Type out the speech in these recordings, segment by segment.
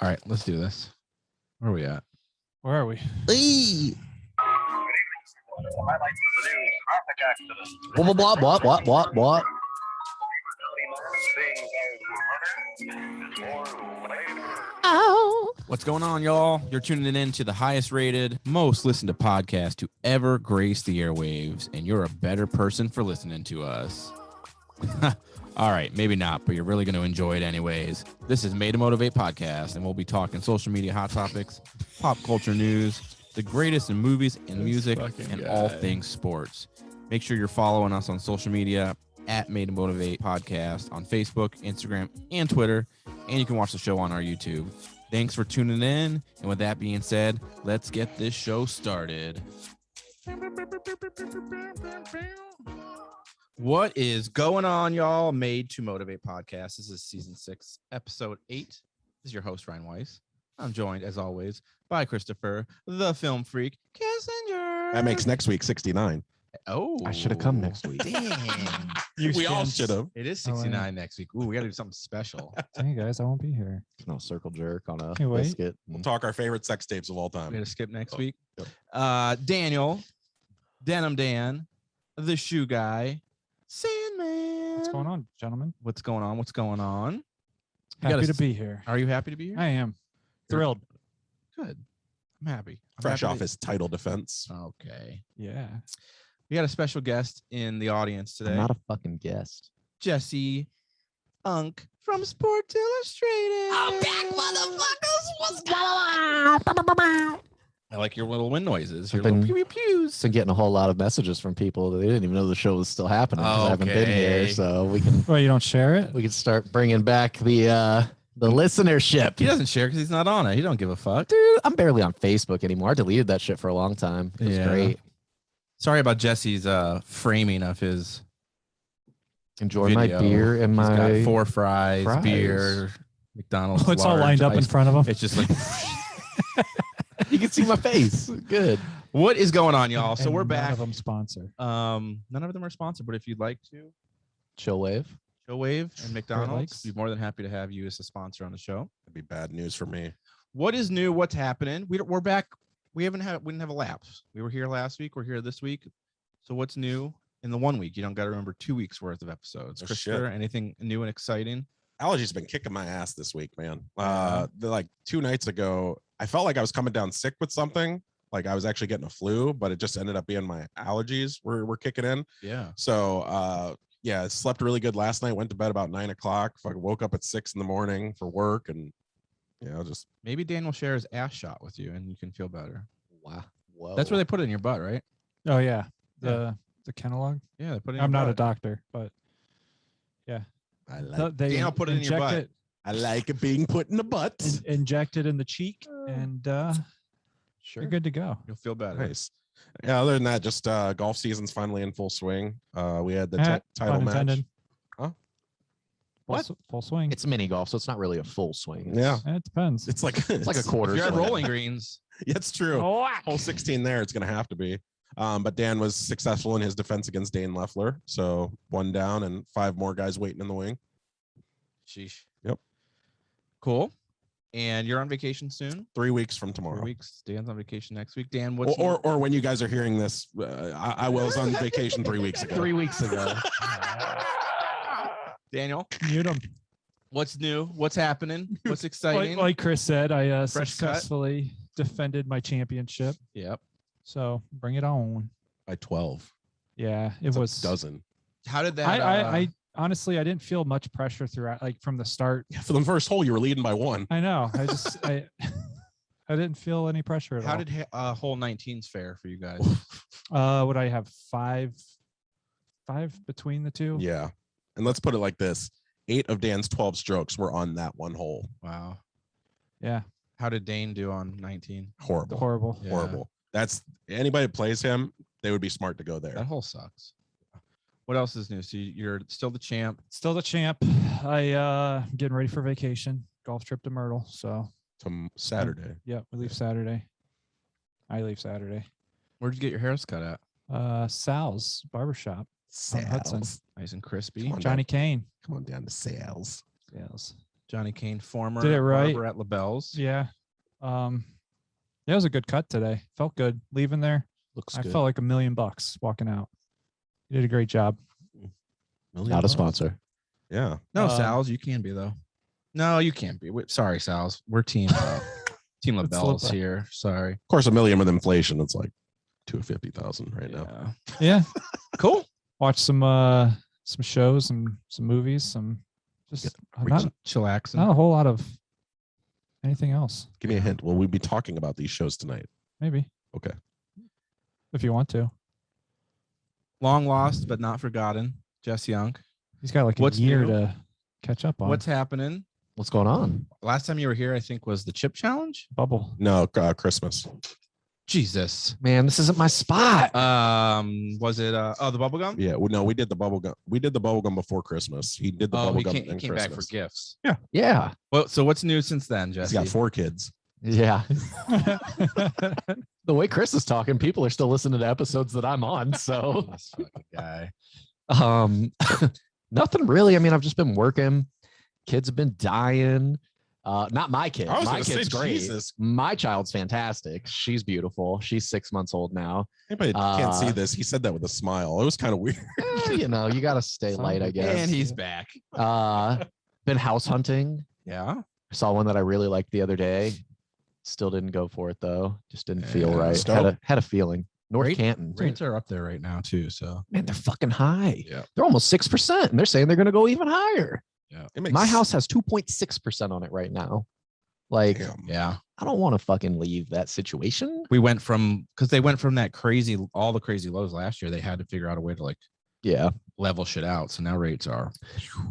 All right, let's do this. Where are we at? Where are we? Hey! What? Oh. What's going on, y'all? You're tuning in to the highest rated, most listened to podcast to ever grace the airwaves, and you're a better person for listening to us. All right, maybe not, but you're really going to enjoy it anyways. This is Made to Motivate podcast, and we'll be talking social media hot topics, pop culture news, the greatest in movies and music, and all things sports. Make sure you're following us on social media at Made to Motivate podcast on Facebook, Instagram, and Twitter, and you can watch the show on our YouTube. Thanks for tuning in, and with that being said, let's get this show started. What is going on, y'all? Made to Motivate podcast. This is season 6, episode 8. This is your host, Ryan Weiss. I'm joined, as always, by Christopher, the Film Freak Kessinger. That makes next week 69. Oh, I should have come next week. Dang. We all should have. It is 69 next week. Ooh, we got to do something special. Hey guys, I won't be here. No circle jerk on a Hey, wait. biscuit. We'll talk our favorite sex tapes of all We're time. going to skip next week. Yep. Daniel, Denim Dan, the Shoe Guy, Sandmann. What's going on, gentlemen? What's going on? What's going on? Happy to be here. Are you happy to be here? I am thrilled. Good. I'm happy. Fresh off his title defense. Okay. Yeah. We got a special guest in the audience today. I'm not a fucking guest. Jesse Unk from Sports Illustrated. I'm back, motherfuckers. What's going on? I like your little wind noises. Your I've little been- pew pew pews. Been getting a whole lot of messages from people that they didn't even know the show was still happening because I haven't been here. Okay. So we can Well, you don't share it? start bringing back the listenership. He doesn't share because he's not on it. He don't give a fuck. Dude, I'm barely on Facebook anymore. I deleted that shit for a long time. It was Yeah. great. Sorry about Jesse's framing of his Enjoy video. my beer and He's my got 4 fries, fries. beer, McDonald's. Oh, it's all large lined up in iced- front of him. It's just like, You can see my face. Good. what is going on, y'all? So And we're none back. of them sponsor. None of them are sponsored, but if you'd like to, Chill wave. Joe Wave and McDonald's, likes. be more than happy to have you as a sponsor on the show. That'd be bad news for me. What is new? What's happening? We're back. We didn't have a lapse. We were here last week. We're here this week. So what's new in the 1 week? You don't got to remember 2 weeks worth of episodes. Oh, Christopher, shit. anything new and exciting? Allergies been kicking my ass this week, man. Yeah. Like 2 nights ago, I felt like I was coming down sick with something. Like I was actually getting a flu, but it just ended up being my allergies were kicking in. Yeah. So yeah, I slept really good last night. Went to bed about 9 o'clock. Fucking woke up at 6 in the morning for work, and just Maybe Dan will share his ass shot with you, and you can feel better. Wow. Whoa. That's where they put it in your butt, right? Oh yeah. The Kenalog. Yeah, they put it. In I'm your not a butt. doctor, but I like they Daniel put it in your inject butt. it- I like it being put in the butt. inject it in the cheek, and Sure. you're good to go. You'll feel better. Nice. Yeah, other than that, just golf season's finally in full swing. We had the Eh, title pun match. intended. Huh? Full, full swing. It's mini golf, so it's not really a full swing. Yeah, It depends. it's like It's like a quarter. If you're at swing. Rolling Greens, Yeah, it's true. Oh, Hole 16 there, it's gonna have to be. But Dan was successful in his defense against Dane Leffler, so 1 down and 5 more guys waiting in the wing. sheesh. Yep. Cool. And you're on vacation soon. 3 weeks from 3 tomorrow. weeks. Dan's on vacation next week. Dan, what's Or when you guys are hearing this, I was on vacation 3 weeks ago. 3 weeks ago. Daniel? mute 'em. What's new? What's happening? What's Like, exciting? like Chris said, I Fresh cut. successfully defended my championship. Yep. So bring it on. By 12. Yeah, it It's a was. dozen. How did that? I honestly, I didn't feel much pressure throughout, like from the start. Yeah, for the first hole, you were leading by 1. I know. I just, I didn't feel any pressure at how all. did hole 19's fare for you guys? Would I have five between the two? Yeah. And let's put it like this. 8 of Dan's 12 strokes were on that 1 hole. Wow. Yeah. How did Dane do on 19? Horrible. Horrible. Yeah. Horrible. That's anybody that plays him, they would be smart to go That there. hole sucks. What else is new? So you're still the champ. Still the champ. I getting ready for vacation. Golf trip to Myrtle. So Saturday. yeah, we leave Saturday. I leave Saturday. Where'd you get your hair's cut at? Sal's barbershop. On Hudson. Sales. Nice and crispy. Come on, Johnny Kane. Come on down to sales. Sales. Johnny Kane, former Did it right. barber at LaBelle's. Yeah. Yeah, it was a good cut today. Felt good leaving there. Looks I good. felt like $1 million walking out. You did a great job. Not a sponsor. Yeah. No, Sal's, you can be though. No, you can't be. Sorry, Sal's. We're team Team LaBelle's LaBelle. here. Sorry. Of course, $1 million with inflation, it's like $250,000 right now. Yeah. Cool. Watch some shows, some movies, some just not Chillaxing. a whole lot of anything else. Give me a hint. Will we be talking about these shows tonight? Maybe. Okay. If you want to. Long lost but not forgotten. Jess Young. He's got like What's a year new? to catch up on. What's happening? What's going on? Last time you were here, I think, was the chip challenge. Bubble? No, Christmas. Jesus. Man, this isn't my spot. Was it the bubble gum? Yeah. No, we did the bubble gum. We did the bubble gum before Christmas. He did the bubble he gum came, in he came Christmas. back for gifts. Yeah. Well, so what's new since then, He's Jesse? got 4 kids. Yeah. The way Chris is talking, people are still listening to episodes that I'm on. So This fucking guy. nothing really. I mean, I've just been working. Kids have been dying. Not my kid. I was My gonna say, kid's great. Jesus. My child's fantastic. She's beautiful. She's 6 months old now. Anybody can't see this. He said that with a smile. It was kind of weird. You know, you got to stay light, I guess. And he's back. Been house hunting. Yeah. I saw one that I really liked the other day. Still didn't go for it though. Just didn't feel Yeah, right. Stowe. Had a feeling. North Rate- Canton. Rates are up there right now too. So Man, they're fucking high. Yeah. They're almost 6%, and they're saying they're going to go even higher. It makes My house has 2.6% on it right now. Like, Damn. yeah, I don't want to fucking leave that situation. we went from because they went from that crazy, all the crazy lows last year. They had to figure out a way to like Yeah. level shit out. So now rates are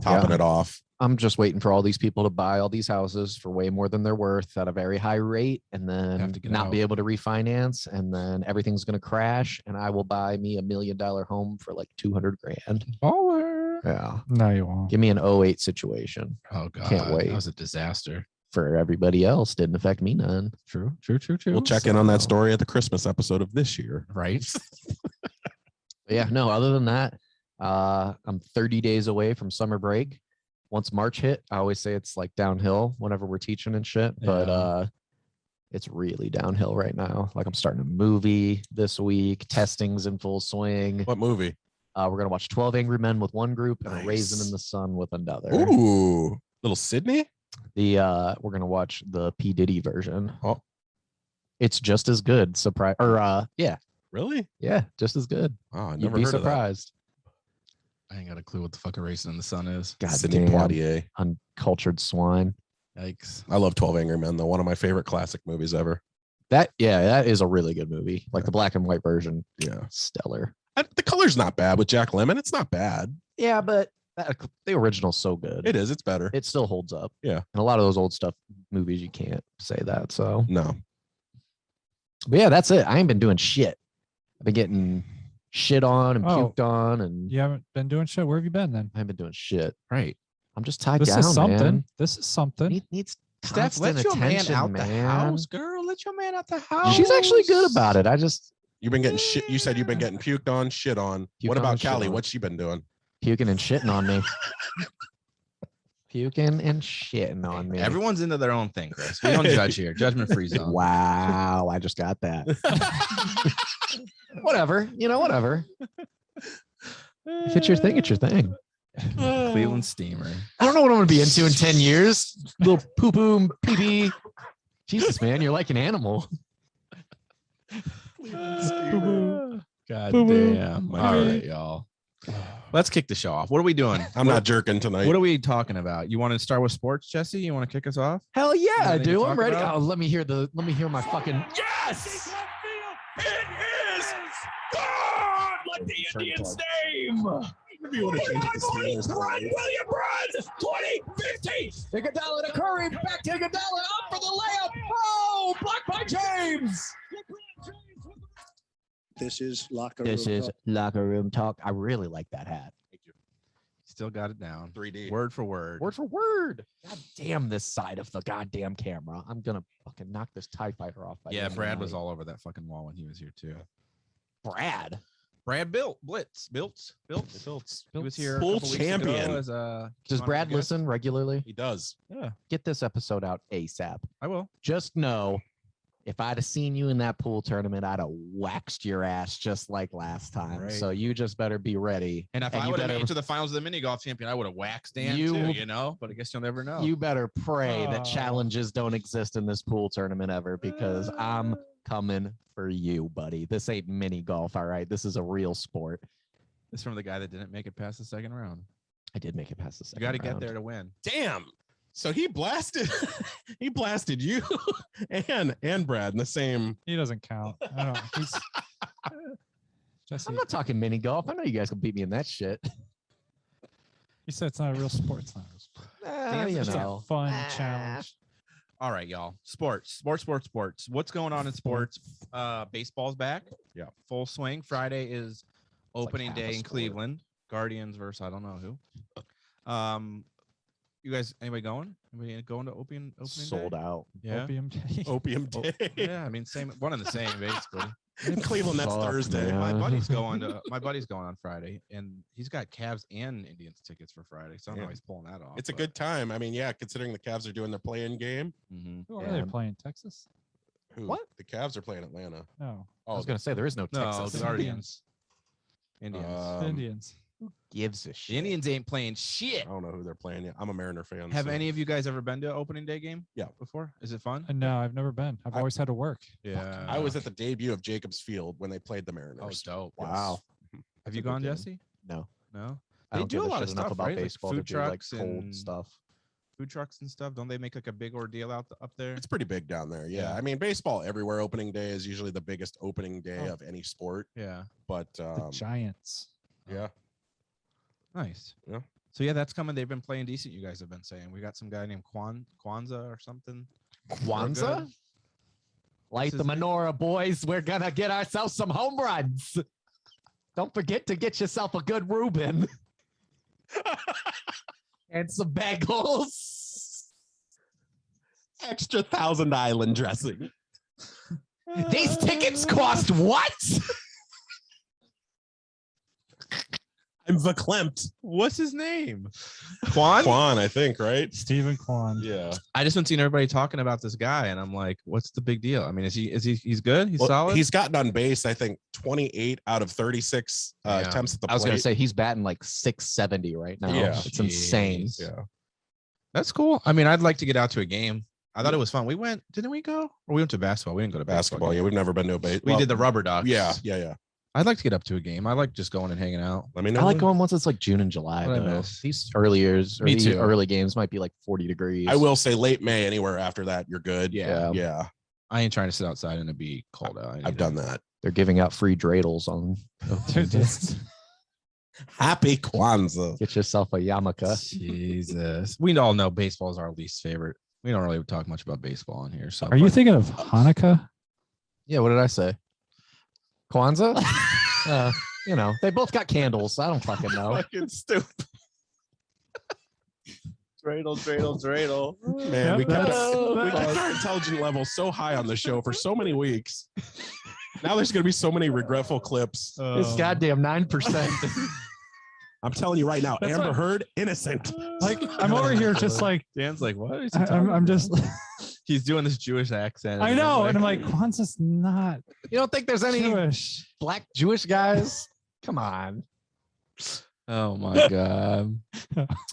topping it off. I'm just waiting for all these people to buy all these houses for way more than they're worth at a very high rate and then Have to get not be out. able to refinance. And then everything's going to crash. And I will buy me $1 million home for like 200 grand. baller. Yeah. No, you won't. Give me an 08 situation Oh god, Can't wait. That was a disaster. for everybody else. Didn't affect me none. True. We'll check in on that So- story at the Christmas episode of this year. Right. But yeah, no, other than that, I'm 30 days away from summer break. Once March hit, I always say it's like downhill whenever we're teaching and shit, but Yeah. it's really downhill right now. Like I'm starting a movie this week, testing's in full swing. What movie? We're gonna watch 12 Angry Men with one group and Nice. a Raisin in the Sun with another. Ooh, little Sydney. We're gonna watch the P. Diddy version. Oh. It's just as good. Surprise or Really? yeah, just as good. Oh, I You'd never be heard of that. surprised. I ain't got a clue what the fuck a raisin in the sun is. God Sidney damn, Poitier. uncultured swine. Yikes. I love 12 Angry Men, though. One of my favorite classic movies ever. That is a really good movie. Like the black and white version, Yeah. stellar. The color's not bad with Jack Lemmon. It's not bad. Yeah, but the original's so good. It is. It's better. It still holds up. Yeah. And a lot of those old stuff movies, you can't say that. So, No. but yeah, that's it. I ain't been doing shit. I've been getting shit on and Oh. puked on, and You haven't been doing shit. Where have you been then? I haven't been doing shit. Right. I'm just tied This down, is something. man. This is something. Needs Steph, let constant your man attention, out the man. house, girl. Let your man out the house. She's actually good about it. I just You've been getting shit. You said you've been getting puked on, shit on. Puked What on about and shit Callie? on. What's she been doing? puking and shitting on me. Puking and shitting on me. Everyone's into their own thing, Chris. We don't judge here. Judgment free zone. Wow, I just got that. Whatever, whatever. If it's your thing, it's your thing. Cleveland Steamer. I don't know what I'm gonna be into in 10 years. Little poo poo pee pee. Jesus, man, you're like an animal. God Boo-boo. damn. All right, y'all. Let's kick the show off. What are we doing? I'm not jerking tonight. What are we talking about? You want to start with sports, Jesse? You want to kick us off? Hell yeah, I Anything to do. talk I'm ready. about? Oh, let me hear my fucking Yes! It is God! Like the Indians' name! Maybe you want to change it to Steelers Run, tonight. William, run! 2015! Iguodala to Curry, back to Iguodala, up for the layup. Oh, blocked by James. This is locker This room is talk. locker room talk. I really like that hat. Still got it down. 3D. Word for word. Word for word. God damn this side of the goddamn camera. I'm gonna fucking knock this TIE fighter off. By the Yeah, end of the Brad was night. all over that fucking wall when he was here too. Brad. Brad Biltz. He was here. Pool a couple weeks ago champion. as a. Does on Brad as a guest. listen regularly? He does. Yeah, Get this episode out ASAP. I will. Just know, if I'd have seen you in that pool tournament, I'd have waxed your ass just like last time. Right. So you just better be ready. And if I you would have better- made it to the finals of the mini golf champion, I would have waxed Dan too, you know. But I guess you'll never know. You better pray that Oh. challenges don't exist in this pool tournament ever, because I'm coming for you, buddy. This ain't mini golf, all right? This is a real sport. It's from the guy that didn't make it past the second round. I did make it past the You second got to get round. there to win. Damn. So he blasted you and Brad in the same. He doesn't count. I don't. He's, Jesse, I'm not talking mini golf. I know you guys can beat me in that shit. he said it's not a real sport. It's not a real sport. You It's know. a fun challenge. All right, y'all. Sports. What's going on in sports? Baseball's back. Yeah. Full swing. Friday is opening half a day in sport. Cleveland. Guardians versus I don't know who. You guys, anybody going? Anybody going to opening Sold day? out. Yeah. Opium Day. Opium Oh, Day. Yeah, I mean, same one and the same basically. In Cleveland, that's Fuck, Thursday. man. My buddy's going on Friday, and he's got Cavs and Indians tickets for Friday. So I don't know Yeah. how he's pulling that off. It's a but- good time. I mean, yeah, considering the Cavs are doing their play-in game. Mhm. Who are Yeah. they playing? Texas? Who? What? The Cavs are playing Atlanta. No. I was gonna say there is no No, Texas. the Guardians. Indians. Indians. Gives a shit. The Indians ain't playing shit. I don't know who they're playing yet. I'm a Mariner fan. Have so- any of you guys ever been to an opening day game? Yeah. Before? Is it fun? No, I've never been. I've I- always had to work. Yeah. I was at the debut of Jacobs Field when they played the Mariners. Oh, dope. Wow. Have you a good gone, game. Jesse? No. No. I They don't do give a lot shit of enough stuff, about right? Like baseball food to do like trucks cold and- stuff. Food trucks and stuff. Don't they make like a big ordeal up there? It's pretty big down there. Yeah. Yeah. I mean, baseball everywhere. Opening day is usually the biggest opening day Oh. of any sport. Yeah. But The Giants. yeah, Nice. Yeah. So yeah, that's coming. They've been playing decent. You guys have been saying. We got some guy named Kwanzaa or something. Kwanzaa? good. Light What's the his name? menorah, boys. We're gonna get ourselves some home runs. Don't forget to get yourself a good Reuben and some bagels. extra Thousand Island dressing. These tickets cost what? I'm verklempt. What's his name? Quan. Quan, I think, right? Stephen Kwan. Yeah. I just been seeing everybody talking about this guy, and I'm like, what's the big deal? I mean, he's good? He's Well, solid. He's gotten on base, I think, 28 out of 36 Yeah. attempts at the I was gonna plate. say he's batting like 670 right now. Yeah. It's insane. Jeez. Yeah. That's cool. I mean, I'd like to get out to a game. I thought it was fun. We went, didn't we go? Or we went to basketball. We didn't go to Basketball. Yeah, game. we've never been to a base. We did the rubber ducks. Yeah. Yeah. I'd like to get up to a game. I like just going and hanging out. Let me know. I like going once it's like June and July. What I Though. miss. These early years, Me too. early games might be like 40 degrees. I will say late May, anywhere after that, you're good. Yeah. Yeah. I ain't trying to sit outside and it be cold out. I've done that. They're giving out free dreidels on. They're just- Happy Kwanzaa. Get yourself a yarmulke. Jesus. We all know baseball is our least favorite. We don't really talk much about baseball in here. So Are you thinking of Hanukkah? Yeah, what did I say? Kwanzaa? You know, they both got candles. I don't fucking know. Fucking stupid. Dreidel. Man, Yep, we kept that's- our intelligent level so high on the show for so many weeks. Now there's going to be so many regretful clips. It's goddamn 9%. I'm telling you right now, That's Amber what- Heard, innocent. Like I'm over here just like Dan's like, what? Is he I'm just He's doing this Jewish accent. I know, and I'm like Kwanzaa's not You don't think there's any Jewish. black Jewish guys? Come on. oh my God.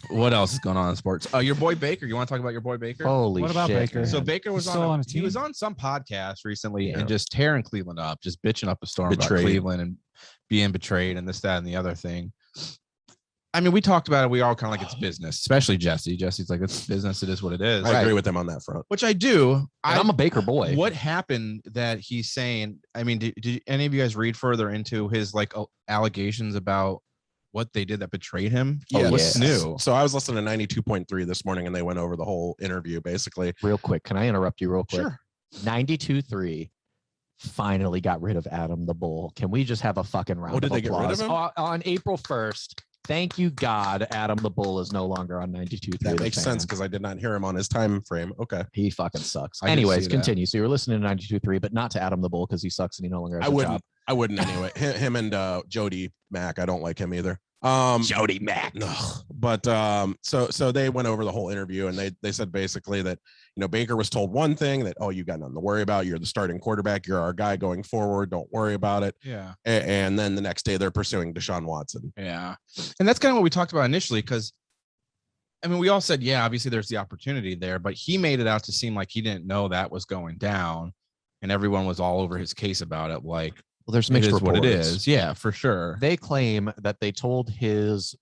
What else is going on in sports? Oh, your boy Baker. You want to talk about your boy Baker? Holy What about shit, Baker? man. So Baker was He's still on a he was team? on some podcast recently Yeah. and just tearing Cleveland up, just bitching up a storm Betrayed. about Cleveland and being betrayed and this, that, and the other thing. I mean, we talked about it. We all kind of like it's business, especially Jesse. Jesse's like, it's business. It is what it is. I agree with them on that front. Which I do. And I'm a Baker boy. What happened that he's saying? I mean, did any of you guys read further into his like allegations about what they did that betrayed him? Yeah, What's new? So I was listening to 92.3 this morning and they went over the whole interview basically. Real quick, can I interrupt you real quick? Sure. 92.3 finally got rid of Adam the Bull. Can we just have a fucking round Oh, did of they get rid applause? of him? On April 1st. Thank you, God. Adam the Bull is no longer on 92.3. That The makes Fan. sense because I did not hear him on his time frame. Okay. He fucking sucks. I did Anyways, see that. continue. So you're listening to 92.3, but not to Adam the Bull because he sucks and he no longer has I a wouldn't. job. I wouldn't anyway. Him and Jody Mack, I don't like him either. Jody Mack. But so they went over the whole interview, and they said basically that, you know, Baker was told one thing, that, oh, you got nothing to worry about. You're the starting quarterback. You're our guy going forward. Don't worry about it. Yeah. And then the next day they're pursuing Deshaun Watson. Yeah. And that's kind of what we talked about initially, because I mean, we all said, yeah, obviously there's the opportunity there, but he made it out to seem like he didn't know that was going down, and everyone was all over his case about it. Like, Well, there's mixed reports. What it is. Yeah, for sure. They claim that they told his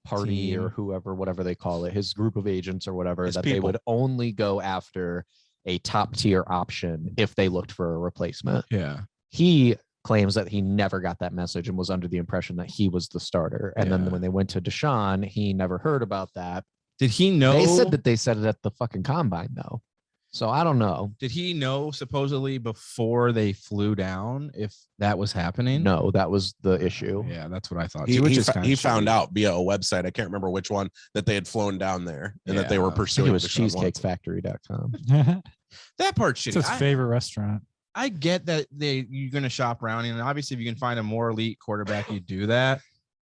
party Team. or whoever, whatever they call it, his group of agents or whatever, His that they people. would only go after a top tier option if they looked for a replacement. Yeah. He claims that he never got that message and was under the impression that he was the starter. And Yeah. then when they went to Deshaun, he never heard about that. Did he know? They said that they said it at the fucking combine, though. So I don't know. Did he know supposedly before they flew down if that was happening? No, that was the issue. Yeah, that's what I thought. He found out via a website, I can't remember which one, that they had flown down there and that they were Yeah. I think pursuing it was Deshaun Watson. cheesecakefactory.com. that part's It's shitty. his favorite restaurant. I get that you're going to shop around, and obviously if you can find a more elite quarterback, you do that.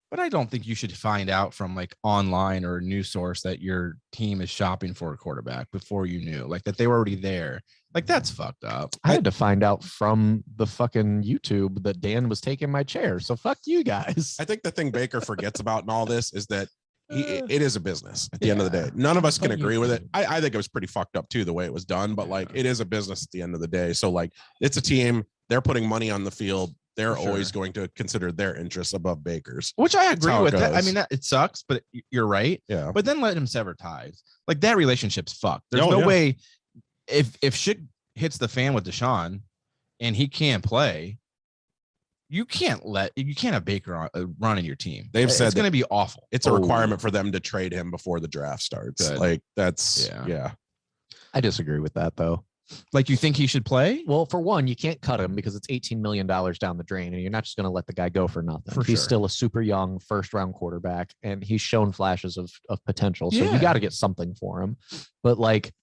But I don't think you should find out from like online or a news source that your team is shopping for a quarterback before you knew, like that they were already there. Like, that's fucked up. I had to find out from the fucking YouTube that Dan was taking my chair. So fuck you guys. I think the thing Baker forgets about in all this is that it is a business at the end of the day. None of us can But agree with it. I think it was pretty fucked up too, the way it was done, but like, it is a business at the end of the day. So like, it's a team, they're putting money on the field. They're For sure. always going to consider their interests above Baker's. Which I That's agree how it with. That. I goes. mean, that it sucks, but you're right. Yeah. But then let him sever ties. Like, that relationship's fucked. There's Oh, no yeah. way if shit hits the fan with Deshaun and he can't play, you can't have Baker running your team. They've said it's going to be awful. It's a requirement for them to trade him before the draft starts. Good. Like, that's Yeah. I disagree with that, though. Like, you think he should play? Well, for one, you can't cut him because it's $18 million down the drain, and you're not just going to let the guy go for nothing. For He's sure. still a super young first-round quarterback, and he's shown flashes of potential. So Yeah. you got to get something for him. But, like,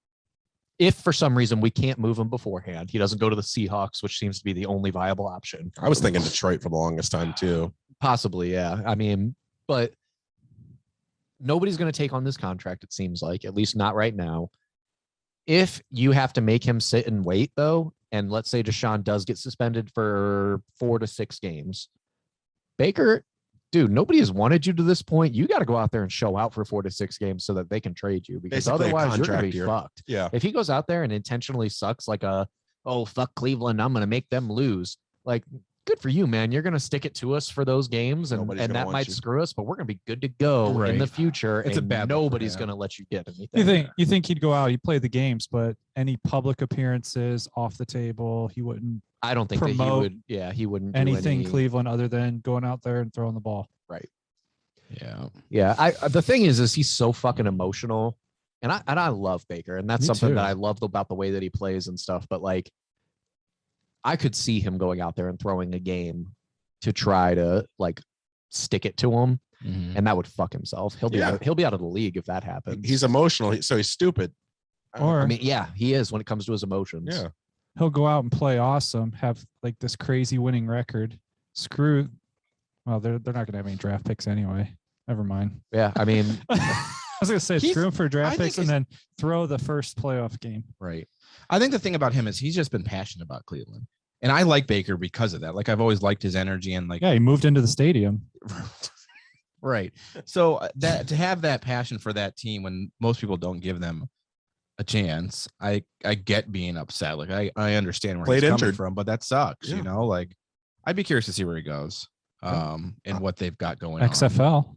if for some reason we can't move him beforehand, he doesn't go to the Seahawks, which seems to be the only viable option. I was thinking Detroit for the longest time too. Possibly, yeah. I mean, but nobody's going to take on this contract, it seems like, at least not right now. If you have to make him sit and wait, though, and let's say Deshaun does get suspended for 4 to 6 games, Baker, dude, nobody has wanted you to this point. You got to go out there and show out for 4 to 6 games so that they can trade you, because Basically a otherwise you're going to contract be year. fucked. Yeah. If he goes out there and intentionally sucks like oh, fuck Cleveland, I'm going to make them lose. Like, good for you, man. You're going to stick it to us for those games, and Nobody's gonna that want might you. screw us, but we're going to be good to go Right. in the future. It's a and bad look for nobody's him. going to let you get anything. You think he'd go out? He'd play the games, but any public appearances off the table, he wouldn't I don't think that he promote would. Yeah, he wouldn't do anything any, Cleveland other than going out there and throwing the ball. Right. Yeah. Yeah. The thing is he's so fucking emotional, and I love Baker, and that's Me something too. that I love about the way that he plays and stuff. But like, I could see him going out there and throwing a game to try to like stick it to him, Mhm. and that would fuck himself. He'll be Yeah. he'll be out of the league if that happens. He's emotional, so he's stupid. Or I mean, yeah, he is when it comes to his emotions. Yeah. he'll go out and play awesome, have like this crazy winning record. Well, they're not gonna have any draft picks anyway. Never mind. Yeah. I mean, I was gonna say He's- screw him for I draft think picks and then throw the first playoff game. Right. I think the thing about him is he's just been passionate about Cleveland. And I like Baker because of that. Like, I've always liked his energy and like, Yeah, he moved into the stadium. right. So that to have that passion for that team when most people don't give them a chance, I get being upset. Like, I understand where Played he's coming injured. from, but that sucks, Yeah. you know, like I'd be curious to see where he goes. And what they've got going XFL. on.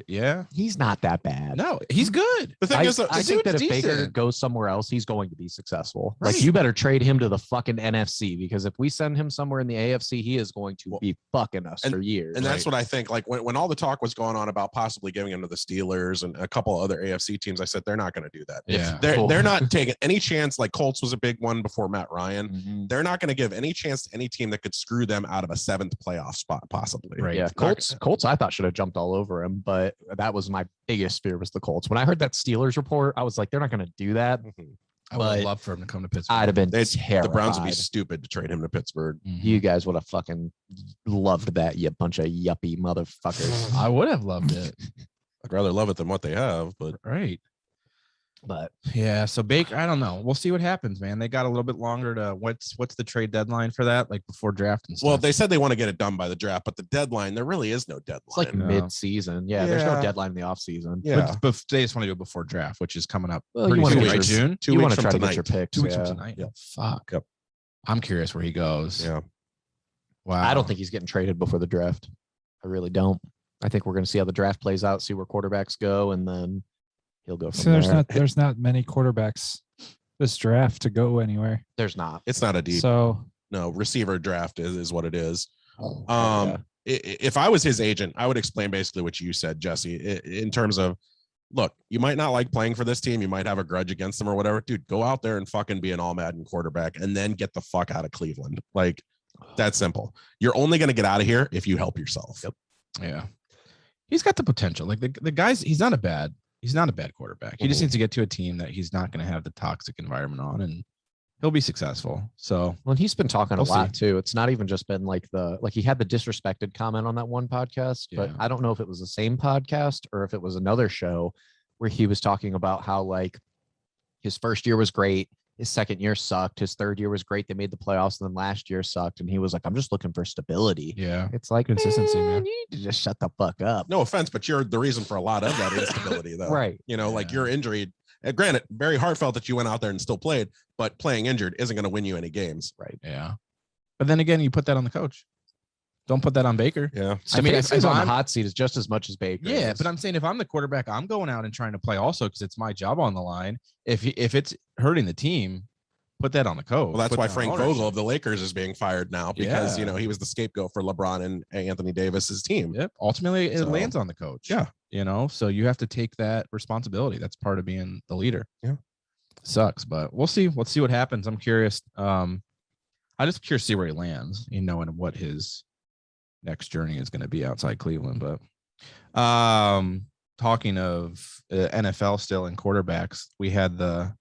Yeah. he's not that bad. No, he's good. The thing I, is, I think that if dude's Baker decent. goes somewhere else, he's going to be successful. Right. Like, you better trade him to the fucking NFC, because if we send him somewhere in the AFC, he is going to be fucking us for years. and that's what I think. Like, when all the talk was going on about possibly giving him to the Steelers and a couple other AFC teams, I said they're not going to do that. Yeah. They're not taking any chance. Like, Colts was a big one before Matt Ryan. Mhm. They're not going to give any chance to any team that could screw them out of a 7th playoff spot, possibly. Right. Yeah, Colts I thought should have jumped all over him, but that was my biggest fear was the Colts. When I heard that Steelers report, I was like, they're not going to do that. Mhm. I would have But loved for him to come to Pittsburgh. I'd have been The terrified. Browns would be stupid to trade him to Pittsburgh. Mhm. You guys would have fucking loved that, you bunch of yuppie motherfuckers. I would have loved it. I'd rather love it than what they have, but Right. But Yeah. So Baker, I don't know. We'll see what happens, man. They got a little bit longer to what's the trade deadline for that? Like before draft and stuff. well, they said they want to get it done by the draft, but the deadline, there really is no deadline. it's like No. mid-season. Yeah, there's no Yeah. deadline in the off-season. yeah. But they just want to do it before draft, which is coming up. Well, you pretty wanna soon, get right? your- June. 2 you weeks want to from try to tonight. get your picks. 2 weeks yeah. from tonight. Yep. Fuck. Yep. I'm curious where he goes. Yeah. Wow. I don't think he's getting traded before the draft. I really don't. I think we're going to see how the draft plays out, see where quarterbacks go, and then he'll go from So there. there's not many quarterbacks this draft to go anywhere. There's not. It's not a deep So no receiver draft is what it is. Yeah. If I was his agent, I would explain basically what you said, Jesse, in terms of, look, you might not like playing for this team. You might have a grudge against them or whatever. Dude, go out there and fucking be an all Madden quarterback and then get the fuck out of Cleveland. Like, that's simple. You're only going to get out of here if you help yourself. Yep. Yeah. He's got the potential. Like the guy's, he's not a bad quarterback. He just Mhm. needs to get to a team that he's not going to have the toxic environment on, and he'll be successful. So Well, and he's been talking a We'll lot too. It's not even just been like he had the disrespected comment on that one podcast, but Yeah. I don't know if it was the same podcast or if it was another show where he was talking about how like his first year was great, his second year sucked, his third year was great. They made the playoffs, and then last year sucked. And he was like, "I'm just looking for stability." yeah. It's like Consistency, man. You need to just shut the fuck up. No offense, but you're the reason for a lot of that instability, though. Right. You know, like Yeah. your injury. Granted, very heartfelt that you went out there and still played, but playing injured isn't going to win you any games. Right. Yeah. But then again, you put that on the coach. Don't put that on Baker. Yeah. I mean, Stefanski's on the hot seat is just as much as Baker. Yeah, is. but I'm saying if I'm the quarterback, I'm going out and trying to play also because it's my job on the line. If it's hurting the team, put that on the coach. Well, that's Put why that on Frank ownership. Vogel of the Lakers is being fired now because, Yeah. he was the scapegoat for LeBron and Anthony Davis's team. Yep. Ultimately, it So, lands on the coach. yeah. So you have to take that responsibility. That's part of being the leader. Yeah. Sucks, but we'll see. Let's see what happens. I'm curious. I'm just curious to see where he lands, and what his next journey is going to be outside Cleveland. But talking of NFL still and quarterbacks, we had the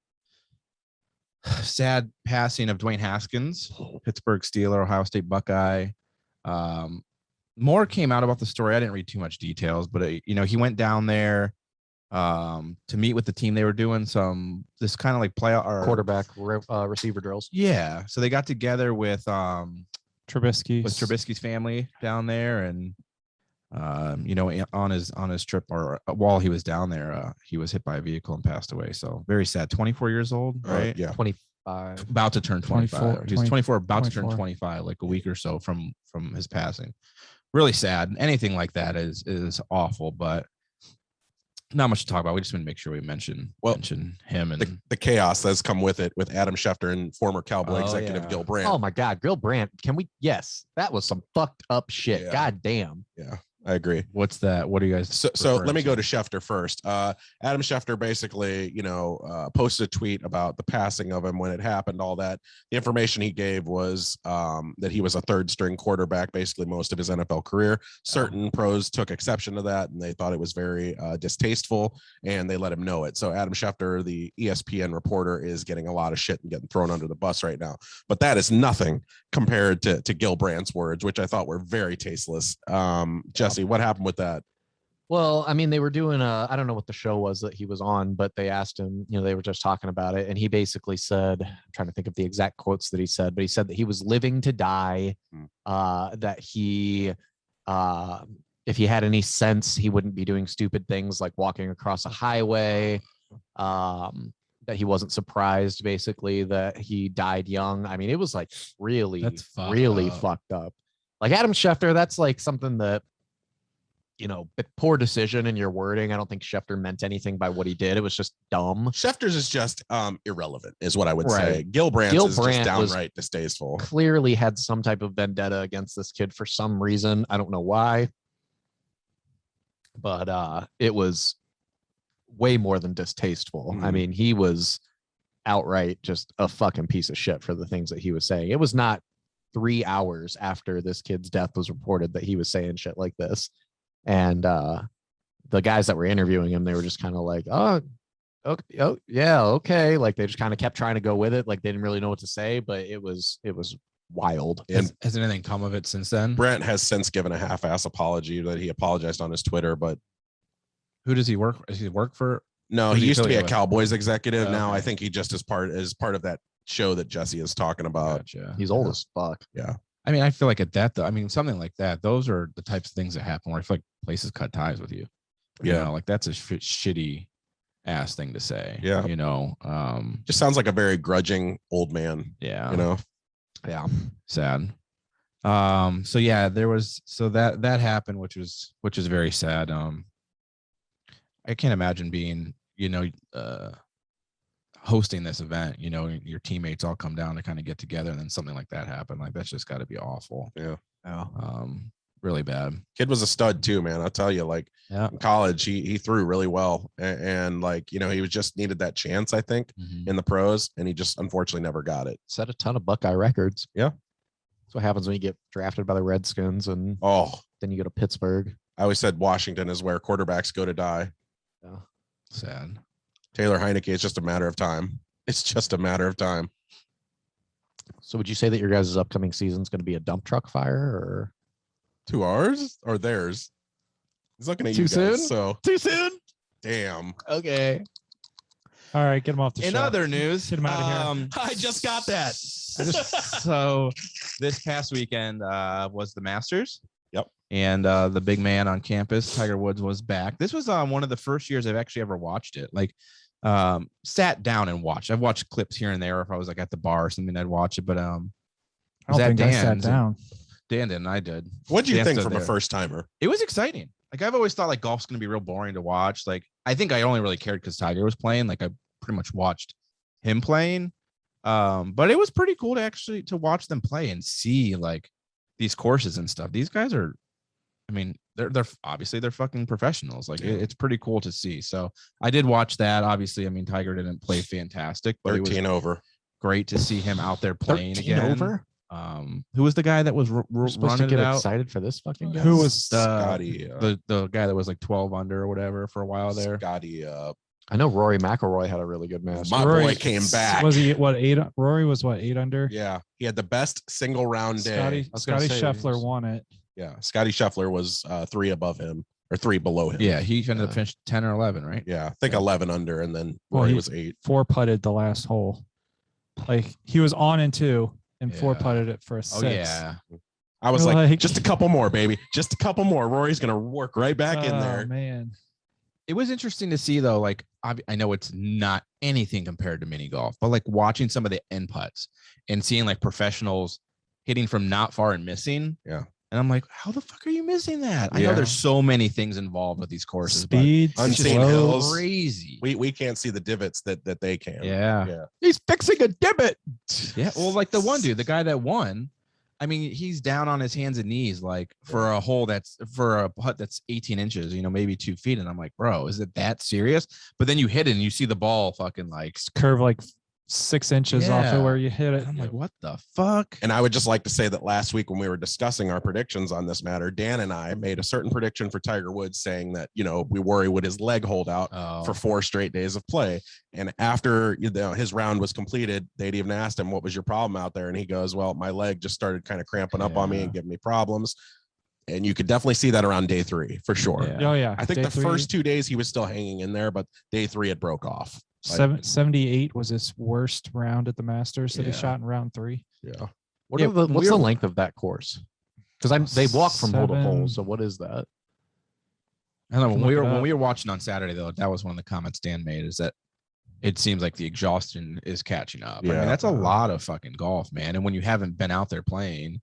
sad passing of Dwayne Haskins, Pittsburgh Steeler, Ohio State Buckeye. More came out about the story. I didn't read too much details, but he went down there to meet with the team. They were doing this kind of like play or quarterback receiver drills. Yeah. So they got together with Trubisky's family down there, and on his trip or while he was down there, he was hit by a vehicle and passed away. So very sad. 24 years old, right? Yeah. 25. About to turn 25. 24, He was 24, about to turn 24. 25, like a week or so from his passing. Really sad. Anything like that is awful, but not much to talk about. We just want to make sure we mention him and The chaos that's come with it with Adam Schefter and former Cowboy Oh, executive yeah. Gil Brandt. Oh my God, Gil Brandt. Can we? Yes, that was some fucked up shit. Yeah. God damn. Yeah, I agree. what's that? What do you guys? So let me go to Schefter first. Adam Schefter basically, posted a tweet about the passing of him when it happened, all that. The information he gave was that he was a third string quarterback, basically most of his NFL career. Certain pros took exception to that, and they thought it was very distasteful, and they let him know it. So Adam Schefter, the ESPN reporter, is getting a lot of shit and getting thrown under the bus right now. But that is nothing compared to Gil Brandt's words, which I thought were very tasteless. Jesse, what happened with that? Well, I mean, they were doing I don't know what the show was that he was on, but they asked him, they were just talking about it. And he basically said, I'm trying to think of the exact quotes that he said, but he said that he was living to die, that he, if he had any sense, he wouldn't be doing stupid things like walking across a highway, that he wasn't surprised basically that he died young. I mean, it was like really, That's fucked really up. fucked up. Like Adam Schefter, that's like something that, poor decision in your wording. I don't think Schefter meant anything by what he did. It was just dumb. Schefter's is just irrelevant, is what I would say. Right. Gil Brandt's Gil is Brandt just was downright distasteful. Clearly had some type of vendetta against this kid for some reason. I don't know why. But it was way more than distasteful. I Mhm. mean, he was outright just a fucking piece of shit for the things that he was saying. It was not 3 hours after this kid's death was reported that he was saying shit like this. And the guys that were interviewing him, they were just kind of like, oh, Okay. Oh, yeah. Okay. Like they just kind of kept trying to go with it. Like they didn't really know what to say, but it was wild. And Has anything come of it since then? Brent has since given a half-ass apology that he apologized on his Twitter, but Who does he work? Does he work for? no, Who's he he used to be a affiliated with? Cowboys executive. Now I Okay. think he just is part of that show that Jesse is talking about. Gotcha. He's old as fuck. Yeah. I mean, I feel like at that though. I mean, something like that. Those are the types of things that happen where I feel like places cut ties with you. You Yeah. know, like that's a shitty ass thing to say. Yeah. You know. Just sounds like a very grudging old man, Yeah. you know? Yeah. Sad. So yeah, that happened, which was very sad. I can't imagine being, hosting this event, your teammates all come down to kind of get together and then something like that happened. Like that's just got to be awful. Yeah. Really bad. Kid was a stud too, man. I'll tell you, like Yeah. in college, he threw really well. And like, he was just needed that chance, I think, in the pros. And he just unfortunately never got it. Set a ton of Buckeye records. Yeah. That's what happens when you get drafted by the Redskins and Oh, then you go to Pittsburgh. I always said Washington is where quarterbacks go to die. Yeah. Sad. Taylor Heineke is just a matter of time. It's just a matter of time. So would you say that your guys' upcoming season is going to be a dump truck fire or To ours or theirs? He's looking at Too you guys. soon? So too soon? damn. Okay. All right, get him off the In show. other news, Get him outta here. I just got that. So this past weekend was the Masters. Yep. And the big man on campus, Tiger Woods, was back. This was one of the first years I've actually ever watched it. Like sat down and watched. I've watched clips here and there. If I was like at the bar or something, I'd watch it. But I don't think I sat down. Dan didn't. I did. What do you Dan think stood from a there. first timer? It was exciting. Like I've always thought like golf's gonna be real boring to watch. Like I think I only really cared because Tiger was playing. Like I pretty much watched him playing. But it was pretty cool to actually to watch them play and see like these courses and stuff. These guys are, I mean, they're obviously they're fucking professionals. Like it's pretty cool to see. So I did watch that. Obviously, I mean Tiger didn't play fantastic, but it 13 was over. great to see him out there playing 13 again. over? Who was the guy that was We're supposed to running get it out? excited for this fucking guy. Who was Scotty? The guy that was like 12 under or whatever for a while there. Scotty. I know Rory McIlroy had a really good match. My Rory boy came back. Was he what 8? Rory was what 8 under. Yeah, he had the best single round day. Scotty was gonna say, Scheffler he's- won it. Yeah, Scotty Scheffler was 3 above him or 3 below him. Yeah, he ended up finished 10 or 11, right? Yeah, I think 11 under, and then Well, Rory he- was 8. 4 putted the last hole. Like he was on in 2 and 4 Yeah. putted it for a 6. Oh yeah. I was like, Like- just a couple more, baby. Just a couple more. Rory's gonna work right back in there. Man. It was interesting to see though. Like I know it's not anything compared to mini golf, but like watching some of the end putts and seeing like professionals hitting from not far and missing. Yeah. And I'm like, how the fuck are you missing that? I know Yeah. there's so many things involved with these courses. Speed, Unseen but it's slow. hills. just crazy. We can't see the divots that they can. Yeah. Yeah. He's fixing a divot. Yeah. Well, like the one dude, the guy that won, I mean, he's down on his hands and knees, like for a hole for a putt that's 18 inches, maybe 2 feet. And I'm like, bro, is it that serious? But then you hit it and you see the ball fucking like, Curve like 6 inches off Yeah. of where you hit it. I'm like, what the fuck? And I would just like to say that last week when we were discussing our predictions on this matter, Dan and I made a certain prediction for Tiger Woods saying that, we worry would his leg hold out Oh. for 4 straight days of play. And after his round was completed, they'd even asked him, what was your problem out there? And he goes, well, my leg just started kind of cramping up on me Yeah. and giving me problems. And you could definitely see that around day 3 for sure. Yeah. Oh yeah. I think Day the 3, first 2 days he was still hanging in there, but day 3 it broke off. 78 was his worst round at the Masters that he Yeah. shot in round 3. Yeah. What Yeah, are the, what's we're- the length of that course? Because they walk from hole to hole. 7. So what is that? I don't know Can when we look were it when up. we were watching on Saturday though, that was one of the comments Dan made is that it seems like the exhaustion is catching up. I Yeah. mean, that's a lot of fucking golf, man. And when you haven't been out there playing,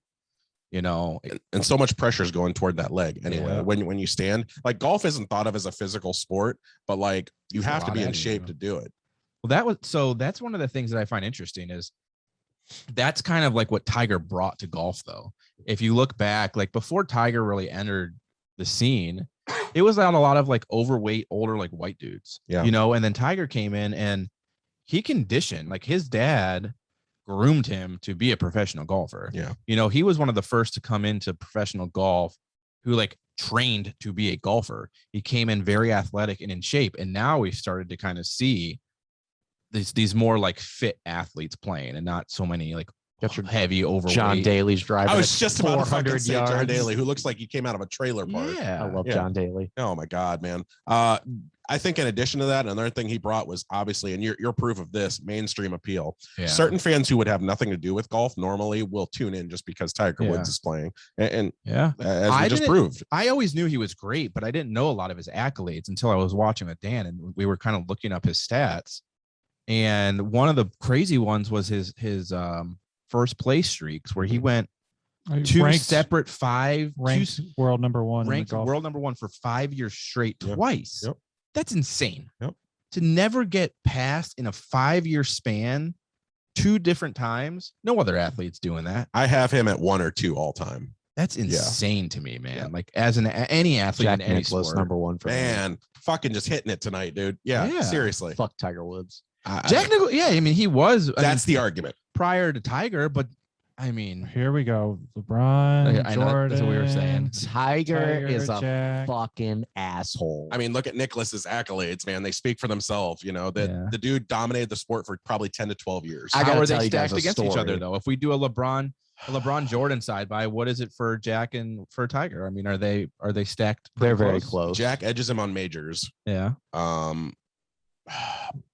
And so much pressure is going toward that leg anyway. Yeah. When you stand, like golf isn't thought of as a physical sport, but like you It's a have to lot be in of shape you. to do it. well, that's one of the things that I find interesting is that's kind of like what Tiger brought to golf though. If you look back, like before Tiger really entered the scene, it was on a lot of like overweight, older, like white dudes, Yeah. and then Tiger came in and he conditioned, like his dad groomed him to be a professional golfer. Yeah. He was one of the first to come into professional golf who like trained to be a golfer. He came in very athletic and in shape, and now we've started to kind of see these more like fit athletes playing, and not so many like heavy overweight. John Daly's driving. I was just about to fucking say yards. John Daly, who looks like he came out of a trailer park. Yeah, I love John Daly. Oh my God, man. I think in addition to that, another thing he brought was obviously, and you're proof of this, mainstream appeal. Yeah. Certain fans who would have nothing to do with golf normally will tune in just because Tiger Woods is playing. And yeah, as we just proved. I always knew he was great, but I didn't know a lot of his accolades until I was watching with Dan, and we were kind of looking up his stats. And one of the crazy ones was his first place streaks, where he went separate ranked world number one, ranked world number one for 5 years straight twice. Yep. That's insane. Yep. To never get past in a 5-year span 2 different times. No other athletes doing that. I have him at 1 or 2 all time. That's insane to me, man. Like as any athlete Jack in any Nicklaus, sport. number one for Man, fucking just hitting it tonight, dude. Yeah. Seriously. Fuck Tiger Woods. Jack Nicklaus, I mean, he was. That's the argument. Prior to Tiger, but I mean, here we go. LeBron, I know Jordan. that's what we were saying. Tiger is a Jack. fucking asshole. I mean, look at Nicklaus's accolades, man. They speak for themselves. You know, the dude dominated the sport for probably 10 to 12 years. How are they stacked against each other, though? If we do a LeBron Jordan side by, what is it for Jack and for Tiger? I mean, are they stacked? They're very close. Jack edges him on majors. Yeah.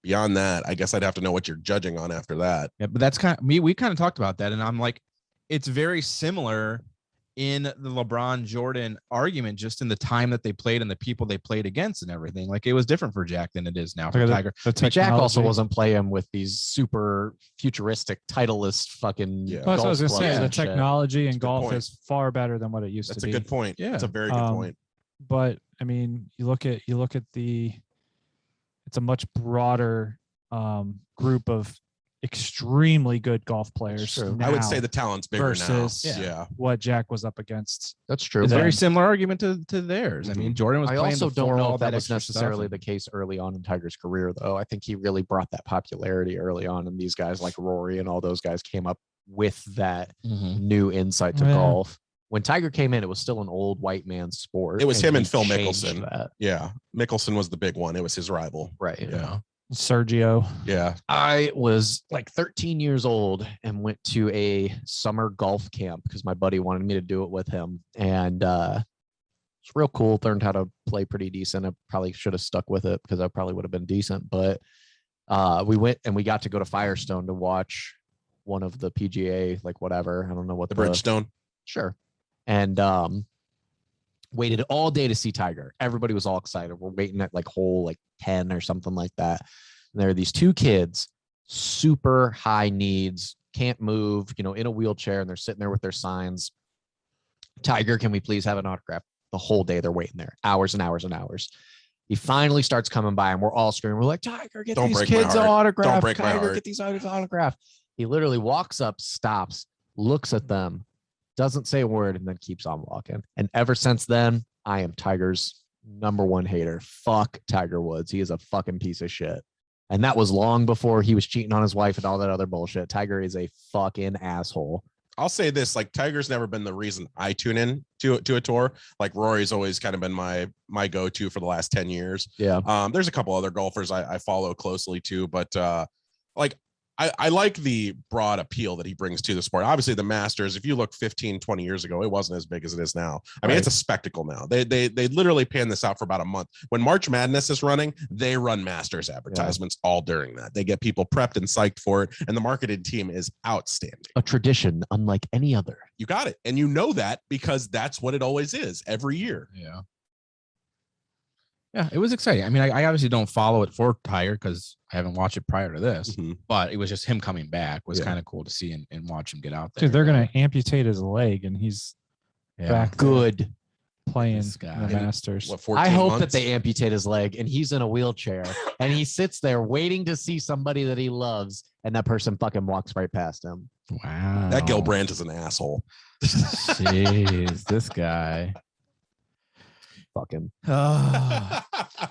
Beyond that, I guess I'd have to know what you're judging on after that. Yeah, but that's kind of me. We kind of talked about that, and I'm like, it's very similar in the LeBron Jordan argument, just in the time that they played and the people they played against and everything. Like, it was different for Jack than it is now for Tiger. But Jack also wasn't playing with these super futuristic titleist fucking. That's what I was gonna say. The technology in golf is is far better than what it used to be. That's a good point. Yeah, it's a very good point. But I mean, you look at it's a much broader group of extremely good golf players. I would say the talent's bigger versus now. What Jack was up against. That's true. It's a very similar argument to theirs. I mean, Jordan was. I playing also don't know if that was extra necessarily stuff. the case early on in Tiger's career, though. I think he really brought that popularity early on, and these guys like Rory and all those guys came up with that new insight to golf. When Tiger came in, it was still an old white man's sport. It was him and Phil changed Mickelson. that. Yeah, Mickelson was the big one. It was his rival. Right. Yeah. Sergio. Yeah. I was like 13 years old and went to a summer golf camp because my buddy wanted me to do it with him. And it's real cool. Learned how to play pretty decent. I probably should have stuck with it because I probably would have been decent. But we went and we got to go to Firestone to watch one of the PGA, like whatever. I don't know what the Bridgestone. Sure. And waited all day to see Tiger. Everybody was all excited. We're waiting at like hole like 10 or something like that. And there are these 2 kids, super high needs, can't move, in a wheelchair, and they're sitting there with their signs. Tiger, can we please have an autograph? The whole day they're waiting there, hours and hours and hours. He finally starts coming by, and we're all screaming. We're like, Tiger, get these kids an autograph. Don't break my Tiger, heart. get these autograph. He literally walks up, stops, looks at them, doesn't say a word, and then keeps on walking. And ever since then, I am Tiger's number one hater. Fuck Tiger Woods. He is a fucking piece of shit. And that was long before he was cheating on his wife and all that other bullshit. Tiger is a fucking asshole. I'll say this, like, Tiger's never been the reason I tune in to a tour. Like, Rory's always kind of been my go-to for the last 10 years. Yeah. There's a couple other golfers I follow closely too, but like, I like the broad appeal that he brings to the sport. Obviously, the Masters, if you look 15, 20 years ago, it wasn't as big as it is now. I mean, it's a spectacle now. They literally pan this out for about a month. When March Madness is running, they run Masters advertisements all during that. They get people prepped and psyched for it, and the marketing team is outstanding. A tradition unlike any other. You got it. And you know that because that's what it always is every year. Yeah, it was exciting. I mean, I obviously don't follow it for Tiger because I haven't watched it prior to this, but it was just him coming back was kind of cool to see and watch him get out there. Dude, they're going to amputate his leg, and he's back good playing This guy. the Masters. What, 14 I hope months? that they amputate his leg and he's in a wheelchair and he sits there waiting to see somebody that he loves, and that person fucking walks right past him. Wow. That Gilbert is an asshole. Jeez, this guy. Fucking.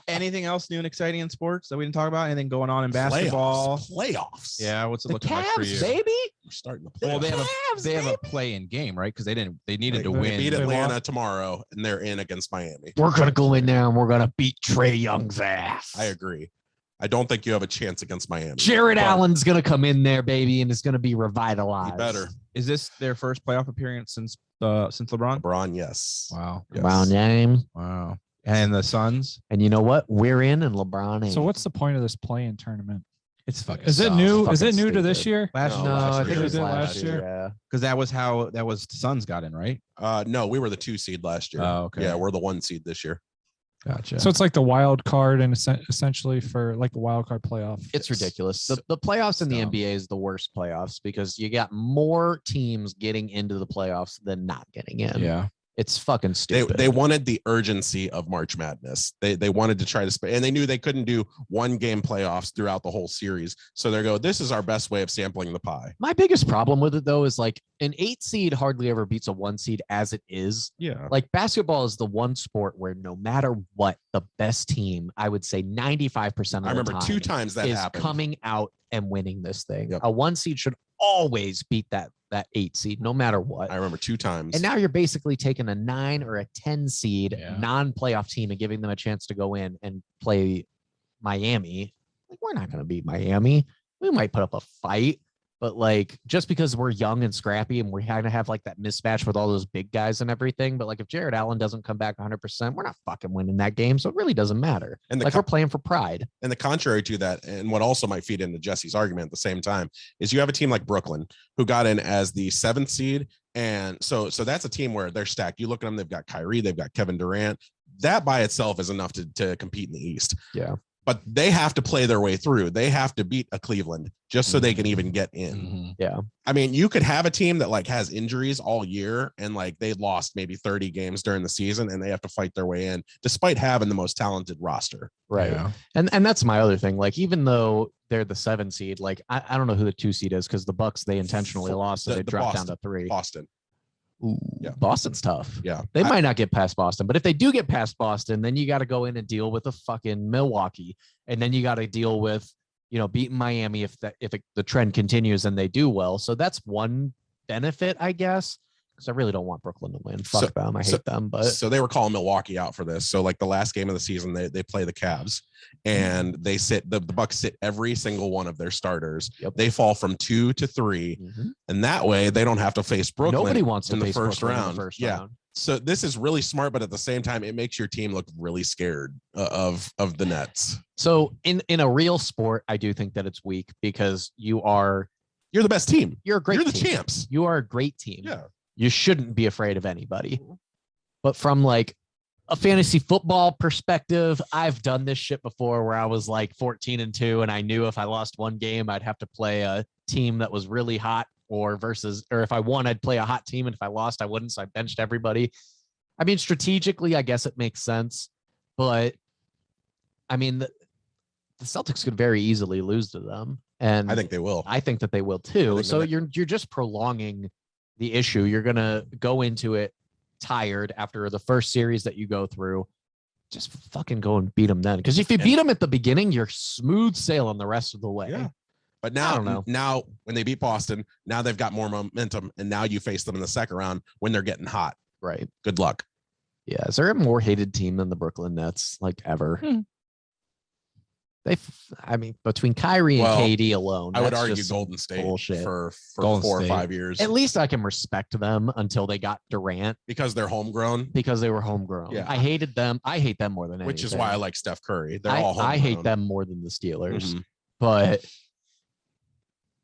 Anything else new and exciting in sports that we didn't talk about? Anything going on in basketball? Playoffs. Yeah, what's it The looking like for Cavs, you? baby. We're starting to play. Well, they have a play in game, right? Because they needed to They win. beat They Atlanta lost. tomorrow, and they're in against Miami. We're gonna go in there and we're gonna beat Trey Young's ass. I agree. I don't think you have a chance against Miami. Jared but Allen's gonna come in there, baby, and is gonna be revitalized. He better. Is this their first playoff appearance since LeBron? LeBron, yes. Wow. Yes. Round game. Wow. And the Suns? And you know what? We're in and LeBron ain't. So what's the point of this play-in tournament? It's fucking Is it soft. new? Fucking Is it new to this stupid. year? Last No, year. No, last I think year. it was They did last last year. year. Yeah. Because that was the Suns got in, right? No, we were the 2 seed last year. Oh, okay. Yeah, we're the 1 seed this year. Gotcha. So it's like the wild card and essentially for like the wild card playoff. It's ridiculous. The playoffs in the dumb. NBA is the worst playoffs because you got more teams getting into the playoffs than not getting in. yeah. It's fucking stupid. They wanted the urgency of March Madness. They wanted to try to and they knew they couldn't do 1 game playoffs throughout the whole series. So they go, this is our best way of sampling the pie. My biggest problem with it though is like an 8 seed hardly ever beats a 1 seed as it is. Yeah. Like basketball is the one sport where no matter what, the best team, I would say 95% of I remember the time 2 times that is happened. coming out and winning this thing. Yep. A 1 seed should always beat that 8 seed, no matter what. I remember 2 times. And now you're basically taking a 9 or a 10 seed Yeah. non-playoff team and giving them a chance to go in and play Miami. Like, we're not going to beat Miami. We might put up a fight, but like just because we're young and scrappy and we're going to have like that mismatch with all those big guys and everything. But like if Jared Allen doesn't come back 100%, we're not fucking winning that game. So it really doesn't matter. And the Like we're playing for pride. And the contrary to that, and what also might feed into Jesse's argument at the same time, is you have a team like Brooklyn who got in as the 7th seed. And so that's a team where they're stacked. You look at them, they've got Kyrie, they've got Kevin Durant. That by itself is enough to compete in the East. Yeah. But they have to play their way through. They have to beat a Cleveland just so they can even get in. Mhm. Yeah. I mean, you could have a team that like has injuries all year and like they lost maybe 30 games during the season and they have to fight their way in despite having the most talented roster. Right. Yeah. And that's my other thing. Like, even though they're the 7 seed, like I don't know who the 2 seed is because the Bucks, they intentionally lost. So The- they the dropped Boston. down to 3. Boston. Ooh, Yeah. Boston's tough. Yeah. They might not get past Boston, but if they do get past Boston, then you got to go in and deal with a fucking Milwaukee. And then you got to deal with, beating Miami if the trend continues and they do well. So that's one benefit, I guess. Because I really don't want Brooklyn to win. Fuck them. I hate them. But So they were calling Milwaukee out for this. So like the last game of the season, they play the Cavs and they sit the Bucks sit every single one of their starters. Yep. They fall from 2 to 3. Mhm. And that way they don't have to face Brooklyn. Nobody wants to in the face first Brooklyn in round. the first Yeah. round. So this is really smart, but at the same time, it makes your team look really scared of the Nets. So in a real sport, I do think that it's weak because you're You're the best team. a great You're the team. champs. You are a great team. Yeah. You shouldn't be afraid of anybody. But from like a fantasy football perspective, I've done this shit before where I was like 14-2 and I knew if I lost one game, I'd have to play a team that was really hot or if I won, I'd play a hot team. And if I lost, I wouldn't. So I benched everybody. I mean, strategically, I guess it makes sense, but I mean, the Celtics could very easily lose to them. And I think they will. I think that they will too. think So that- you're just prolonging the issue. You're gonna go into it tired after the first series that you go through. Just fucking go and beat them then. Because if you beat them at the beginning, you're smooth sailing the rest of the way. Yeah. But I don't know. now when they beat Boston, now they've got more momentum, and now you face them in the second round when they're getting hot. Right. Good luck. Yeah. Is there a more hated team than the Brooklyn Nets, like ever? Between Kyrie and Well, KD alone, I would that's argue just Golden State bullshit. for Golden 4 or State. 5 years At least I can respect them until they got Durant because they're homegrown, because they were homegrown. Yeah. I hated them. I hate them more than anything. which is why I like Steph Curry. They're all homegrown. I hate them more than the Steelers. Mhm. But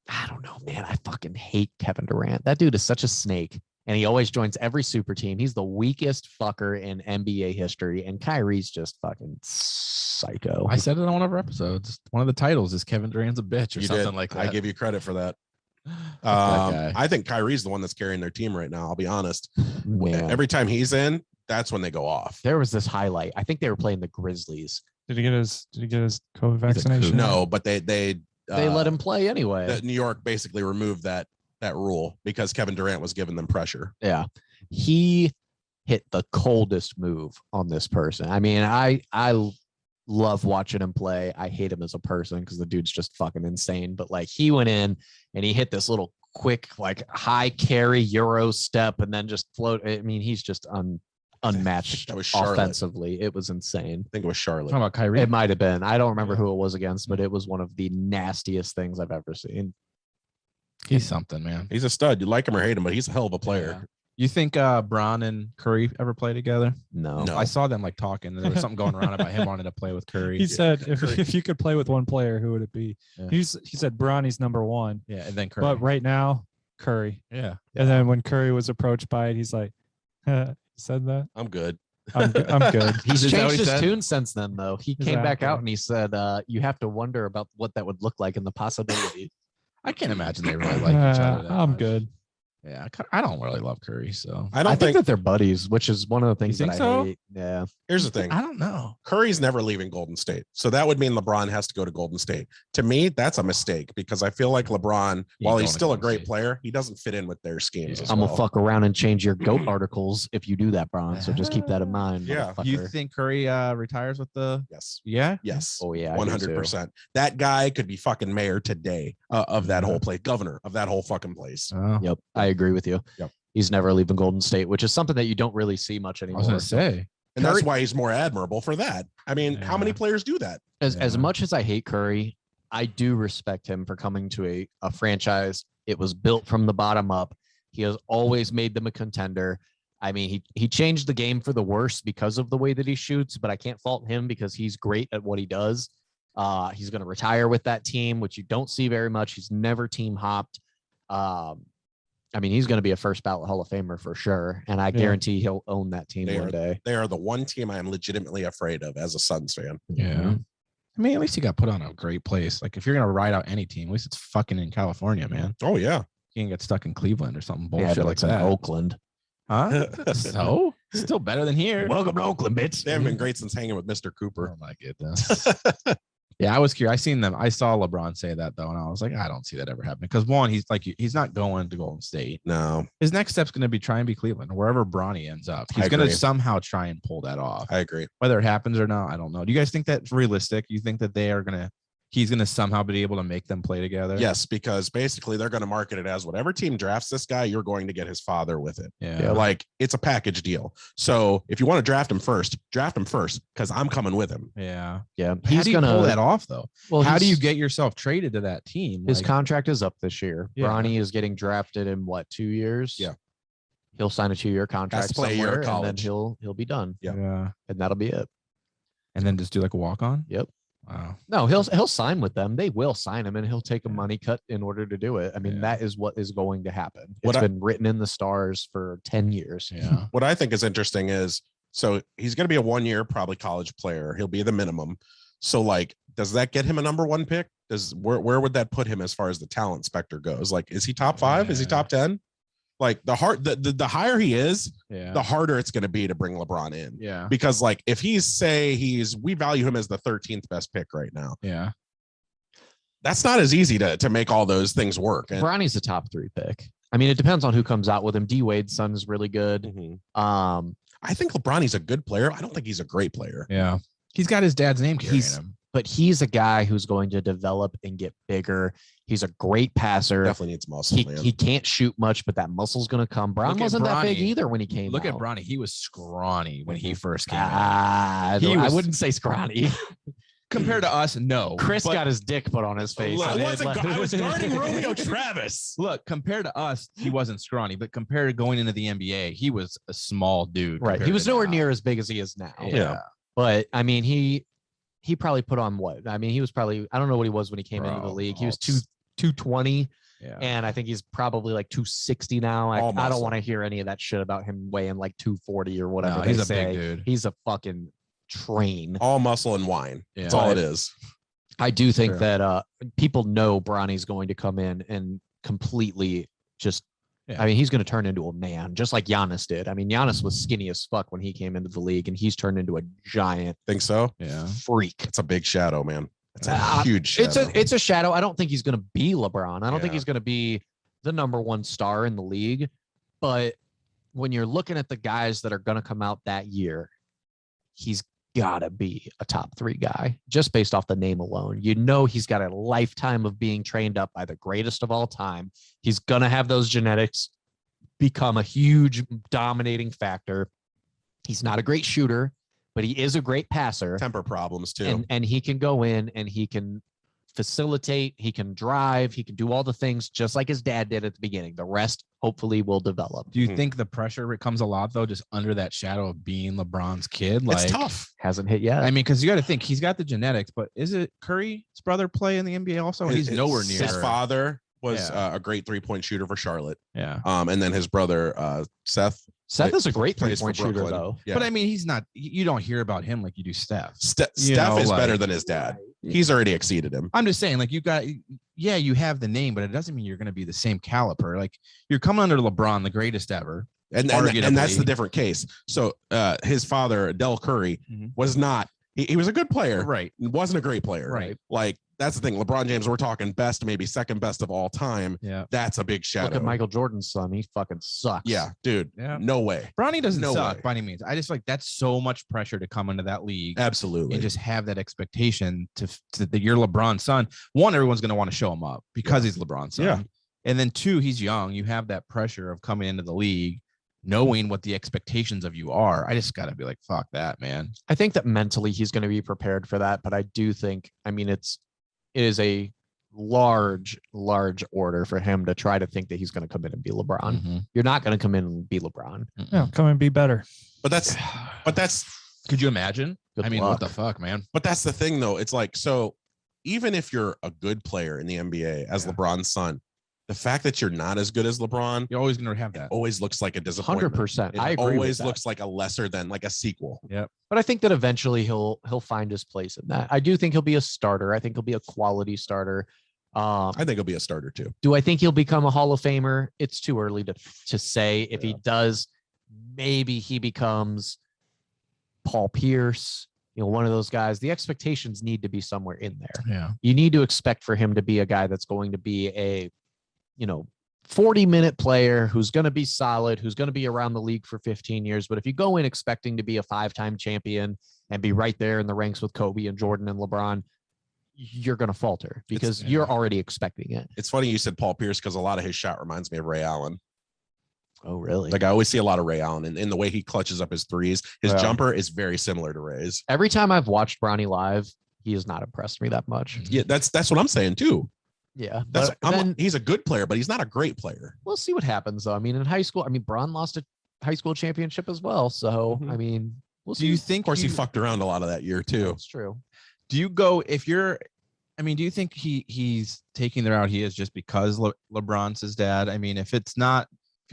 I don't know, man. I fucking hate Kevin Durant. That dude is such a snake. And he always joins every super team. He's the weakest fucker in NBA history. And Kyrie's just fucking psycho. I said it on one of our episodes. One of the titles is Kevin Durant's a bitch or You something did. like that. I give you credit for that. Fuck that guy. I think Kyrie's the one that's carrying their team right now. I'll be honest. Man. Every time he's in, that's when they go off. There was this highlight. I think they were playing the Grizzlies. Did he get his COVID vaccination? No, but they They let him play anyway. New York basically removed that rule because Kevin Durant was giving them pressure. Yeah. He hit the coldest move on this person. I mean, I love watching him play. I hate him as a person because the dude's just fucking insane. But like he went in and he hit this little quick, like high carry Euro step and then just float. I mean, he's just unmatched That was Charlotte. offensively. It was insane. I think it was Charlotte. Talking about Kyrie. It might have been. I don't remember who it was against, but it was one of the nastiest things I've ever seen. He's something, man. He's a stud. You like him or hate him, but he's a hell of a player. You think Bron and Curry ever play together? No. No. I saw them like talking. And there was something going around about him wanting to play with Curry. He said, if you could play with one player, who would it be? Yeah. He said Bronny's number one. Yeah, and then Curry. But right now, Curry. Yeah. And then when Curry was approached by it, he's like, he said that? I'm good. I'm good. He's Is that what changed he his said? tune since then, though. He came back Exactly. out and he said, you have to wonder about what that would look like and the possibility. I can't imagine they really like each other. That I'm much. good. Yeah, I don't really love Curry, so I I don't think think. that they're buddies, which is one of the things think that so? I hate. Yeah. Here's the thing. I don't know. Curry's never leaving Golden State. So that would mean LeBron has to go to Golden State. To me, that's a mistake because I feel like LeBron, while going he's to still a Golden great State. player, he doesn't fit in with their schemes. Yeah. As I'm well. gonna fuck around and change your GOAT articles if you do that, Bron. So just keep that in mind. Yeah. You motherfucker. think Curry retires with the? Yes. Yeah. Yes. Oh yeah, I do too. 100%. That guy could be fucking mayor today of that whole place, governor of that whole fucking place. Oh, Yep, I agree with you. Yep. He's never leaving Golden State, which is something that you don't really see much I anymore. was gonna say. And that's why he's more admirable for that. I mean, how many Yeah. players do that? As Yeah. much as I hate Curry, I do respect him for coming to a franchise. It was built from the bottom up. He has always made them a contender. I mean, he changed the game for the worse because of the way that he shoots, but I can't fault him because he's great at what he does. He's going to retire with that team, which you don't see very much. He's never team hopped. I mean, he's going to be a first ballot Hall of Famer for sure. And I guarantee he'll own that team They one day. They are the one team I am legitimately afraid of as a Suns fan. Yeah. Mhm. I mean, at least he got put on a great place. Like, if you're gonna ride out any team, at least it's fucking in California, man. Oh, yeah. You can get stuck in Cleveland or something Yeah, bullshit but like it's in that. Oakland. Huh? So still better than here. Welcome to Oakland, bitch. They haven't been great since hanging with Mr. Cooper. Oh my goodness. Yeah, I was curious. I seen them. I saw LeBron say that though, and I was like, I don't see that ever happening. Because one, he's not going to Golden State. No, His next step's going to be try and be Cleveland, wherever Bronny ends up. He's I going to agree. somehow try and pull that off. I agree. Whether it happens or not, I don't know. Do you guys think that's realistic? You think that he's going to somehow be able to make them play together? Yes, because basically they're going to market it as whatever team drafts this guy, you're going to get his father with it. Yeah. Like it's a package deal. So if you want to draft him first because I'm coming with him. Yeah. Yeah, How he's do you gonna pull that off though? Well, How do you he's- get yourself traded to that team? His Like, contract is up this year. Yeah. Bronny is getting drafted in what, 2 years? Yeah. He'll sign a 2-year contract play a year somewhere, at and then college. he'll be done, Yeah. yeah. and that'll be it. And then just do like a walk on? Yep. Wow. No, he'll sign with them. They will sign him, and he'll take a money cut in order to do it. I mean, Yeah. that is what is going to happen. What It's I- been written in the stars for 10 years. Yeah. What I think is interesting is so he's going to be a 1 year, probably college player. He'll be the minimum. So like, does that get him a number one pick? Where would that put him as far as the talent specter goes? Like, is he top 5? Is he Yeah. top 10? Like the higher he is, Yeah. the harder it's going to be to bring LeBron in. Yeah. Because like if we value him as the 13th best pick right now. Yeah. That's not as easy to make all those things work. And, Bronny's a top 3 pick. I mean, it depends on who comes out with him. D Wade's son is really good. Mhm. I I think LeBron's a good player. I don't think he's a great player. Yeah. He's got his dad's name carrying him. but he's a guy who's going to develop and get bigger. He's a great passer. Definitely needs muscle, man. He can't shoot much, but that muscle's going to come. Brown Look at wasn't that big Bronny. either when he came Look out. at Bronny. He was scrawny when he first came out. I wouldn't say scrawny. Compared to us, no. Chris But got his dick put on his face. I and wasn't it- I was guarding Romeo Travis. look, compared to us, he wasn't scrawny, but compared to going into the NBA, he was a small dude. Right. He compared was to nowhere now. near as big as he is now. Yeah. But I mean, he probably put on what? I mean, he was probably, I don't know what he was when he came into the Bro, league. He was all- 220. Yeah. And I think he's probably like 260 now. I All don't muscle. want to hear any of that shit about him weighing like 240 or whatever. No, they he's a say. big dude. He's a fucking train. All muscle and wine. Yeah. That's all it is. I do think Sure. that people know Bronny's going to come in and completely just. Yeah. I mean, he's going to turn into a man, just like Giannis did. I mean, Giannis was skinny as fuck when he came into the league, and he's turned into a giant Think so? Yeah. freak. It's a big shadow, man. It's a Uh, huge shadow. It's a shadow. I don't think he's going to be LeBron. I don't think Yeah. he's going to be the number one star in the league. But when you're looking at the guys that are going to come out that year, he's gotta be a top 3 guy just based off the name alone. You know, he's got a lifetime of being trained up by the greatest of all time. He's gonna have those genetics become a huge dominating factor. He's not a great shooter, but he is a great passer. Temper problems too. And he can go in and he can facilitate, he can drive, he can do all the things just like his dad did at the beginning. The rest hopefully will develop. Do you think the pressure comes a lot though, just under that shadow of being LeBron's kid? Like, It's tough. Hasn't hit yet. I mean, because you got to think he's got the genetics, but is it Curry's brother play in the NBA also? He's nowhere near. His father was Yeah. a great 3-point shooter for Charlotte. Yeah. And then his brother, Seth Seth is a great plays for 3-point shooter Brooklyn. though. Yeah. But I mean, he's not. You don't hear about him like you do Steph. Steph know, is like- better than his dad. He's already exceeded him. I'm just saying, like you got, yeah, you have the name, but it doesn't mean you're going to be the same caliber. Like you're coming under LeBron, the greatest ever. And that's Arguably. the different case. So his father, Del Curry, Mhm. was not. He was a good player. Right. Wasn't a great player. Right. Like that's the thing. LeBron James, we're talking best, maybe second best of all time. Yeah. That's a big shadow. Look at Michael Jordan's son. He fucking sucks. Yeah, dude. Yeah. No way. Bronny doesn't No suck way. by any means. I just like that's so much pressure to come into that league Absolutely. and just have that expectation to that you're LeBron's son. One, everyone's going to want to show him up because he's LeBron's son. Yeah. And then two, he's young. You have that pressure of coming into the league, knowing what the expectations of you are. I just got to be like, fuck that, man. I think that mentally he's going to be prepared for that, but I do think, I mean, it is a large order for him to try to think that he's going to come in and be LeBron. Mhm. You're not going to come in and be LeBron. Yeah, come and be better. but that's Could you imagine? Good I mean, luck. what the fuck, man? But that's the thing, though. It's like, so even if you're a good player in the NBA as Yeah. LeBron's son, the fact that you're not as good as LeBron You're always going to have that. always looks like a disappointment. 100%. It I agree with always that. looks like a lesser than, like a sequel. But I think that eventually he'll find his place in that. I do think he'll be a starter. I think he'll be a quality starter. I think he'll be a starter too. Do I think he'll become a Hall of Famer? It's too early to say. If he does, maybe he becomes Paul Pierce, one of those guys. The expectations need to be somewhere in there. Yeah. You need to expect for him to be a guy that's going to be a, 40-minute player who's going to be solid, who's going to be around the league for 15 years. But if you go in expecting to be a 5-time champion and be right there in the ranks with Kobe and Jordan and LeBron, you're going to falter because you're already expecting it. It's funny you said Paul Pierce because a lot of his shot reminds me of Ray Allen. Oh, really? Like I always see a lot of Ray Allen in the way he clutches up his threes. His Yeah. jumper is very similar to Ray's. Every time I've watched Bronny live, he has not impressed me that much. Yeah, that's what I'm saying too. Yeah. That's But then he's a good player, but he's not a great player. we'll see what happens, though. I mean, in high school, Bron lost a high school championship as well. So, Mhm. I mean, we'll see. Do you think Of course, he fucked around a lot of that year too. That's true. Do you go if you're? I mean, do you think he's taking the route he is just because LeBron's his dad? I mean, if you're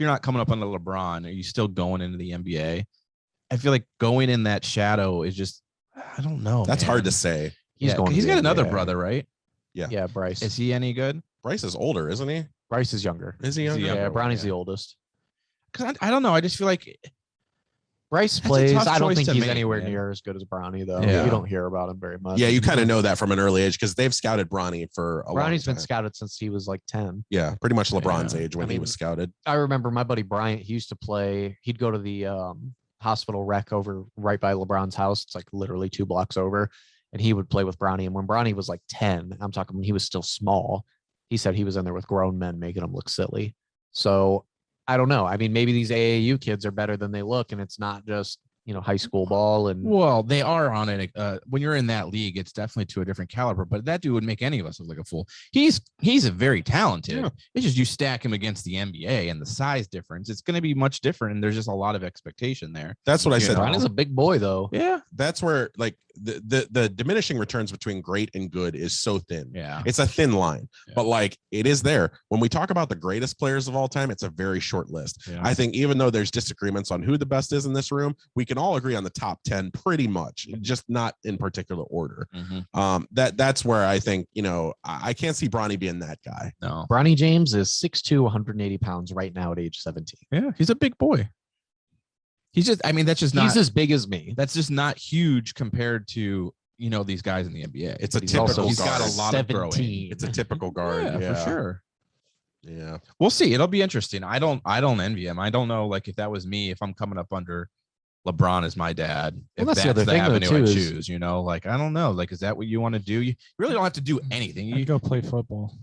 not coming up on the LeBron, are you still going into the NBA? I feel like going in that shadow is just, I don't know. That's man. hard to say. He's Yeah, going. 'cause he's to got the another NBA. brother, right? Yeah, Bryce. Is he any good? Bryce is older, isn't he? Bryce is younger. Is he Is he younger? younger? Yeah, Bronny's Yeah. the oldest. Because I don't know. I just feel like Bryce That's a plays. tough I don't choice think to he's make, anywhere man. near as good as Bronny, though. Yeah. You don't hear about him very much. Yeah, you kind of know that from an early age because they've scouted Bronny for a long Bronny's been time. scouted since he was like 10. Yeah, pretty much LeBron's Yeah. age when I he mean, was scouted. I remember my buddy Bryant, he used to play, he'd go to the hospital rec over right by LeBron's house. It's like literally 2 blocks over. And he would play with Bronny. And when Bronny was like 10, I'm talking when he was still small, he said he was in there with grown men making him look silly. So I don't know. I mean, maybe these AAU kids are better than they look. And it's not just, high school ball. And well, they are on it. When you're in that league, it's definitely to a different caliber. But that dude would make any of us look like a fool. He's a very talented. Yeah. It's just you stack him against the NBA and the size difference. It's going to be much different, and there's just a lot of expectation there. That's what I You said. know. Bronny's a big boy, though. Yeah, That's where like the diminishing returns between great and good is so thin. yeah. It's a thin line, Yeah. but like it is there. When we talk about the greatest players of all time, it's a very short list. Yeah. I think even though there's disagreements on who the best is in this room, we can all agree on the top 10 pretty much, just not in particular order. Mhm. That's where I think, I can't see Bronny being that guy. No. Bronny James is 6'2", 180 pounds right now at age 17. Yeah, he's a big boy. He's just. I mean, that's just not. He's as big as me. That's just not huge compared to these guys in the NBA. It's a He's typical also he's got a guard. lot of growing. 17. It's a typical guard. Yeah, for sure. Yeah. We'll see. It'll be interesting. I don't envy him. I don't know, like if that was me, if I'm coming up under LeBron is my dad. If that's the other thing, though, avenue too, I is- choose, you know, like I don't know, like is that what you want to do? You really don't have to do anything. I'd You, go play football.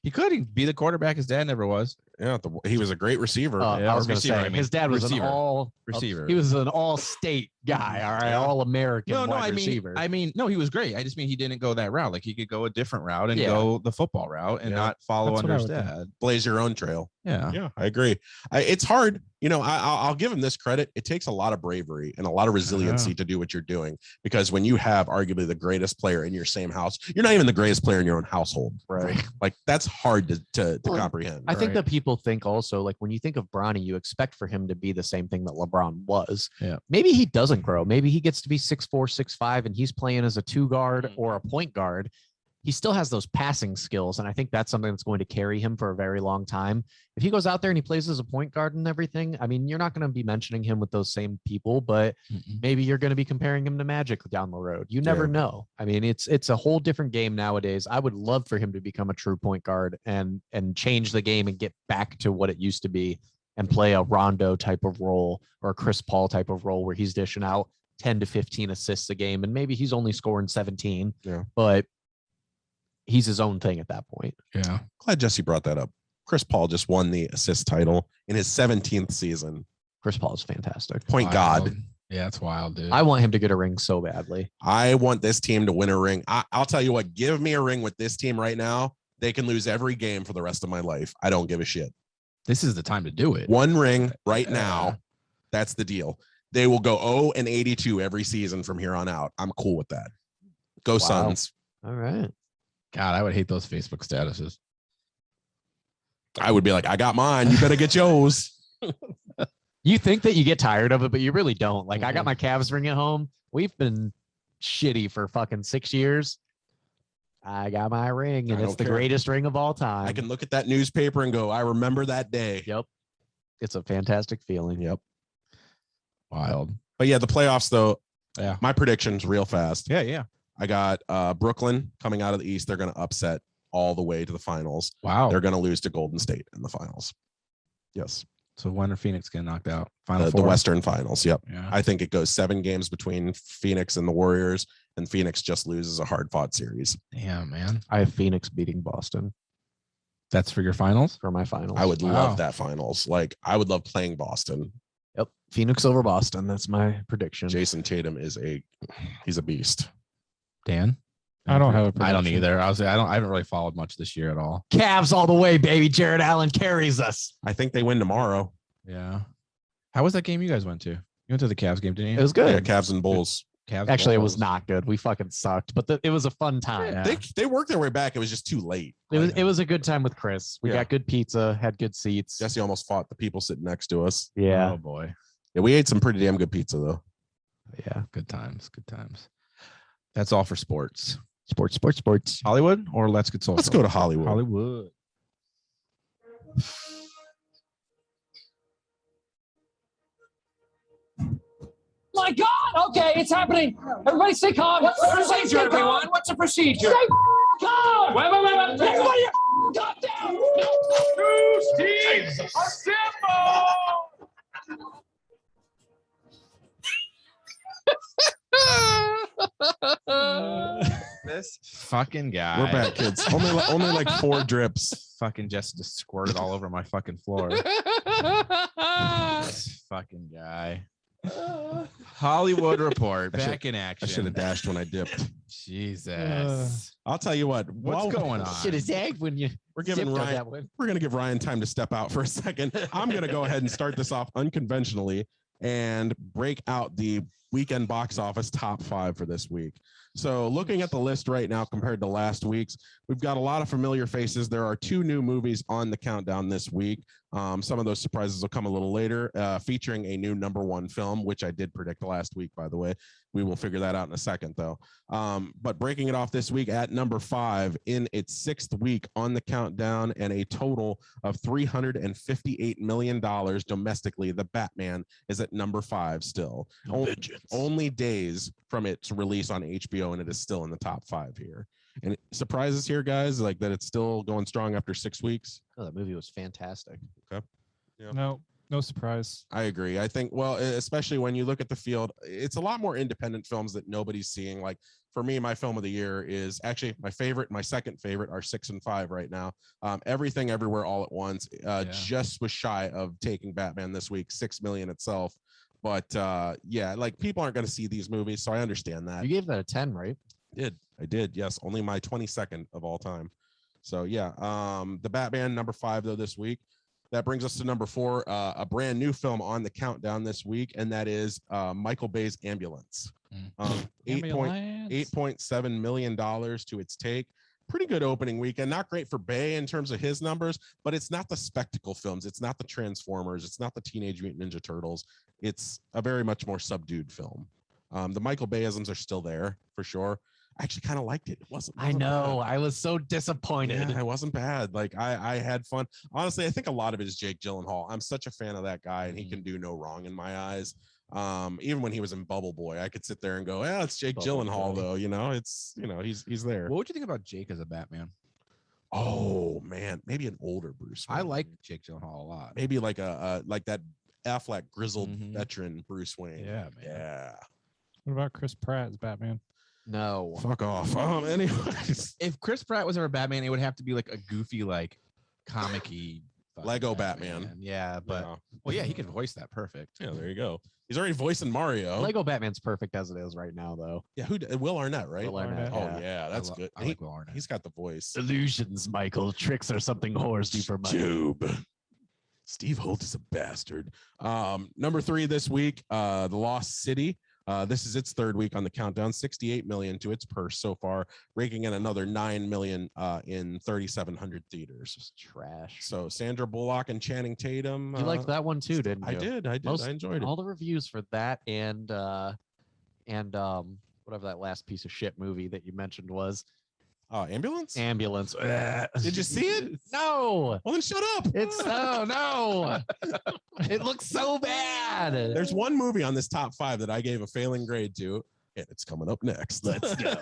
he could be the quarterback. His dad never was. Yeah, he was a great receiver. Yeah, I was going to receiver, say I mean. his dad was Receiver. an all Receiver. He was an all-state guy. All right, Yeah. all-American No, wide I mean, receiver. no, he was great. I just mean he didn't go that route. Like he could go a different route and Yeah. go the football route and Yeah. not follow That's what under I his would think. dad. Blaze your own trail. Yeah. Yeah, I agree. It's hard. You know, I'll give him this credit. It takes a lot of bravery and a lot of resiliency to do what you're doing, because when you have arguably the greatest player in your same house, you're not even the greatest player in your own household. Right. Like that's hard to Well, comprehend. I think Right. that people think also, like when you think of Bronny, you expect for him to be the same thing that LeBron was. Yeah. Maybe he doesn't grow. Maybe he gets to be 6'4", 6'5", and he's playing as a 2 guard Mm-hmm. or a point guard. He still has those passing skills, and I think that's something that's going to carry him for a very long time. If he goes out there and he plays as a point guard and everything, I mean, you're not going to be mentioning him with those same people, but Mm-mm. maybe you're going to be comparing him to Magic down the road. You never Yeah. know. I mean, it's a whole different game nowadays. I would love for him to become a true point guard and change the game and get back to what it used to be and play a Rondo type of role or a Chris Paul type of role where he's dishing out 10 to 15 assists a game, and maybe he's only scoring 17. Yeah. But he's his own thing at that point. Yeah. Glad Jesse brought that up. Chris Paul just won the assist title in his 17th season. Chris Paul is fantastic. Point God. Wild. Yeah, it's wild, dude. I want him to get a ring so badly. I want this team to win a ring. I'll tell you what, give me a ring with this team right now. They can lose every game for the rest of my life. I don't give a shit. This is the time to do it. One ring right Yeah. now. That's the deal. They will go 0-82 every season from here on out. I'm cool with that. Go Suns. All right. God, I would hate those Facebook statuses. I would be like, I got mine. You better get yours. You think that you get tired of it, but you really don't. Like, I got my Cavs ring at home. We've been shitty for fucking 6 years. I got my ring, and I it's don't the care. greatest ring of all time. I can look at that newspaper and go, I remember that day. Yep. It's a fantastic feeling. Yep. Wild. But yeah, the playoffs, though, Yeah. my predictions real fast. Yeah. Yeah. I got Brooklyn coming out of the East. They're going to upset all the way to the finals. Wow. They're going to lose to Golden State in the finals. Yes. So when are Phoenix getting knocked out? Final The four. Western finals. Yep. Yeah. I think it goes 7 games between Phoenix and the Warriors, and Phoenix just loses a hard fought series. Damn, man. I have Phoenix beating Boston That's for your finals. for my finals. I would Wow. love that finals. Like, I would love playing Boston. Yep. Phoenix over Boston. That's my prediction. Jason Tatum he's a beast. Dan. I don't have a I don't prediction. either. I haven't really followed much this year at all. Cavs all the way, baby. Jared Allen carries us. I think they win tomorrow. Yeah. How was that game you guys went to? You went to the Cavs game, didn't you? It was Yeah, good. Cavs and Bulls. Cavs. Actually, it was Bulls. not good. We fucking sucked, but it was a fun time. Yeah. They worked their way back. It was just too late. It was a good time with Chris. We Yeah. got good pizza, had good seats. Jesse almost fought the people sitting next to us. Yeah. Oh boy. Yeah, we ate some pretty damn good pizza though. Yeah. Good times. Good times. That's all for sports. Sports. Hollywood or Let's Get Social? Let's go to Hollywood. Hollywood. My God! Okay, it's happening. Everybody stay calm. What's the procedure, everyone? What's the procedure? Stay calm. Wait. Everybody, calm down. Jesus. This fucking guy. We're back, kids. only like 4 drips. Fucking just squirted all over my fucking floor. This fucking guy. Hollywood Report I should- back in I action. should have dashed when I dipped. Jesus. I'll tell you what. What's going on? Shit is egg when you We're giving dipped on Ryan. that one. We're gonna give Ryan time to step out for a second. I'm gonna go ahead and start this off unconventionally and break out the weekend box office top 5 for this week. So looking at the list right now compared to last week's, we've got a lot of familiar faces. There are 2 new movies on the countdown this week. Some of those surprises will come a little later, featuring a new #1 film, which I did predict last week, by the way. We will figure that out in a second, though. But breaking it off this week at number 5 in its 6th week on the countdown and a total of $358 million domestically, The Batman is at number 5 still. Only days from its release on HBO, and it is still in the top 5 here. And surprises here, guys, like that it's still going strong after 6 weeks. Oh, that movie was fantastic. No, No surprise. I agree. I think, well, especially when you look at the field, it's a lot more independent films that nobody's seeing. Like for me, my film of the year is actually my second favorite are 6 and 5 right now. Everything Everywhere All at Once just was shy of taking Batman this week, 6 million itself. But yeah, like people aren't going to see these movies, so I understand that. You gave that a 10, right? I did. Yes, only my 22nd of all time. So yeah, the Batman number 5 though this week. That brings us to number 4, a brand new film on the countdown this week, and that is Michael Bay's Ambulance. $8.7 million to its take. Pretty good opening weekend. Not great for Bay in terms of his numbers, but it's not the spectacle films. It's not the Transformers. It's not the Teenage Mutant Ninja Turtles. It's a very much more subdued film. The Michael Bayisms are still there for sure. I actually kind of liked it. It wasn't I know. bad. I was so disappointed. Yeah, it wasn't bad. Like I had fun. Honestly, I think a lot of it is Jake Gyllenhaal. I'm such a fan of that guy, and he can do no wrong in my eyes. Even when he was in Bubble Boy, I could sit there and go, "Yeah, it's Jake Gyllenhaal, though." You know, he's there. What would you think about Jake as a Batman? Oh man, maybe an older Bruce Wayne. I like Jake Gyllenhaal a lot. Maybe like a like that Affleck grizzled veteran Bruce Wayne. Yeah, man. Yeah. What about Chris Pratt as Batman? No. Fuck off. Anyways, If Chris Pratt was ever Batman, it would have to be like a goofy, like comic-y Lego Batman. Yeah, but well, yeah, he could voice that perfect. Yeah, there you go. He's already voicing Mario. Lego Batman's perfect as it is right now, though. Yeah, Will Arnett, right? Will Arnett, Oh yeah, that's good. I like Will Arnett. He's got the voice. Illusions, Michael. Tricks are something whores do for money. Tube. Steve Holt is a bastard. Number 3 this week, The Lost City. This is its 3rd week on the countdown, 68 million to its purse so far, raking in another 9 million in 3,700 theaters. Just trash. So Sandra Bullock and Channing Tatum. You liked that one too, didn't you? I did. I enjoyed it. All the reviews for that and whatever that last piece of shit movie that you mentioned was. Ambulance? Ambulance. Did you see it? No. Well, then shut up. It's no. It looks so bad. There's one movie on this top 5 that I gave a failing grade to, and it's coming up next. Let's go.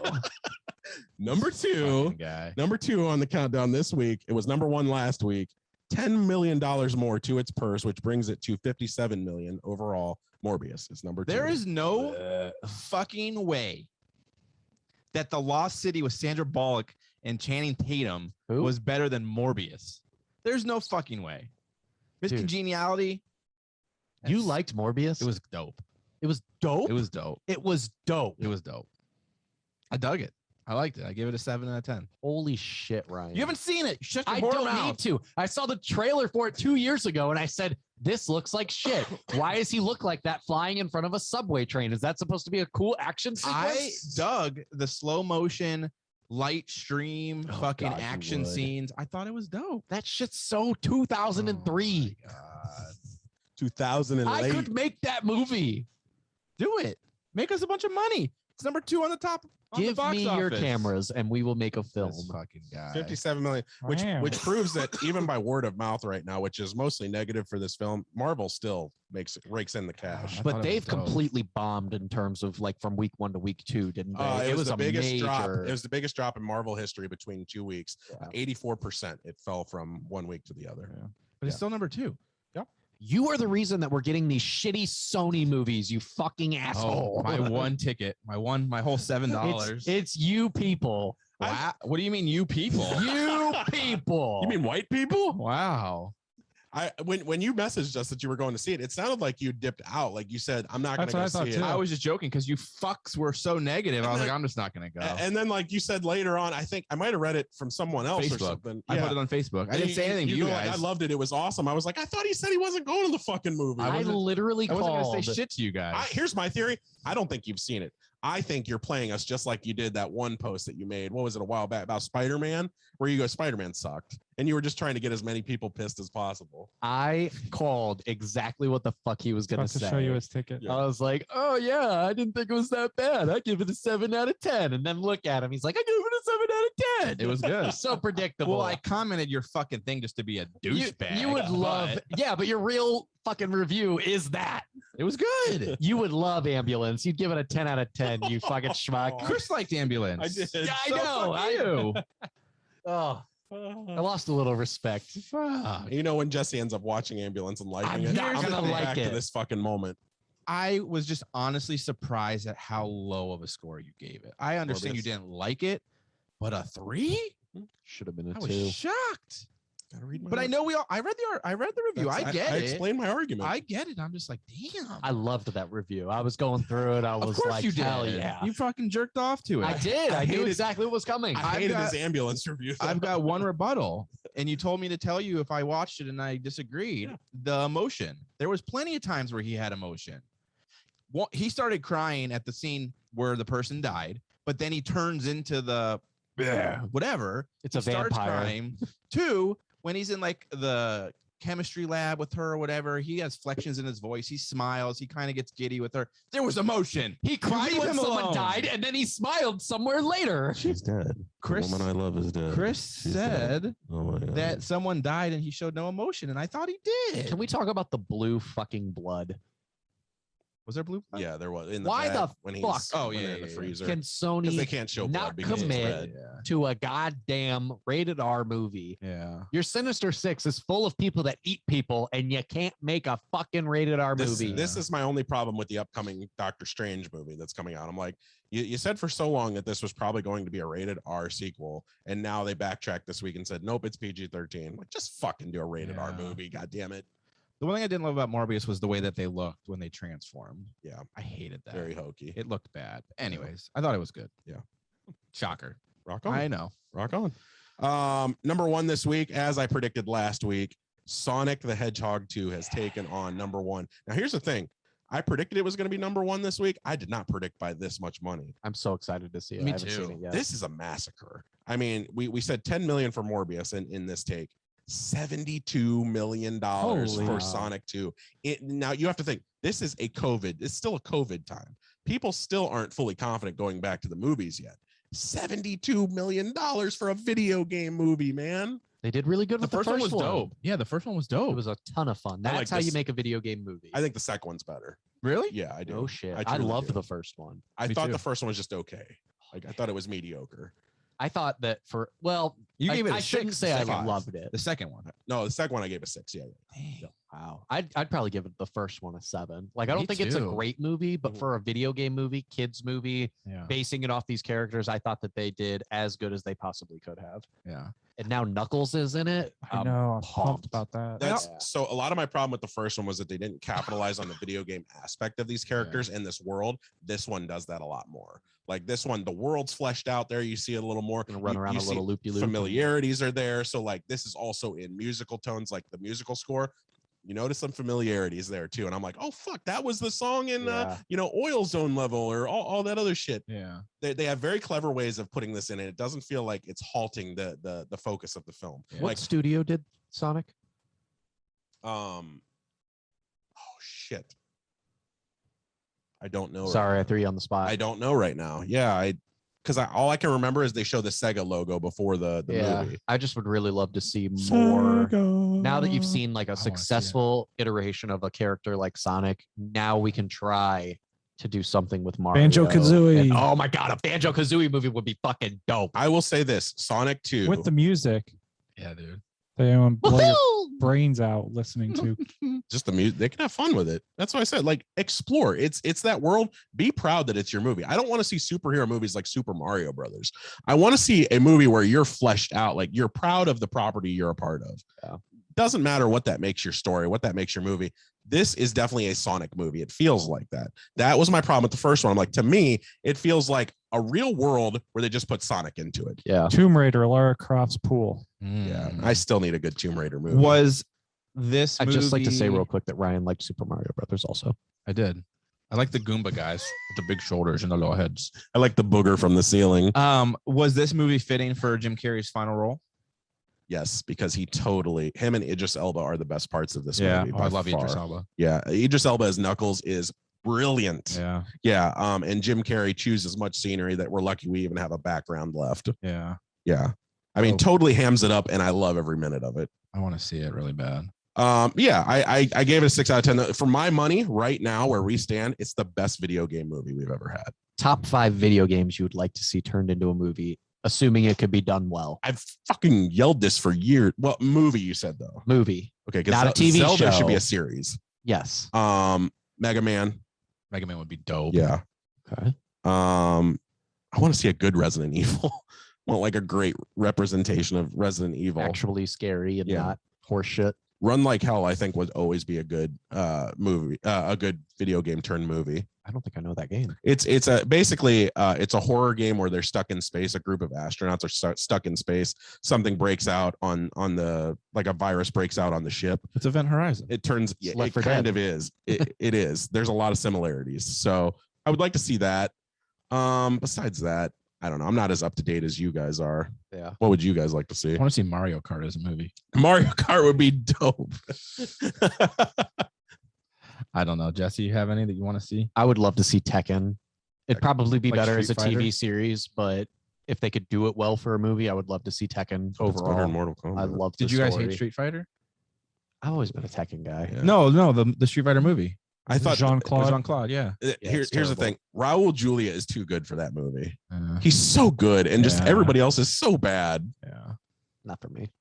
Number 2 on the countdown this week. It was number 1 last week. $10 million more to its purse, which brings it to 57 million overall. Morbius is number 2. There is no fucking way that The Lost City with Sandra Bullock and Channing Tatum was better than Morbius. There's no fucking way. Miss Congeniality. You liked Morbius? It was dope. It was dope? It was dope. It was dope. It was dope. I dug it. I liked it. I gave it a 7 out of 10. Holy shit, Ryan. You haven't seen it. Shut your I whore don't mouth. need to. I saw the trailer for it 2 years ago and I said, this looks like shit. Why does he look like that flying in front of a subway train? Is that supposed to be a cool action sequence? I dug the slow motion, light stream, fucking God, action scenes. I thought it was dope. That shit's so 2003. Oh my God. 2008. I could make that movie. Do it. Make us a bunch of money. It's number 2 on the top. Give me your cameras and we will make a film. This fucking guy. 57 million, which proves that even by word of mouth right now, which is mostly negative for this film, Marvel still rakes in the cash. But they've completely bombed in terms of like from week 1 to week 2, didn't they? It was the biggest drop. It was the biggest drop in Marvel history between 2 weeks. 84%. It fell from 1 week to the other. Yeah. But it's still number 2. You are the reason that we're getting these shitty Sony movies, you fucking asshole. Oh, my one ticket, my whole $7. It's you people. Wow. What do you mean, you people? You people. You mean white people? Wow. When you messaged us that you were going to see it, it sounded like you dipped out. Like you said, I'm not going to go see it. I was just joking because you fucks were so negative. I was like, I'm just not going to go. And then, like you said later on, I think I might have read it from someone else or something. I put it on Facebook. I didn't say anything to you guys. I loved it. It was awesome. I was like, I thought he said he wasn't going to the fucking movie. I literally wasn't called. going to say shit to you guys. Here's my theory. I don't think you've seen it. I think you're playing us just like you did that one post that you made. What was it, a while back, about Spider-Man, where you go, Spider-Man sucked. And you were just trying to get as many people pissed as possible. I called exactly what the fuck he was going to say. Show you his ticket. Yeah. I was like, oh, yeah, I didn't think it was that bad. I give it a 7 out of 10. And then look at him. He's like, I give it a 7 out of 10. It was good. So predictable. Well, I commented your fucking thing just to be a douchebag. You would love, but your real fucking review is that. It was good. You would love Ambulance. You'd give it a 10 out of 10, you fucking schmuck. Chris liked Ambulance. I did. Yeah, I So know. fuck you. Oh, I lost a little respect. Fuck. You know, when Jesse ends up watching Ambulance and liking it, not I'm gonna gonna like back it. to this fucking moment. I was just honestly surprised at how low of a score you gave it. I understand you Morbius. didn't like it, but a 3? Should have been I a was 2. shocked. Gotta read my But I know I read the review. I get I it. explained my argument. I get it. I'm just like, damn. I loved that review. I was going through it. I Of was course like, you did. hell yeah. You fucking jerked off to it. I did. I I knew hated- exactly what was coming. I I've hated got- his ambulance review. I've got one rebuttal, and you told me to tell you if I watched it and I disagreed. Yeah. The emotion. There was plenty of times where he had emotion. He started crying at the scene where the person died, but then he turns into the whatever. It's a He starts vampire. crying. 2, when he's in like the chemistry lab with her or whatever, he has flections in his voice. He smiles. He kind of gets giddy with her. There was emotion. He cried leave when him someone alone. died, and then he smiled somewhere later. She's dead. Chris- the woman I love is dead. Chris She's dead. said Oh my God. that someone died and he showed no emotion, and I thought he did. Can we talk about the blue fucking blood? Was there blue? Yeah, there was. In the Why bed the when fuck? he's Oh, when yeah, they're in the yeah, yeah. freezer Can because they Sony can't show not blood because commit it's red. Yeah. to a goddamn rated R movie? Yeah. Your Sinister Six is full of people that eat people, and you can't make a fucking rated R movie. This is my only problem with the upcoming Doctor Strange movie that's coming out. I'm like, you said for so long that this was probably going to be a rated R sequel, and now they backtracked this week and said, nope, it's PG-13. Like, just fucking do a rated R Yeah. movie. God damn it. The one thing I didn't love about Morbius was the way that they looked when they transformed. Yeah, I hated that. very hokey. It looked bad. Anyways, I thought it was good. Yeah. Shocker. Rock on. I know. Rock on. Number 1 this week, as I predicted last week, Sonic the Hedgehog 2 has taken on number 1. Now, here's the thing. I predicted it was going to be number 1 this week. I did not predict by this much money. I'm so excited to see it. Me I haven't too. seen it yet. This is a massacre. I mean, we said 10 million for Morbius in this take. $72 million Holy for wow. Sonic 2. Now you have to think this is it's still a COVID time. People still aren't fully confident going back to the movies yet. $72 million for a video game movie, man. They did really good The with the first one was one. dope. Yeah, the first one was dope. It was a ton of fun. I That's like how you this. make a video game movie. I think the second one's better. really? Yeah, I do. No shit. I truly loved do. the first one. I Me thought too. the first one was just okay. Like I thought it was mediocre. I thought that You gave it a I shouldn't 6, say I 6. loved it. The second one. No, the second one I gave a 6. Yeah. Wow. I'd probably give it the first one a 7. Like I don't Me think it's a too. great movie, but Mhm. for a video game movie, kids movie, Yeah. basing it off these characters, I thought that they did as good as they possibly could have. Yeah. And now Knuckles is in it. I know. I'm pumped about that. That's Yeah. so a lot of my problem with the first one was that they didn't capitalize on the video game aspect of these characters in this world. This one does that a lot more. Like this one, the world's fleshed out there. You see it a little more. Gonna run You- around you a little see loopy loop. familiarities are there. So like this is also in musical tones, like the musical score. You notice some familiarities there too. And I'm like, oh fuck, that was the song in Yeah. Oil Zone Level or all that other shit. Yeah. They have very clever ways of putting this in, and it doesn't feel like it's halting the focus of the film. Yeah. What studio did Sonic? Oh shit. I don't know. Sorry, I right threw you on the spot. now. I don't know right now. Yeah, because all I can remember is they show the Sega logo before the movie. I just would really love to see more. Now that you've seen like a wanna see it. successful iteration of a character like Sonic, now we can try to do something with Mario. Banjo-Kazooie. And- oh my god, a Banjo Kazooie movie would be fucking dope. I will say this: Sonic 2. With the music, Yeah, dude. they want to blow your Woohoo! brains out listening to. just the music, they can have fun with it. That's what I said. Like explore. It's that world. Be proud that it's your movie. I don't want to see superhero movies like Super Mario Brothers. I want to see a movie where you're fleshed out, like you're proud of the property you're a part of. Yeah. Doesn't matter what that makes your story, what that makes your movie. This is definitely a Sonic movie. It feels like that. That was my problem with the first one. I'm like, to me, it feels like a real world where they just put Sonic into it. Yeah. Tomb Raider, Lara Croft's pool. Yeah. I still need a good Tomb Raider movie. Was this I'd just like to say movie- real quick that Ryan liked Super Mario Brothers also. I did. I like the Goomba guys with the big shoulders and the low heads. I like the booger from the ceiling. Was this movie fitting for Jim Carrey's final role? Yes, because him and Idris Elba are the best parts of this movie. I by love Idris far. Elba. Yeah, Idris Elba as Knuckles is brilliant. Yeah. Yeah, and Jim Carrey chooses much scenery that we're lucky we even have a background left. Yeah. Yeah, I mean, Oh. totally hams it up, and I love every minute of it. I want to see it really bad. Yeah, I gave it a 6 out of 10. For my money, right now where we stand, it's the best video game movie we've ever had. Top 5 video games you would like to see turned into a movie assuming it could be done well. I've fucking yelled this for years. What movie you said though? Movie. Okay, Not a TV Zelda show. should be a series. Yes. Mega Man. Mega Man would be dope. Yeah. Okay. I want to see a good Resident Evil. I want like a great representation of Resident Evil. Actually scary and Yeah. not horseshit. Run Like Hell, I think, would always be a good movie, a good video game turned movie. I don't think I know that game. It's basically it's a horror game where they're stuck in space. A group of astronauts are stuck in space. Something breaks out on the, like a virus breaks out on the ship. It's Event Horizon. It turns It's it Left 4 kind Dead. of is. It is. There's a lot of similarities. So I would like to see that. Besides that, I don't know. I'm not as up to date as you guys are. Yeah. What would you guys like to see? I want to see Mario Kart as a movie. Mario Kart would be dope. I don't know. Jesse, you have any that you want to see? I would love to see Tekken. It'd probably be Like better as a Street Fighter? TV series, but if they could do it well for a movie, I would love to see Tekken It's better than overall. Mortal Kombat. I love. Did the you guys story. hate Street Fighter? I've always been a Tekken guy. Yeah. No, the Street Fighter movie. I thought Jean-Claude. Jean-Claude, yeah. here's the thing. Raul Julia is too good for that movie. Uh, He's so good, and just Yeah. everybody else is so bad. yeah. Not for me.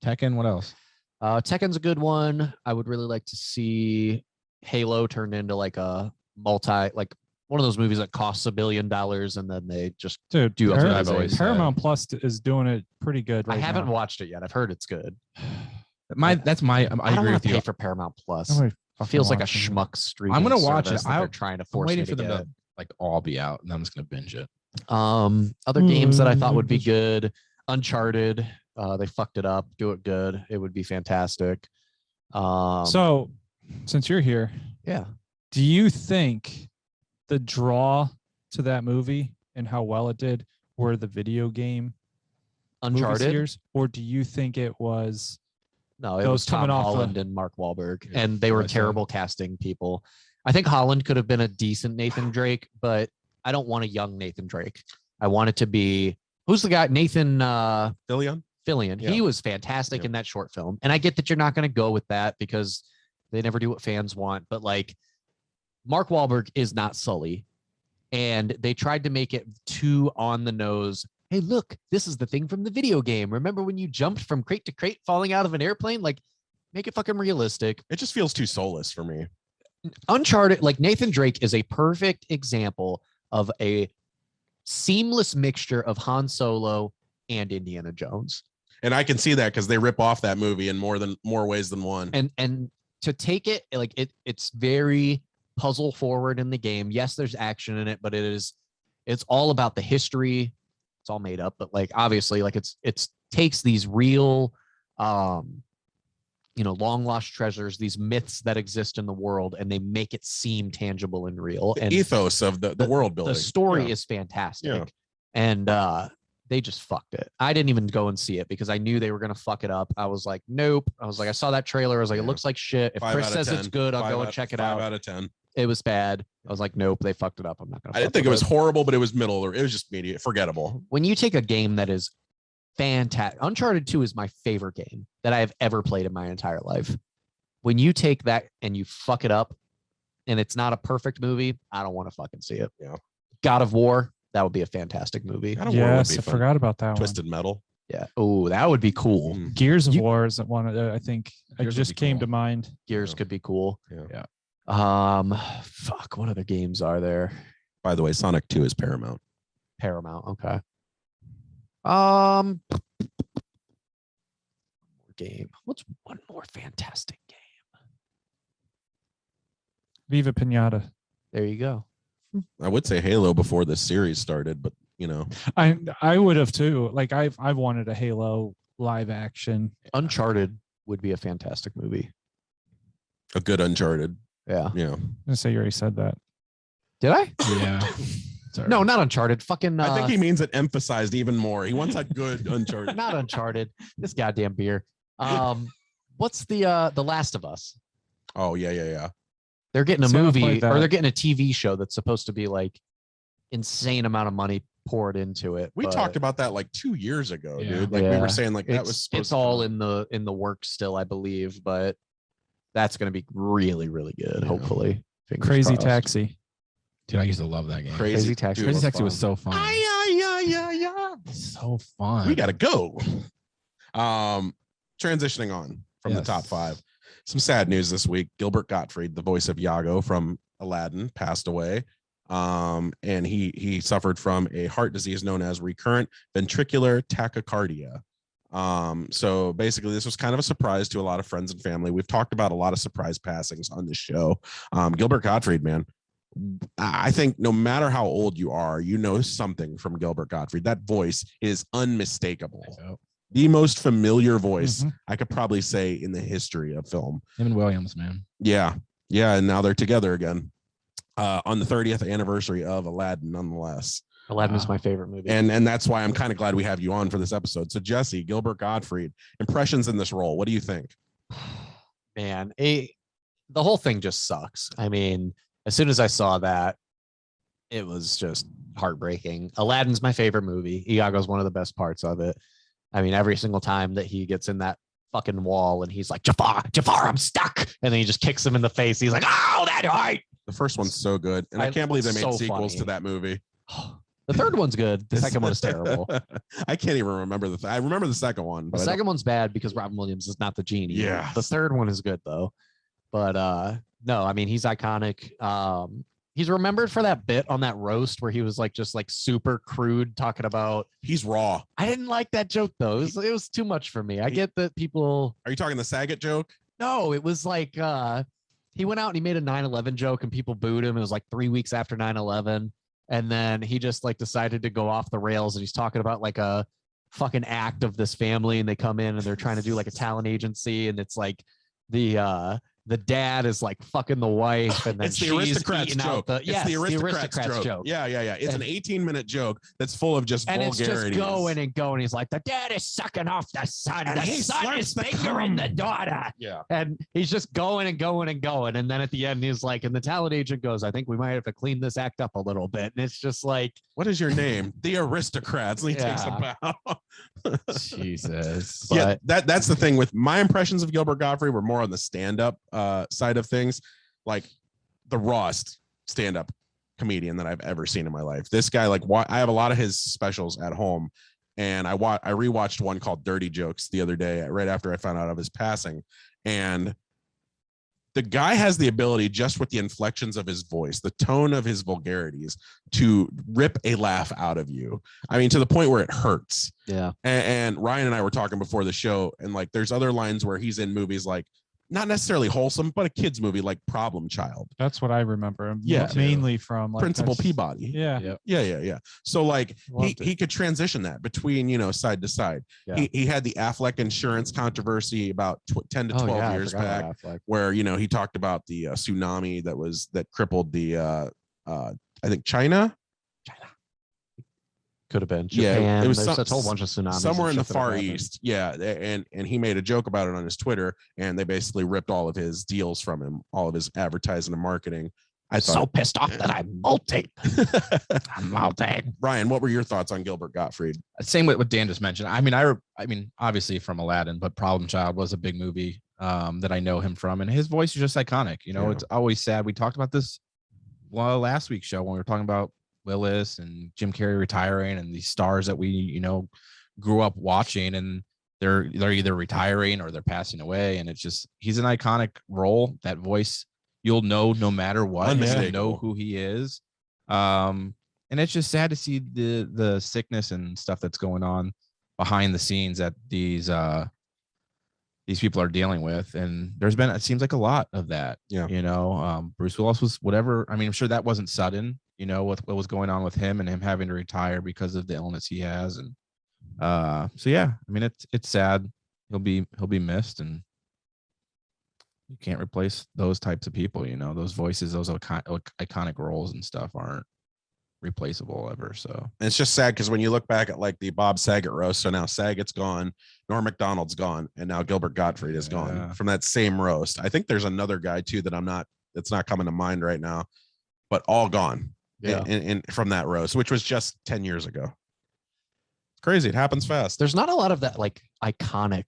Tekken, what else? Tekken's a good one. I would really like to see Halo turned into like a like one of those movies that costs $1 billion and then they just. Dude, Do that's what Par- I've always said. Paramount Plus is doing it pretty good right I haven't now. watched it yet. I've heard it's good. That's my. I I don't agree want with to you. pay for Paramount Plus. Nobody fucking Feels like a watches it. schmuck streaming. I'm gonna watch service it. that I'll- they're trying to I'm force me waiting to for them get. to like all be out, and I'm just gonna binge it. Other games that I thought would be good. Uncharted. They fucked it up. Do it good. It would be fantastic. So, since you're here, yeah. do you think the draw to that movie and how well it did were the video game movie Uncharted. series, or do you think it was No, it Those was Tom coming off the- Holland and Mark Wahlberg, Yeah, and they were I saw. terrible casting people. I think Holland could have been a decent Nathan Drake, but I don't want a young Nathan Drake. I want it to be who's the guy? Nathan Fillion? Fillion. Yeah. He was fantastic Yeah. in that short film, and I get that you're not going to go with that because they never do what fans want. But like, Mark Wahlberg is not Sully, and they tried to make it too on the nose. Hey, look, this is the thing from the video game. Remember when you jumped from crate to crate falling out of an airplane? Like, make it fucking realistic. It just feels too soulless for me. Uncharted, like Nathan Drake is a perfect example of a seamless mixture of Han Solo and Indiana Jones. And I can see that because they rip off that movie in more ways than one. And to take it like it's very puzzle forward in the game. Yes, there's action in it, but it's all about the history. It's all made up, but like obviously like it's takes these real long lost treasures, these myths that exist in the world, and they make it seem tangible and real. The And ethos of the world building. the story Yeah. is fantastic. Yeah. And they just fucked it. I didn't even go and see it because I knew they were gonna fuck it up. I was like, nope. I was like, I saw that trailer. I was like, Yeah. it looks like shit. If 5 Chris out of says 10. it's good, I'll 5 go and out- check it 5 out. out of 10. It was bad. I was like, nope, they fucked it up. I'm not gonna. I didn't fuck think it with was horrible, but it was middle, or it was just media forgettable. When you take a game that is fantastic, Uncharted 2 is my favorite game that I have ever played in my entire life. When you take that and you fuck it up, and it's not a perfect movie, I don't want to fucking see it. Yeah. God of War, that would be a fantastic movie. God of War would yes, be I fun. forgot about that Twisted Metal. Yeah. Oh, that would be cool. Mm. one. Gears of You- War is one of the, I think it Gears would just be came cool. to mind. Gears Yeah. could be cool. Yeah. Fuck. What other games are there? By the way, Sonic 2 is Paramount. Paramount. Okay. Game. What's one more fantastic game? Viva Pinata. There you go. I would say Halo before this series started, but I would have too. Like I've wanted a Halo live action. Uncharted would be a fantastic movie. a good Uncharted. Yeah. Yeah. I'm gonna say you already said that. Did I? Yeah. Sorry. No, not Uncharted. Fucking. I think he means it emphasized even more. He wants a good Uncharted. not Uncharted. This goddamn beer. What's the Last of Us? Oh, yeah. They're getting a See, I movie played or that. they're getting a TV show that's supposed to be like insane amount of money poured into it. We but talked about that like 2 years ago, Yeah. dude. Like we Yeah. were saying, like that was it's supposed to all come out. in the works still, I believe, but that's going to be really, really good. Yeah. Hopefully. Fingers Crazy crossed. Taxi. Dude, I used to love that game. Crazy Taxi. dude, Crazy was Taxi was fun. so fun. yeah. So fun. We gotta go. Transitioning on from the Yes. top 5. Some sad news this week. Gilbert Gottfried, the voice of Iago from Aladdin, passed away. And he suffered from a heart disease known as recurrent ventricular tachycardia. So basically this was kind of a surprise to a lot of friends and family. We've talked about a lot of surprise passings on this show. Gilbert Gottfried, man, I think no matter how old you are, you know something from Gilbert Gottfried. That voice is unmistakable. The most familiar voice I could probably say in the history of film. Him and Williams, man. Yeah. And now they're together again on the 30th anniversary of Aladdin, nonetheless. Aladdin is my favorite movie. And that's why I'm kind of glad we have you on for this episode. So Jesse, Gilbert Gottfried, impressions in this role. What do you think? Man, the whole thing just sucks. I mean, as soon as I saw that, it was just heartbreaking. Aladdin's my favorite movie. Iago's one of the best parts of it. I mean, every single time that he gets in that fucking wall and he's like, Jafar, I'm stuck. And then he just kicks him in the face. He's like, oh, that hurt. The first one's so good. And I can't believe they made sequels to that movie. The third one's good. The second one is terrible. I can't even remember I remember the second one. The second one's bad because Robin Williams is not the genie. Yeah. The third one is good though. But no, I mean, he's iconic. He's remembered for that bit on that roast where he was like just like super crude talking about he's raw. I didn't like that joke though. It was too much for me. I get that people. Are you talking the Saget joke? No, it was like he went out and he made a 9/11 joke and people booed him. It was like 3 weeks after 9/11. And then he just like decided to go off the rails and he's talking about like a fucking act of this family and they come in and they're trying to do like a talent agency and it's like the dad is like fucking the wife and then it's the aristocrats joke. It's the aristocrats joke. Yeah. It's an 18-minute joke that's full of just vulgarities. And it's just going and going. He's like, the dad is sucking off the son. And the son is fingering the daughter. Yeah. And he's just going and going and going. And then at the end, he's like, and the talent agent goes, I think we might have to clean this act up a little bit. And it's just like, what is your name? The aristocrats. And he takes a bow. Jesus. Yeah, that's the thing with my impressions of Gilbert Gottfried were more on the stand-up side of things, like the rawest stand-up comedian that I've ever seen in my life. This guy, like, I have a lot of his specials at home, and I rewatched one called Dirty Jokes the other day, right after I found out of his passing, and the guy has the ability, just with the inflections of his voice, the tone of his vulgarities, to rip a laugh out of you. I mean, to the point where it hurts. Yeah. And Ryan and I were talking before the show, and like, there's other lines where he's in movies like, not necessarily wholesome, but a kid's movie like Problem Child. That's what I remember him. Yeah. Mainly from like Principal Peabody. Yeah. Yeah. So like he could transition that between, side to side. Yeah. He had the Affleck insurance controversy about 10 to 12 years back, where, he talked about the tsunami that crippled the, I think China. Could have been Japan. Yeah, it was There's a whole bunch of tsunamis somewhere in the Far East. Yeah, and he made a joke about it on his Twitter, and they basically ripped all of his deals from him, all of his advertising and marketing. I'm so pissed off that I'm molting. I'm molting. Ryan, what were your thoughts on Gilbert Gottfried? Same with what Dan just mentioned. I mean, obviously from Aladdin, but Problem Child was a big movie that I know him from, and his voice is just iconic. It's always sad. We talked about this last week's show when we were talking about Willis and Jim Carrey retiring and these stars that we grew up watching, and they're either retiring or they're passing away, and it's just, he's an iconic role. That voice, you'll know no matter what. You'll know who he is. And it's just sad to see the sickness and stuff that's going on behind the scenes that these people are dealing with, and it seems like a lot of that. Bruce Willis was whatever. I mean, I'm sure that wasn't sudden, with what was going on with him and him having to retire because of the illness he has. And so yeah, I mean, it's sad. He'll be missed, and you can't replace those types of people. Those voices, those iconic roles and stuff aren't replaceable ever. So, and it's just sad because when you look back at like the Bob Saget roast, so now Saget's gone, Norm Macdonald's gone, and now Gilbert Gottfried is gone from that same roast. I think there's another guy too that it's not coming to mind right now, but all gone. In from that roast, which was just 10 years ago. It's crazy. It happens fast. There's not a lot of that like iconic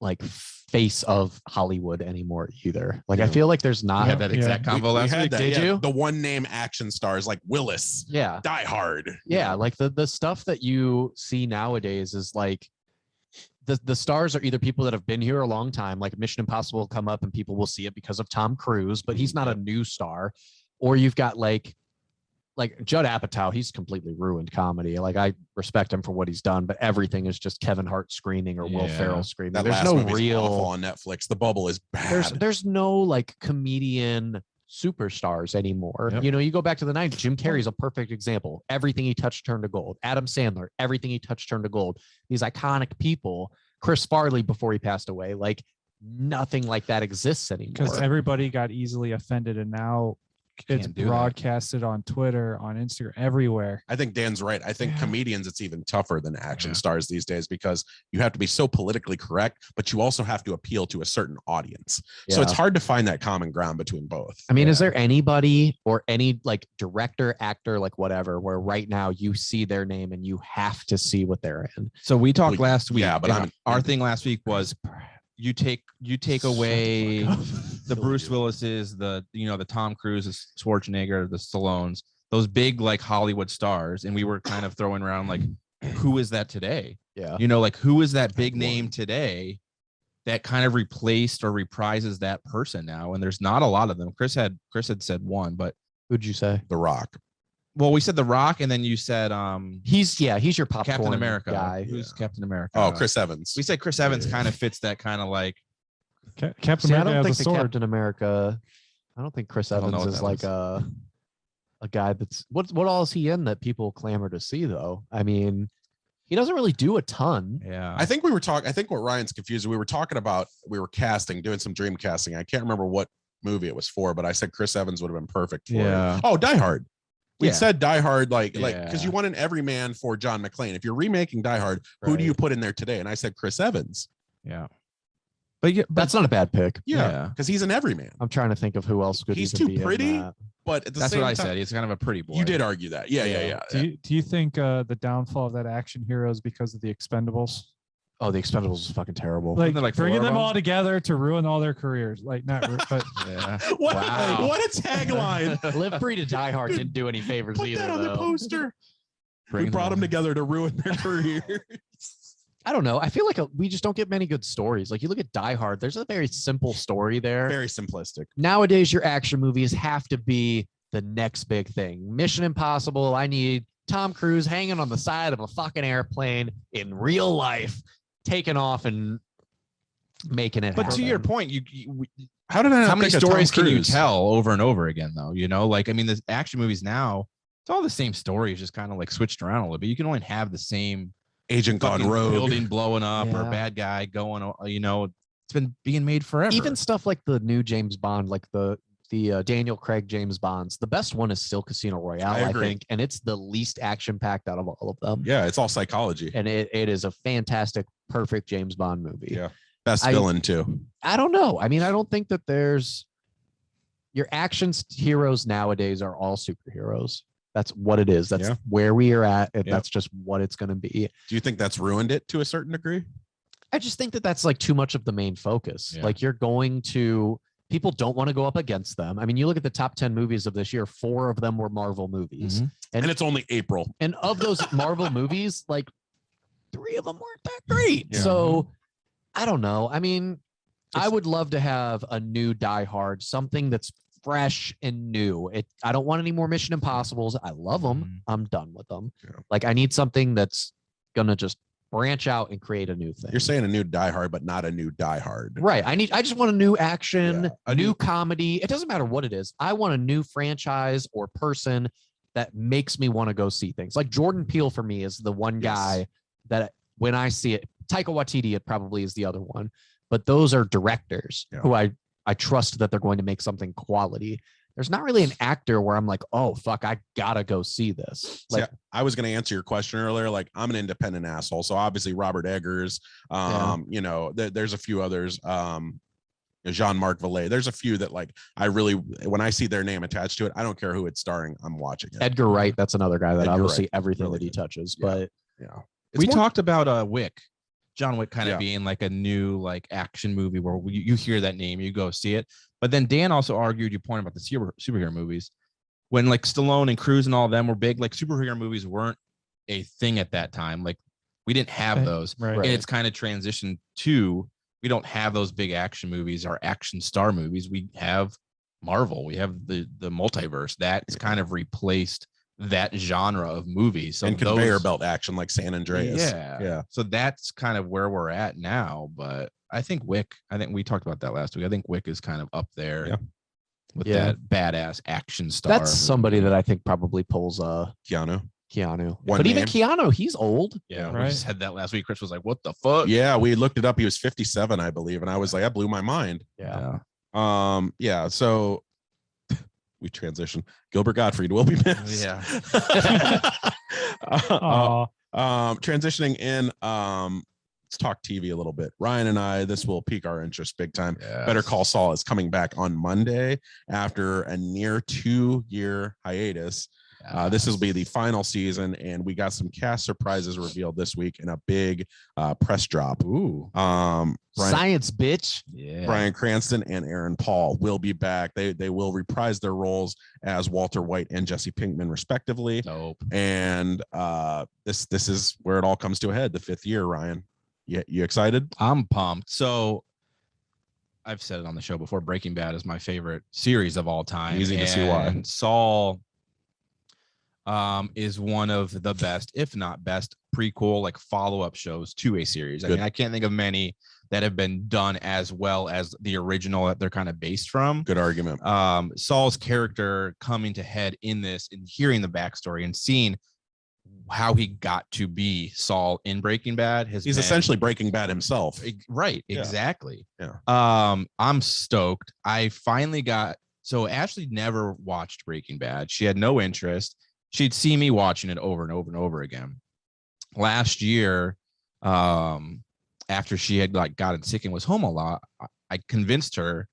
like face of Hollywood anymore either. Like I feel like there's I not had that exact combo last had week. that, Did you? The one name action stars like Willis, yeah. Die Hard. Yeah, like the stuff that you see nowadays is like the stars are either people that have been here a long time, like Mission Impossible will come up and people will see it because of Tom Cruise, but he's not a new star. Or you've got like Judd Apatow, he's completely ruined comedy. Like I respect him for what he's done, but everything is just Kevin Hart screaming or Will Ferrell screaming. That There's last no movie's real awful on Netflix. The Bubble is bad. there's no like comedian superstars anymore. Yep. You know, you go back to the 90s, Jim Carrey's a perfect example. Everything he touched turned to gold. Adam Sandler, everything he touched turned to gold. These iconic people. Chris Farley before he passed away, like nothing like that exists anymore. Because everybody got easily offended, and now it's broadcasted on Twitter, on Instagram, everywhere. I think Dan's right. I think comedians, it's even tougher than action stars these days because you have to be so politically correct, but you also have to appeal to a certain audience. So it's hard to find that common ground between both. I mean, is there anybody or any like director, actor, like whatever, where right now you see their name and you have to see what they're in? So we talked last week. Yeah, but our thing last week was you take away the Bruce Willis's, the Tom Cruise's, Schwarzenegger, the Stallones, those big like Hollywood stars, and we were kind of throwing around like, who is that today? Yeah, like who is that big name today that kind of replaced or reprises that person now? And there's not a lot of them. Chris had said one, but who'd you say? The Rock. Well, we said The Rock, and then you said he's your popcorn Captain America guy. Who's Captain America? Oh, Chris Evans. We said Chris Evans kind of fits that kind of like Captain See, I America don't has think a sword. Captain America. I don't think Chris I don't know Evans what is that like is. a guy that's what all is he in that people clamor to see though? I mean, he doesn't really do a ton. yeah. I think what Ryan's confused. We were casting, doing some dream casting. I can't remember what movie it was for, but I said Chris Evans would have been perfect for it. Oh, Die Hard. We said Die Hard, like because you want an everyman for John McClane. If you're remaking Die Hard, who do you put in there today? And I said Chris Evans. Yeah. But That's not a bad pick. Yeah, because he's an everyman. I'm trying to think of who else could He's even too be in pretty. that. But at the that's same what I time, said. He's kind of a pretty boy. You did argue that. Yeah. Do you think the downfall of that action hero is because of the Expendables? Oh, the Expendables is fucking terrible. Like, like bringing four of them them? all together to ruin all their careers. Like not, but Yeah. What a tagline. Live Free to Die Hard didn't do any favors Put either. that on the though. poster. Bring We brought them together to ruin their career. I don't know. I feel like we just don't get many good stories. Like you look at Die Hard, there's a very simple story there. Very simplistic. Nowadays, your action movies have to be the next big thing. Mission Impossible. I need Tom Cruise hanging on the side of a fucking airplane in real life, taking off and making it But happen. to your point, How did I? how many think of Tom stories can you Cruise? tell over and over again, though? Like, I mean, the action movies now, it's all the same stories, just kind of like switched around a little bit. You can only have the same Agent gone fucking rogue. building blowing up or Yeah. a bad guy going, it's been being made forever. Even stuff like the new James Bond, like the Daniel Craig James Bonds, the best one is still Casino Royale, I I agree. think, and it's the least action packed out of all of them. Yeah, it's all psychology. And it is a fantastic, perfect James Bond movie. Yeah. Best I- villain too. I don't know. I mean, I don't think that there's your actions heroes nowadays are all superheroes. That's what it is. That's Yeah. where we are at. And Yeah. that's just what it's going to be. Do you think that's ruined it to a certain degree? I just think that that's like too much of the main focus. Yeah. Like people don't want to go up against them. I mean, you look at the top 10 movies of this year, 4 of them were Marvel movies. Mhm. And it's only April. And of those Marvel movies, like 3 of them weren't that great. Yeah. So I don't know. I mean, I would love to have a new Die Hard, something that's fresh and new. I don't want any more Mission Impossibles. I love them. Mhm. I'm done with them. Yeah. Like I need something that's gonna just branch out and create a new thing. You're saying a new Die Hard, but not a new Die Hard. Right. I just want a new action, Yeah, a new comedy. It doesn't matter what it is. I want a new franchise or person that makes me want to go see things. Like Jordan Peele for me is the one guy that when I see it, Taika Waititi, it probably is the other one, but those are directors who I trust that they're going to make something quality. There's not really an actor where I'm like, oh fuck, I gotta go see this. Like, See, I was going to answer your question earlier. Like, I'm an independent asshole. So obviously Robert Eggers, there's a few others. Jean-Marc Vallée. There's a few that like when I see their name attached to it, I don't care who it's starring. I'm watching it. Edgar Wright, that's another guy that I Edgar will Wright, see everything really that he good. touches. Yeah. But Yeah. We talked about Wick John Wick kind of Yeah. being like a new like action movie where you hear that name, you go see it. But then Dan also argued your point about the superhero movies. When like Stallone and Cruise and all of them were big, like superhero movies weren't a thing at that time. Like we didn't have those. Right. It's kind of transitioned to, we don't have those big action movies or action star movies. We have Marvel. We have the multiverse that's kind of replaced that genre of movies. So and conveyor belt action like San Andreas. Yeah. So that's kind of where we're at now. But I think we talked about that last week. I think Wick is kind of up there with that badass action star. That's somebody that I think probably pulls Keanu. But even Keanu, he's old. Yeah, Right. we just had that last week. Chris was like, "What the fuck?" Yeah, we looked it up. He was 57, I believe, and I was like, that blew my mind. Yeah. Yeah. So we transition. Gilbert Gottfried will be missed. Yeah. Transitioning in. Let's talk TV a little bit. Ryan and I, this will pique our interest big time. Yes. Better Call Saul is coming back on Monday after a near 2-year hiatus. This will be the final season, and we got some cast surprises revealed this week in a big press drop. Ooh. Science, bitch. Yeah. Bryan Cranston and Aaron Paul will be back. They will reprise their roles as Walter White and Jesse Pinkman, respectively. Dope. And this is where it all comes to a head. The 5th year, Ryan. You excited? I'm pumped. So I've said it on the show before. Breaking Bad is my favorite series of all time. Easy to see why. And Saul is one of the best, if not best, prequel like follow-up shows to a series. I mean, I can't think of many that have been done as well as the original that they're kind of based from. Good argument. Saul's character coming to head in this and hearing the backstory and seeing how he got to be Saul in Breaking Bad. He's essentially Breaking Bad himself. Right. Yeah. Exactly. Yeah. I'm stoked. I finally so Ashley never watched Breaking Bad. She had no interest. She'd see me watching it over and over and over again. Last year, after she had like gotten sick and was home a lot, I convinced her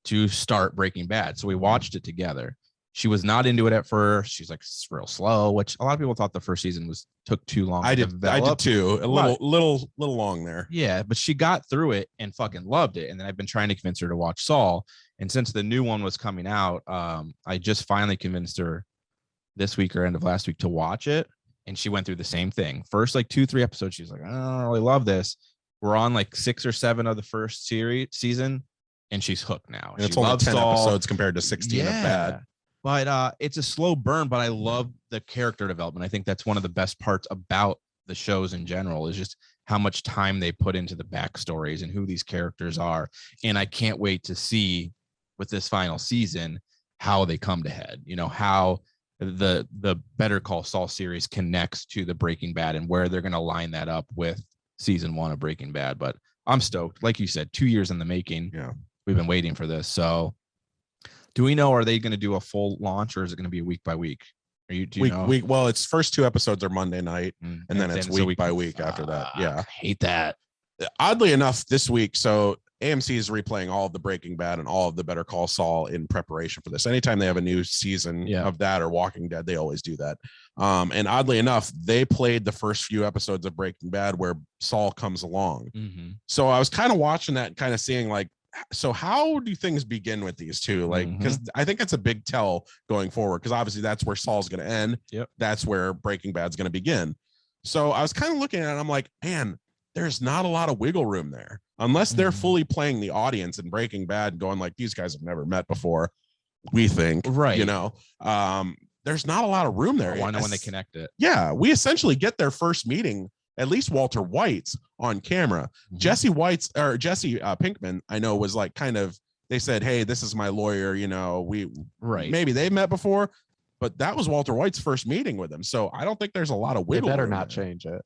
to start Breaking Bad. So we watched it together. She was not into it at first. She's like, it's real slow, which a lot of people thought the first season took too long. I did too. A little long there. Yeah, but she got through it and fucking loved it. And then I've been trying to convince her to watch Saul. And since the new one was coming out, I just finally convinced her this week or end of last week to watch it. And she went through the same thing. First, like 2-3 episodes, she's like, I don't really love this. We're on like 6 or 7 of the first season, and she's hooked now. And it's only 10 episodes compared to 16 of Bad. But it's a slow burn, but I love the character development. I think that's one of the best parts about the shows in general is just how much time they put into the backstories and who these characters are. And I can't wait to see with this final season how they come to head, you know, how the Better Call Saul series connects to the Breaking Bad and where they're going to line that up with season 1 of Breaking Bad. But I'm stoked. Like you said, 2 years in the making. Yeah. We've been waiting for this. So do we know, are they going to do a full launch or is it going to be week by week? Do you know? Well, its first 2 episodes are Monday night and then it's week by week after that. Yeah. I hate that. Oddly enough, this week, so AMC is replaying all of the Breaking Bad and all of the Better Call Saul in preparation for this. Anytime they have a new season of that or Walking Dead, they always do that. And oddly enough, they played the first few episodes of Breaking Bad where Saul comes along. Mm-hmm. So I was kind of watching that and kind of seeing like, so how do things begin with these two? Like, because I think it's a big tell going forward, because obviously that's where Saul's going to end. Yep. That's where Breaking Bad's going to begin. So I was kind of looking at it and I'm like, man, there's not a lot of wiggle room there unless they're fully playing the audience in Breaking Bad and going like, these guys have never met before. We think, right. You know, there's not a lot of room there. I wonder when they connect it. Yeah. We essentially get their first meeting, at least Walter White's on camera. Mm-hmm. Jesse Pinkman, I know, was like kind of, they said, hey, this is my lawyer. You know, maybe they met before, but that was Walter White's first meeting with him. So I don't think there's a lot of wiggle. They better room not there. change it.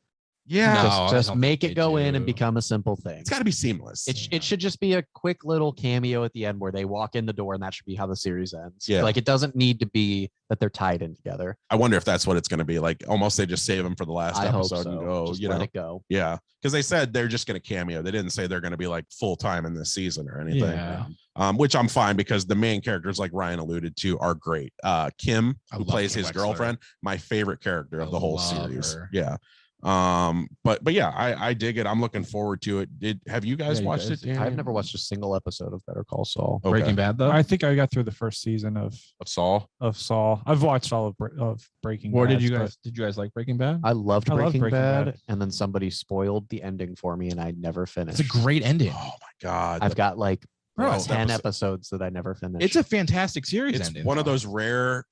Yeah. No, just make it go in and do. become a simple thing. It's got to be seamless. It should just be a quick little cameo at the end where they walk in the door and that should be how the series ends. Yeah. Like it doesn't need to be that they're tied in together. I wonder if that's what it's going to be. Like almost they just save him for the last I hope episode so. and go, Just you let know, it go. yeah. Because they said they're just going to cameo. They didn't say they're going to be like full time in this season or anything. Yeah. Which I'm fine because the main characters, like Ryan alluded to, are great. Kim, who plays his girlfriend, my favorite character of the whole series. Her. Yeah. But yeah, I dig it. I'm looking forward to it. Have you guys watched it? Danny? I've never watched a single episode of Better Call Saul. Okay. Breaking Bad though. I think I got through the first season of Saul. Saul. I've watched all of Breaking Or Bad. did you guys like Breaking Bad? I loved I love Breaking Breaking Bad, Bad. and then somebody spoiled the ending for me, and I never finished. It's a great ending. Oh my god, I've got like Bro, 10 episodes that I never finished. It's a fantastic series it's ending. one of though. those rare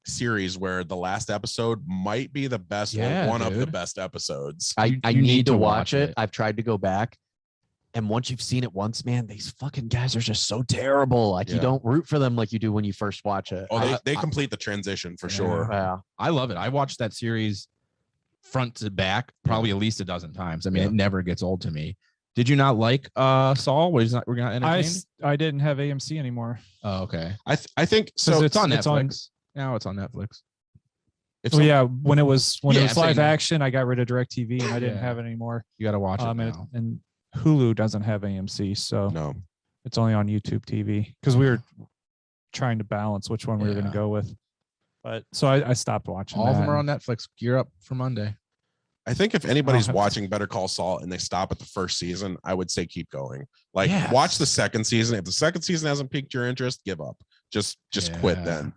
series where the last episode might be the best Yeah, or one of the dude. best episodes. I you need to watch it. I've tried to go back. And once you've seen it once, man, these fucking guys are just so terrible. Like Yeah. you don't root for them like you do when you first watch it. Oh, they complete the transition for sure. Yeah. I love it. I watched that series front to back probably at least a dozen times. I mean, Yeah. it never gets old to me. Did you not like Saul? We're not entertained? I didn't have AMC anymore. Oh, okay. I think so. So it's on it's Netflix. on- Now it's on Netflix. If Well, some- yeah, when it was Yeah, I'm saying live that. action, I got rid of DirecTV and I didn't Yeah. have it anymore. You got to watch it And, now. and Hulu doesn't have AMC, so no, it's only on YouTube TV because we were trying to balance which one we were going Yeah. to go with. But so I stopped watching. All of them that. are on Netflix. Gear up for Monday. I think if anybody's have to- watching Better Call Saul and they stop at the first season, I would say keep going. Like Yes. watch the second season. If the second season hasn't piqued your interest, give up. Just quit Yeah. then.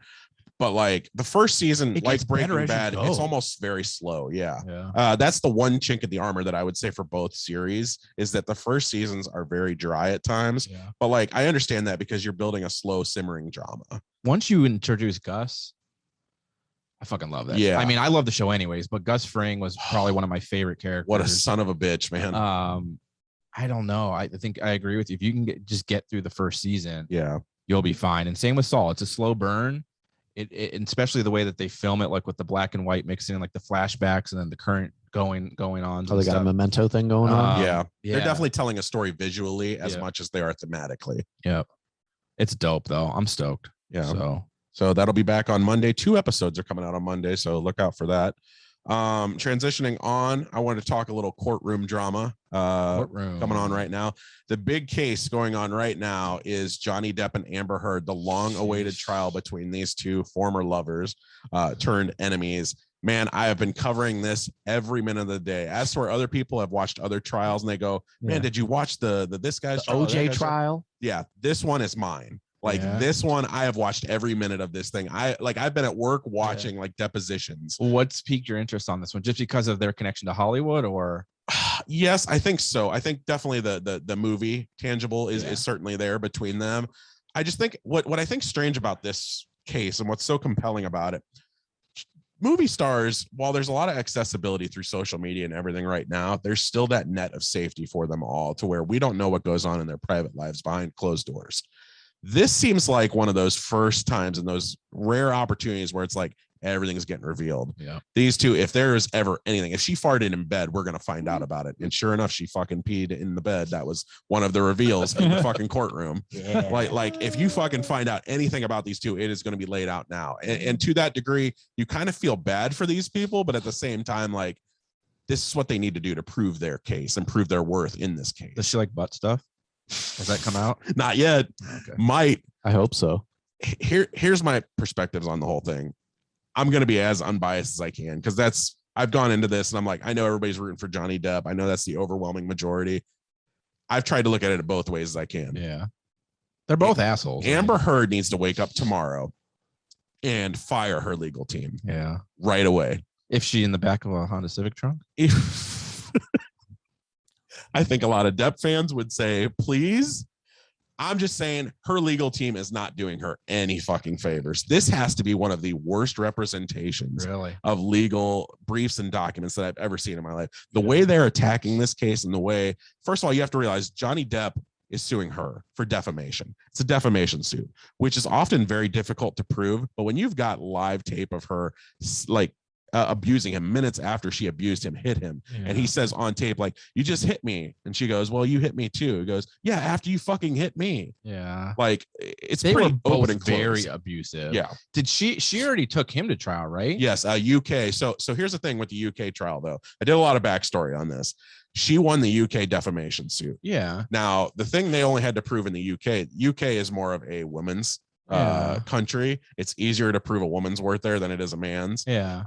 But like the first season, It like gets better Breaking as you Bad, go. it's almost very slow. Yeah. Yeah. That's the one chink in the armor that I would say for both series is that the first seasons are very dry at times. Yeah. But like I understand that because you're building a slow simmering drama. Once you introduce Gus, I fucking love that. Yeah. I mean, I love the show anyways, but Gus Fring was probably one of my favorite characters. What a son of a bitch, man. I don't know. I think I agree with you. If you can just get through the first season, Yeah. you'll be fine. And same with Saul. It's a slow burn. And especially the way that they film it, like with the black and white mixing in, like the flashbacks and then the current going on. Oh, they got a memento thing going on. Yeah. Yeah. They're definitely telling a story visually as Yeah. much as they are thematically. Yep. It's dope though. I'm stoked. Yeah. So So that'll be back on Monday. 2 episodes are coming out on Monday, so look out for that. Transitioning on, I wanted to talk a little courtroom drama courtroom coming on right now. The big case going on right now is Johnny Depp and Amber Heard, the long-awaited trial between these two former lovers turned enemies. Man, I have been covering this every minute of the day. As for other people have watched other trials and they go, man, Yeah. did you watch the this guy's The trial, that OJ guy's trial. Yeah, this one is mine. Like Yeah. this one, I have watched every minute of this thing. I've been at work watching like depositions. what's piqued your interest on this one? Just because of their connection to Hollywood, or Yes, I think so. I think definitely the movie tangible is certainly there between them. I just think what I think strange about this case and what's so compelling about it, movie stars, while there's a lot of accessibility through social media and everything right now, there's still that net of safety for them all to where we don't know what goes on in their private lives behind closed doors. This seems like one of those first times and those rare opportunities where it's like everything's getting revealed. Yeah. These two, if there's ever anything, if she farted in bed, we're going to find out about it. And sure enough, she fucking peed in the bed. That was one of the reveals in the fucking courtroom. Yeah. Like if you fucking find out anything about these two, it is going to be laid out now. And to that degree, you kind of feel bad for these people, but at the same time, like this is what they need to do to prove their case and prove their worth in this case. Does she like butt stuff? Does that come out? Not yet. Okay. Might. I hope so. Here's my perspectives on the whole thing. I'm going to be as unbiased as I can because I've gone into this and I'm like, I know everybody's rooting for Johnny Depp. I know that's the overwhelming majority. I've tried to look at it both ways as I can. Yeah. They're both assholes. Amber Heard needs to wake up tomorrow and fire her legal team Yeah. right away. If she in the back of a Honda Civic trunk? I think a lot of Depp fans would say, please. I'm just saying her legal team is not doing her any fucking favors. This has to be one of the worst representations Really? of legal briefs and documents that I've ever seen in my life. The way they're attacking this case and the way, first of all, you have to realize Johnny Depp is suing her for defamation. It's a defamation suit, which is often very difficult to prove. But when you've got live tape of her like abusing him minutes after she abused him, hit him, and he says on tape, like, you just hit me. And she goes, well, you hit me too. He goes, yeah, after you fucking hit me. Yeah. Like it's They pretty were both open and very close. abusive. Yeah. Did she already took him to trial, right? Yes, UK. So here's the thing with the UK trial, though. I did a lot of backstory on this. She won the UK defamation suit. Yeah. Now, the thing they only had to prove in the UK is more of a women's country, it's easier to prove a woman's worth there than it is a man's. Yeah.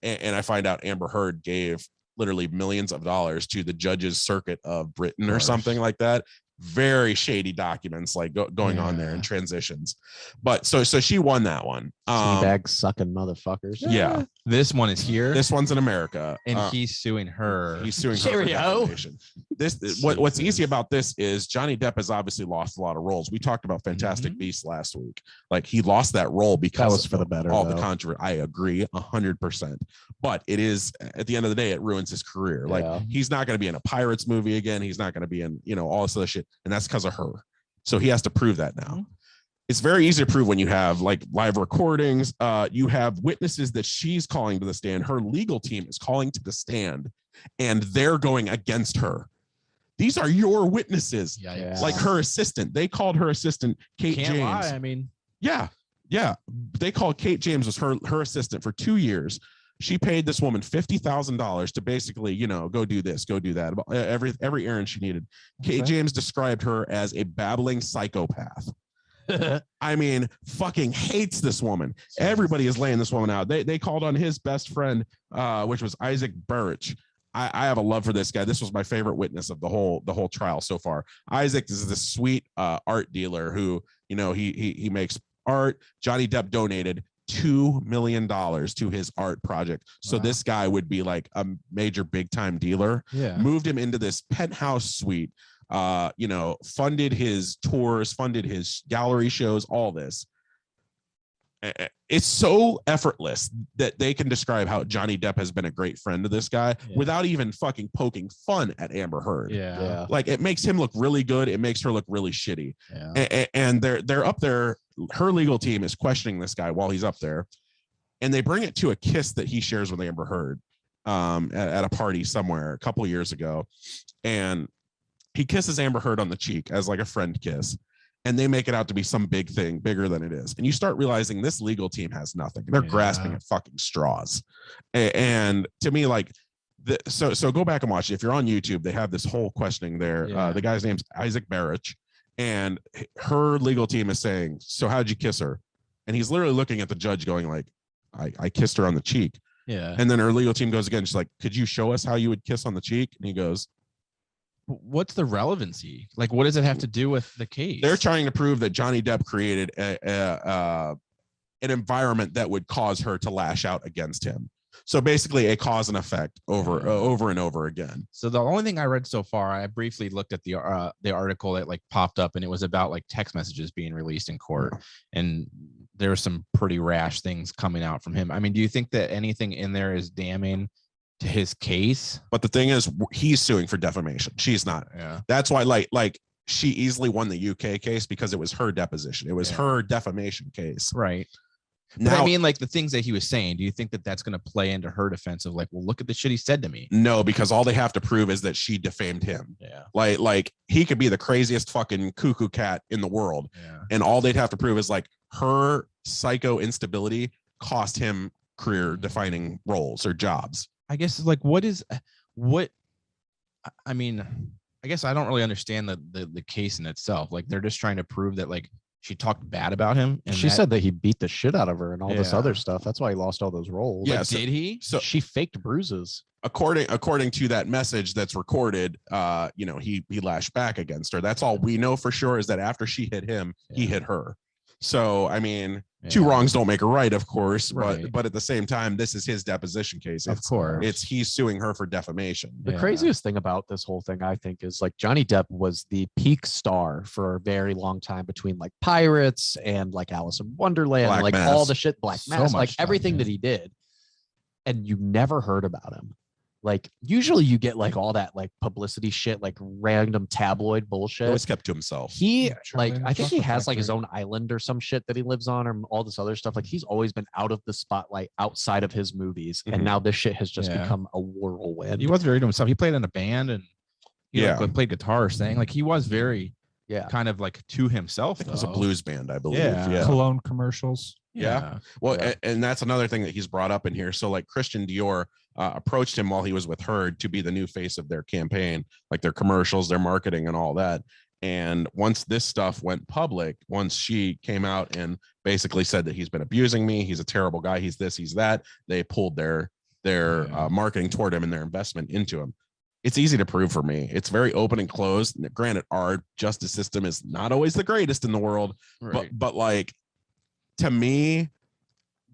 And I find out Amber Heard gave literally millions of dollars to the judges circuit of Britain or something like that. Very shady documents like going on there and transitions. But so she won that one. Teabag sucking motherfuckers. Yeah. This one is here. This one's in America. And he's suing her. He's suing her for defamation. What's easy about this is Johnny Depp has obviously lost a lot of roles. We talked about Fantastic Beasts last week. Like he lost that role because that was for the better. All the controversy. I agree 100%. But it is at the end of the day, it ruins his career. Like he's not going to be in a Pirates movie again. He's not going to be in, all this other shit. And that's because of her. So he has to prove that now. It's very easy to prove when you have like live recordings. You have witnesses that she's calling to the stand. Her legal team is calling to the stand and they're going against her. These are your witnesses. Like her assistant. They called her assistant Kate James. Lie, I mean, yeah. They called Kate James was her assistant for 2 years. She paid this woman $50,000 to basically, go do this, go do that, every errand she needed. Kate James described her as a babbling psychopath. I mean, fucking hates this woman. Everybody is laying this woman out. They called on his best friend, which was Isaac Burrich. I have a love for this guy. This was my favorite witness of the whole trial so far. Isaac is this sweet art dealer who, he makes art. Johnny Depp donated $2 million to his art project. So this guy would be like a major big time dealer. Moved him into this penthouse suite, funded his tours, funded his gallery shows, all this. It's so effortless that they can describe how Johnny Depp has been a great friend to this guy without even fucking poking fun at Amber Heard. Like it makes him look really good. It makes her look really shitty. And they're up there. Her legal team is questioning this guy while he's up there. And they bring it to a kiss that he shares with Amber Heard at a party somewhere a couple of years ago. And he kisses Amber Heard on the cheek as like a friend kiss. And they make it out to be some big thing, bigger than it is. And you start realizing this legal team has nothing. They're grasping at fucking straws. And to me, like, so go back and watch it. If you're on YouTube, they have this whole questioning there. The guy's name's Isaac Barrich. And her legal team is saying, so how'd you kiss her? And he's literally looking at the judge going like, I kissed her on the cheek. And then her legal team goes again. She's like, could you show us how you would kiss on the cheek? And he goes, what's the relevancy? Like, what does it have to do with the case? They're trying to prove that Johnny Depp created an environment that would cause her to lash out against him. So basically a cause and effect over and over again. So the only thing I read so far, I briefly looked at the article that like popped up, and it was about like text messages being released in court, and there were some pretty rash things coming out from him. I mean, do you think that anything in there is damning to his case? But the thing is, he's suing for defamation. She's not. That's why like she easily won the UK case because it was her deposition. It was her defamation case. Right. But I mean, like the things that he was saying, do you think that that's going to play into her defense of like, well, look at the shit he said to me? No, because all they have to prove is that she defamed him. Like he could be the craziest fucking cuckoo cat in the world. And all they'd have to prove is like her psycho instability cost him career defining roles or jobs. I guess like I mean, I guess I don't really understand the case in itself. Like they're just trying to prove that like she talked bad about him. And she said that he beat the shit out of her and all this other stuff. That's why he lost all those roles. Yeah. Like, did he? So she faked bruises. According to that message that's recorded, he lashed back against her. That's all we know for sure is that after she hit him, he hit her. So, I mean, two wrongs don't make a right, of course, but at the same time, this is his deposition case. Of course. He's suing her for defamation. The craziest thing about this whole thing, I think, is like Johnny Depp was the peak star for a very long time between like Pirates and like Alice in Wonderland, Black and, like Mass. all the shit, Black Mass, like stuff, everything that he did. And you never heard about him. Like usually you get like all that like publicity shit, like random tabloid bullshit. He always kept to himself. He like, I think he has like his own island or some shit that he lives on, or all this other stuff. Like he's always been out of the spotlight outside of his movies. And now this shit has just become a whirlwind. He was very to himself. He played in a band and played guitar or sang. Like he was very kind of like to himself. It was a blues band, I believe. Cologne commercials. Well, and that's another thing that he's brought up in here. So like Christian Dior approached him while he was with Heard to be the new face of their campaign, like their commercials, their marketing and all that. And once this stuff went public, once she came out and basically said that he's been abusing me, he's a terrible guy, he's this, he's that, they pulled their marketing toward him and their investment into him. It's easy to prove for me. It's very open and closed. Granted, our justice system is not always the greatest in the world, Right. but like, to me,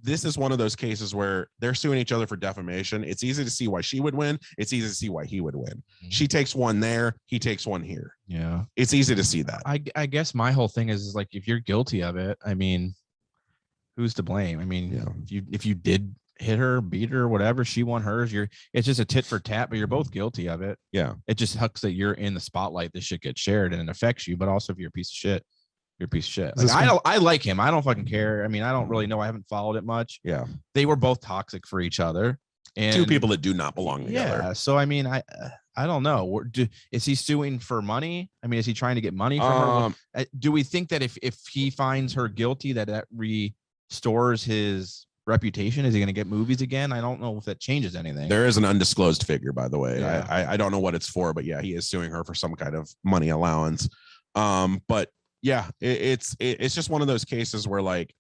this is one of those cases where they're suing each other for defamation. It's easy to see why she would win. It's easy to see why he would win. Mhm. She takes one there, he takes one here. Yeah. It's easy to see that. I guess my whole thing is like, if you're guilty of it, I mean, who's to blame? I mean, Yeah. if you did hit her, beat her, whatever, she won hers, it's just a tit for tat, but you're both guilty of it. Yeah. It just sucks that you're in the spotlight. This shit gets shared and it affects you, but also if you're a piece of shit, you're a piece of shit. Like, I like him. I don't fucking care. I mean, I don't really know. I haven't followed it much. Yeah. They were both toxic for each other. And Two people that do not belong together. Yeah. So I mean, I don't know. Is he suing for money? I mean, is he trying to get money from her? Do we think that if he finds her guilty, that restores his reputation? Is he going to get movies again? I don't know if that changes anything. There is an undisclosed figure, by the way. Yeah. I don't know what it's for, but yeah, he is suing her for some kind of money allowance. But yeah, it's just one of those cases where, like,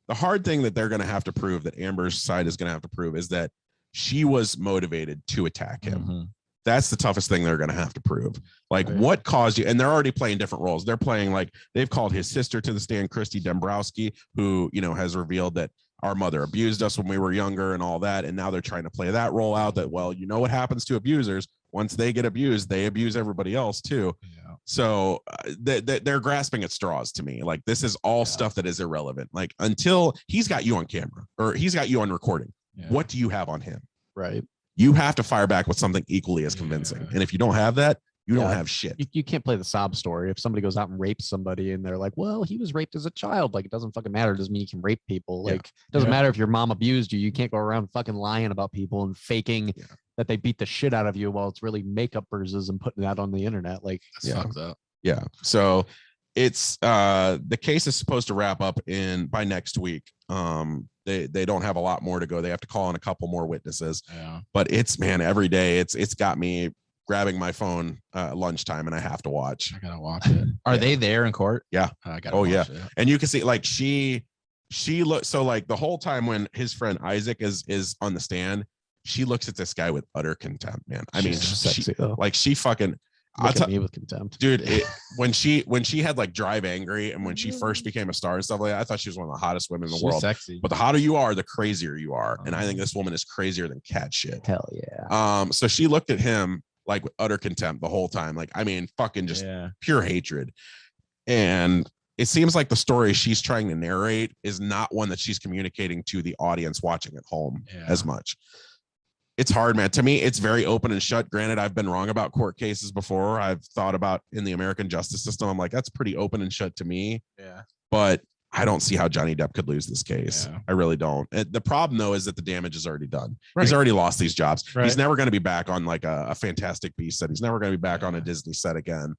the hard thing that they're going to have to prove, that Amber's side is going to have to prove, is that she was motivated to attack him. Mm-hmm. That's the toughest thing they're going to have to prove. Like, Right. what caused you? And they're already playing different roles. They're playing, like, they've called his sister to the stand, Christy Dombrowski, who, you know, has revealed that our mother abused us when we were younger and all that. And now they're trying to play that role out, that, well, you know what happens to abusers? Once they get abused, they abuse everybody else too. Yeah. So they're grasping at straws to me. Like, this is all stuff that is irrelevant. Like, until he's got you on camera or he's got you on recording, Yeah. what do you have on him? Right. You have to fire back with something equally as convincing. Yeah. And if you don't have that, you don't Yeah. have shit. You can't play the sob story. If somebody goes out and rapes somebody and they're like, well, he was raped as a child, like, it doesn't fucking matter. It doesn't mean you can rape people. Yeah. Like, it doesn't Yeah. matter if your mom abused you. You can't go around fucking lying about people and faking that they beat the shit out of you while it's really makeup bruises and putting that on the internet. Like, That's Yeah. fucked up. Yeah. So it's the case is supposed to wrap up by next week. They don't have a lot more to go. They have to call in a couple more witnesses, Yeah. but it's, man, every day it's got me grabbing my phone lunchtime, and I have to watch. I gotta watch it. Are they there in court? Yeah. I gotta Oh, watch yeah. it. And you can see, like, she looks, so, like, the whole time when his friend Isaac is on the stand, she looks at this guy with utter contempt, man. I mean, she's sexy though. like, she fucking, Look at me with contempt. dude, when she had, like, Drive Angry, and when she first became a star and stuff like that, I thought she was one of the hottest women in the She's world. sexy. But the hotter you are, the crazier you are. And I think this woman is crazier than cat shit. Hell yeah. So she looked at him like with utter contempt the whole time. Like, I mean, fucking just Yeah. pure hatred. And it seems like the story she's trying to narrate is not one that she's communicating to the audience watching at home Yeah. as much. It's hard, man. To me, it's very open and shut. Granted, I've been wrong about court cases before. I've thought about in the American justice system, I'm like, that's pretty open and shut to me. Yeah. But I don't see how Johnny Depp could lose this case. Yeah. I really don't. The problem, though, is that the damage is already done. Right. He's already lost these jobs. Right. He's never going to be back on, like, a Fantastic Beast set. He's never going to be back on a Yeah. Disney set again.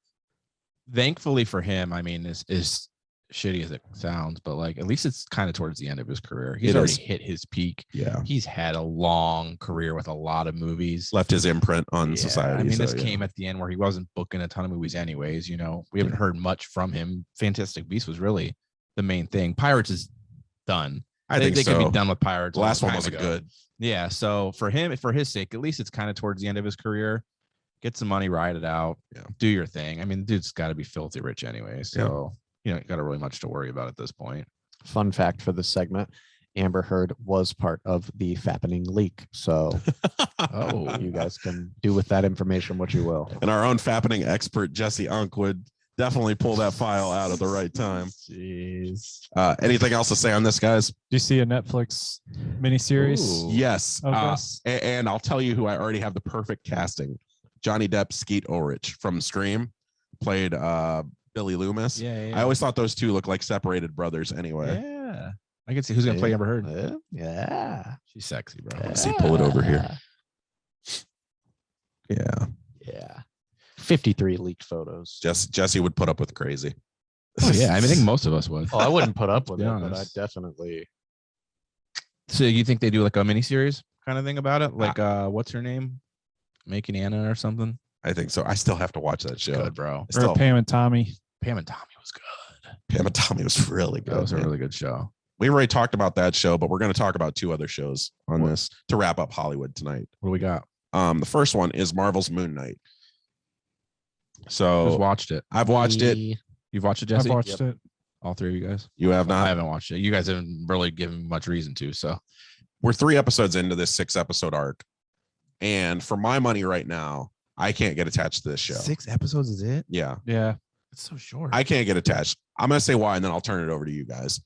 Thankfully for him, I mean, is shitty as it sounds, but, like, at least it's kind of towards the end of his career. He's It already is. hit his peak. Yeah. He's had a long career with a lot of movies. Left his imprint on Yeah, society. I mean, this so, yeah. came at the end where he wasn't booking a ton of movies anyways. You know, we haven't heard much from him. Fantastic Beasts was really the main thing. Pirates is done. I think they so. could be done with Pirates. The a last long one time wasn't ago. good. Yeah. So for him, for his sake, at least it's kind of towards the end of his career. Get some money, ride it out. Yeah. Do your thing. I mean, the dude's got to be filthy rich anyway. So, you know, got really much to worry about at this point. Fun fact for this segment: Amber Heard was part of the fappening leak. So Oh, you guys can do with that information what you will. And our own fappening expert, Jesse Unk, would definitely pull that file out at the right time. jeez. Anything else to say on this, guys? Do you see a Netflix miniseries? Ooh. Yes. of this? And I'll tell you who I already have the perfect casting. Johnny Depp, Skeet Ulrich from Scream, played Billy Loomis. Yeah. I always thought those two looked like separated brothers anyway. Yeah. I can see who's gonna play Amber Heard. Yeah. She's sexy, bro. Let's see, pull it over here. Yeah. Yeah. 53 leaked photos. Jesse would put up with crazy. Oh, yeah. I think most of us would. Oh, I wouldn't put up with be it, but I honest. definitely. So you think they do like a miniseries kind of thing about it? Like, what's her name? Making Anna or something? I think so. I still have to watch that show. Good, bro. Or Pam and Tommy. Pam and Tommy was good. Pam and Tommy was really good. That was a man. really good show. We already talked about that show, but we're going to talk about 2 other shows on this to wrap up Hollywood tonight. What do we got? The first one is Marvel's Moon Knight. So Just watched it. I've watched it. You've watched it, Jesse? I've watched it. All 3 of you guys? You have I not. haven't watched it. You guys haven't really given much reason to. So We're 3 episodes into this 6-episode arc. And for my money right now, I can't get attached to this show. 6 episodes is it? Yeah. Yeah. It's so short. I can't get attached. I'm going to say why, and then I'll turn it over to you guys.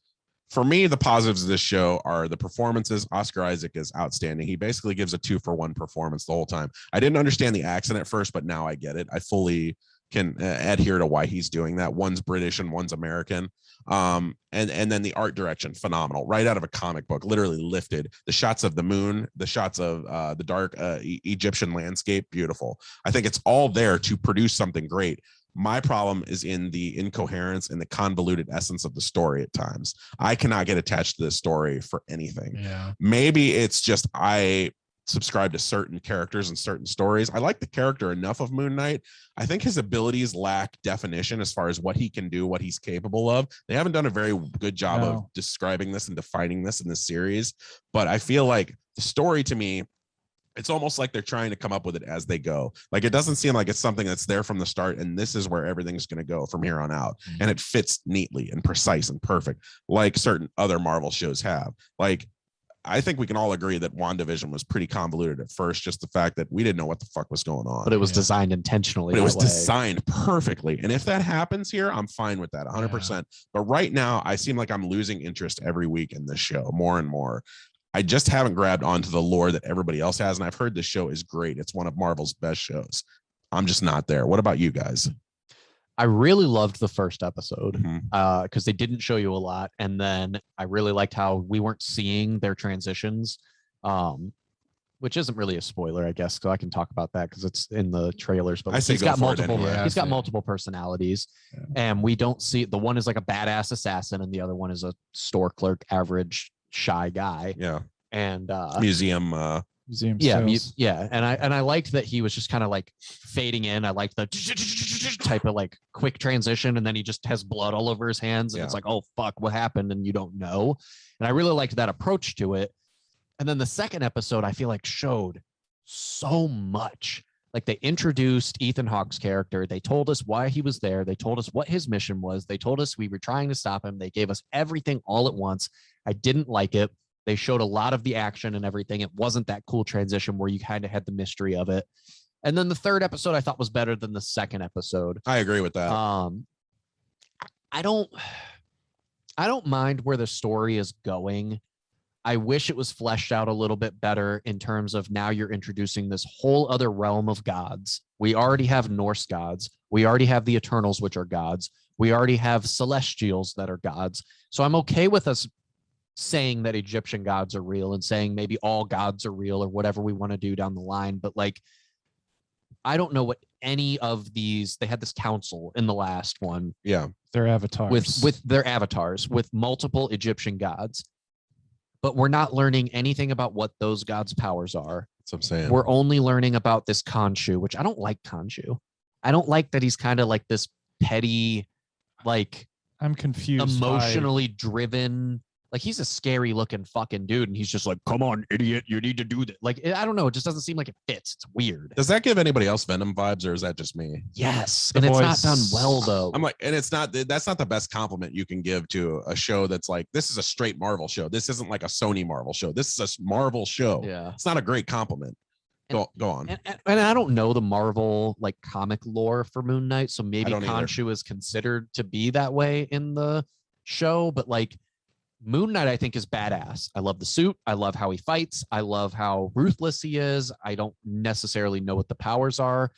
For me, the positives of this show are the performances. Oscar Isaac is outstanding. He basically gives a 2-for-1 performance the whole time. I didn't understand the accent at first, but now I get it. I fully can adhere to why he's doing that. One's British and one's American. And then the art direction, phenomenal. Right out of a comic book, literally lifted. The shots of the moon, the shots of the dark Egyptian landscape, beautiful. I think it's all there to produce something great. My problem is in the incoherence and the convoluted essence of the story at times. I cannot get attached to this story for anything. Yeah. Maybe it's just I subscribe to certain characters and certain stories. I like the character enough of Moon Knight. I think his abilities lack definition as far as what he can do, what he's capable of. They haven't done a very good job of describing this and defining this in this series. But I feel like the story to me, it's almost like they're trying to come up with it as they go. Like it doesn't seem like it's something that's there from the start and this is where everything's going to go from here on out. And it fits neatly and precise and perfect, like certain other Marvel shows have. Like I think we can all agree that WandaVision was pretty convoluted at first, just the fact that we didn't know what the fuck was going on. But it was designed intentionally. But it was that way. designed perfectly. And if that happens here, I'm fine with that 100%. But right now, I seem like I'm losing interest every week in this show more and more. I just haven't grabbed onto the lore that everybody else has. And I've heard this show is great. It's one of Marvel's best shows. I'm just not there. What about you guys? I really loved the first episode Mhm. because they didn't show you a lot. And then I really liked how we weren't seeing their transitions, which isn't really a spoiler, I guess. So I can talk about that because it's in the trailers. But I say he's go got for it multiple. anyway. He's got multiple personalities, and we don't see the one is like a badass assassin, and the other one is a store clerk, average shy guy. Yeah. And Museum. Museum yeah, sales. and I liked that he was just kind of like fading in. I liked the type of like quick transition, and then he just has blood all over his hands, and it's like, oh fuck, what happened? And you don't know. And I really liked that approach to it. And then the second episode, I feel like showed so much. Like they introduced Ethan Hawke's character. They told us why he was there. They told us what his mission was. They told us we were trying to stop him. They gave us everything all at once. I didn't like it. They showed a lot of the action and everything. It wasn't that cool transition where you kind of had the mystery of it. And then the third episode I thought was better than the second episode. I agree with that. I don't mind where the story is going. I wish it was fleshed out a little bit better in terms of now you're introducing this whole other realm of gods. We already have Norse gods. We already have the Eternals, which are gods. We already have Celestials that are gods. So I'm okay with us saying that Egyptian gods are real and saying maybe all gods are real or whatever we want to do down the line. But like, I don't know what any of these, they had this council in the last one. Yeah. Their avatars. With their avatars, with multiple Egyptian gods. But we're not learning anything about what those gods' powers are. That's what I'm saying. We're only learning about this Khonshu, which I don't like Khonshu. I don't like that he's kind of like this petty, like I'm confused. emotionally driven. Like he's a scary looking fucking dude, and he's just like, "Come on, idiot, you need to do that." Like I don't know, it just doesn't seem like it fits. It's weird. Does that give anybody else Venom vibes, or is that just me? Yes, The and it's not voice. done well though. I'm like, and it's not, that's not the best compliment you can give to a show that's like, this is a straight Marvel show. This isn't like a Sony Marvel show. This is a Marvel show. Yeah, It's not a great compliment. Go on. and I don't know the Marvel like comic lore for Moon Knight, so maybe don't either. Khonshu is considered to be that way in the show, but like Moon Knight, I think, is badass. I love the suit. I love how he fights. I love how ruthless he is. I don't necessarily know what the powers are.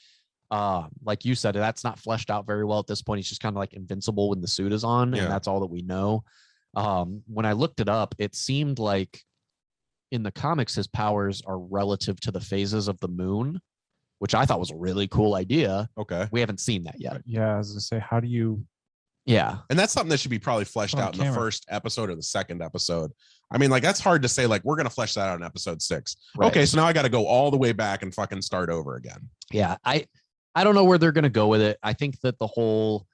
Like you said, that's not fleshed out very well at this point. He's just kind of like invincible when the suit is on, Yeah. and that's all that we know. When I looked it up, it seemed like in the comics, his powers are relative to the phases of the moon, which I thought was a really cool idea. Okay. We haven't seen that yet. Yeah, I was gonna say, how do you? Yeah. And that's something that should be probably fleshed On out in the camera. first episode or the second episode. I mean, like, that's hard to say, like, we're going to flesh that out in episode 6. Right. Okay. So now I got to go all the way back and fucking start over again. Yeah. I don't know where they're going to go with it. I think that the whole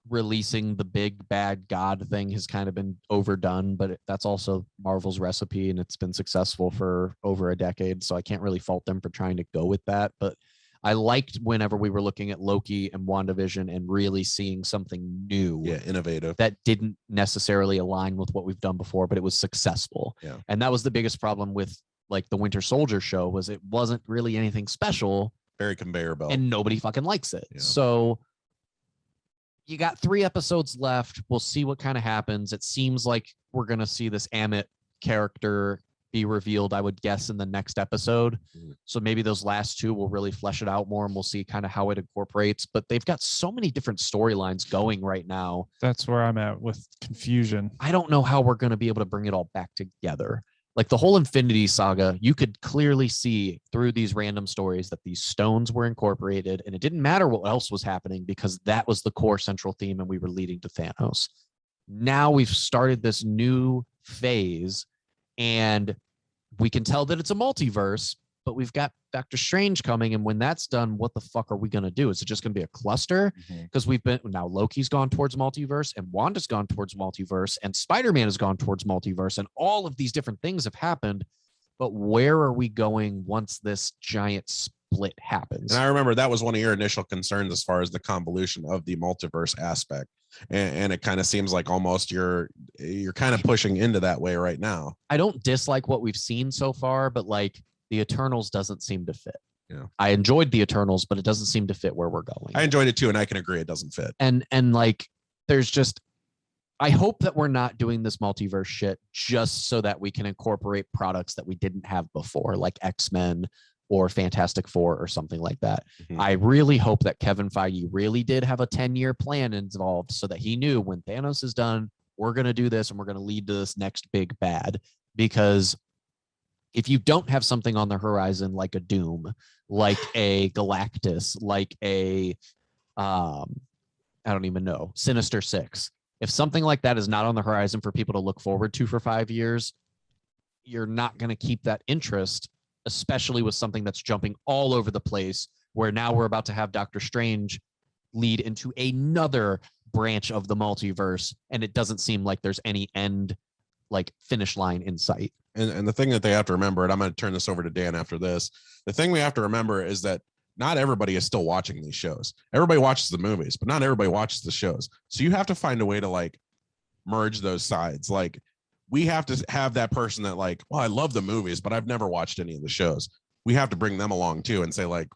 releasing the big bad god thing has kind of been overdone, but that's also Marvel's recipe, and it's been successful for over a decade. So I can't really fault them for trying to go with that. But I liked whenever we were looking at Loki and WandaVision and really seeing something new, innovative, that didn't necessarily align with what we've done before, but it was successful. Yeah. And that was the biggest problem with like the Winter Soldier show, was it wasn't really anything special, very conveyor belt, and nobody fucking likes it. Yeah. So you got 3 episodes left. We'll see what kind of happens. It seems like we're going to see this Amit character be revealed, I would guess, in the next episode. So maybe those last 2 will really flesh it out more, and we'll see kind of how it incorporates. But they've got so many different storylines going right now. That's where I'm at with confusion. I don't know how we're going to be able to bring it all back together. Like the whole Infinity Saga, you could clearly see through these random stories that these stones were incorporated, and it didn't matter what else was happening because that was the core central theme, and we were leading to Thanos. Now we've started this new phase, and we can tell that it's a multiverse, but we've got Doctor Strange coming, and when that's done, what the fuck are we going to do? Is it just going to be a cluster? Because we've been, now Loki's gone towards multiverse, and Wanda's gone towards multiverse, and Spider-Man has gone towards multiverse, and all of these different things have happened. But where are we going once this giant split happens? And I remember that was one of your initial concerns as far as the convolution of the multiverse aspect. And it kind of seems like almost you're kind of pushing into that way right now. I don't dislike what we've seen so far, but like the Eternals doesn't seem to fit. Yeah. I enjoyed the Eternals, but it doesn't seem to fit where we're going. I enjoyed it too, and I can agree it doesn't fit. And like there's just, I hope that we're not doing this multiverse shit just so that we can incorporate products that we didn't have before, like X-Men or Fantastic Four or something like that. I really hope that Kevin Feige really did have a 10-year plan involved so that he knew when Thanos is done, we're going to do this and we're going to lead to this next big bad. Because if you don't have something on the horizon like a Doom, like a Galactus, like a, I don't even know, Sinister Six, if something like that is not on the horizon for people to look forward to for 5 years, you're not going to keep that interest, especially with something that's jumping all over the place, where now we're about to have Doctor Strange lead into another branch of the multiverse, and it doesn't seem like there's any end, like finish line in sight. And the thing that they have to remember, and I'm going to turn this over to Dan after this, the thing we have to remember is that not everybody is still watching these shows. Everybody watches the movies, but not everybody watches the shows. So you have to find a way to like merge those sides. Like we have to have that person that like, well, I love the movies, but I've never watched any of the shows. We have to bring them along too and say like,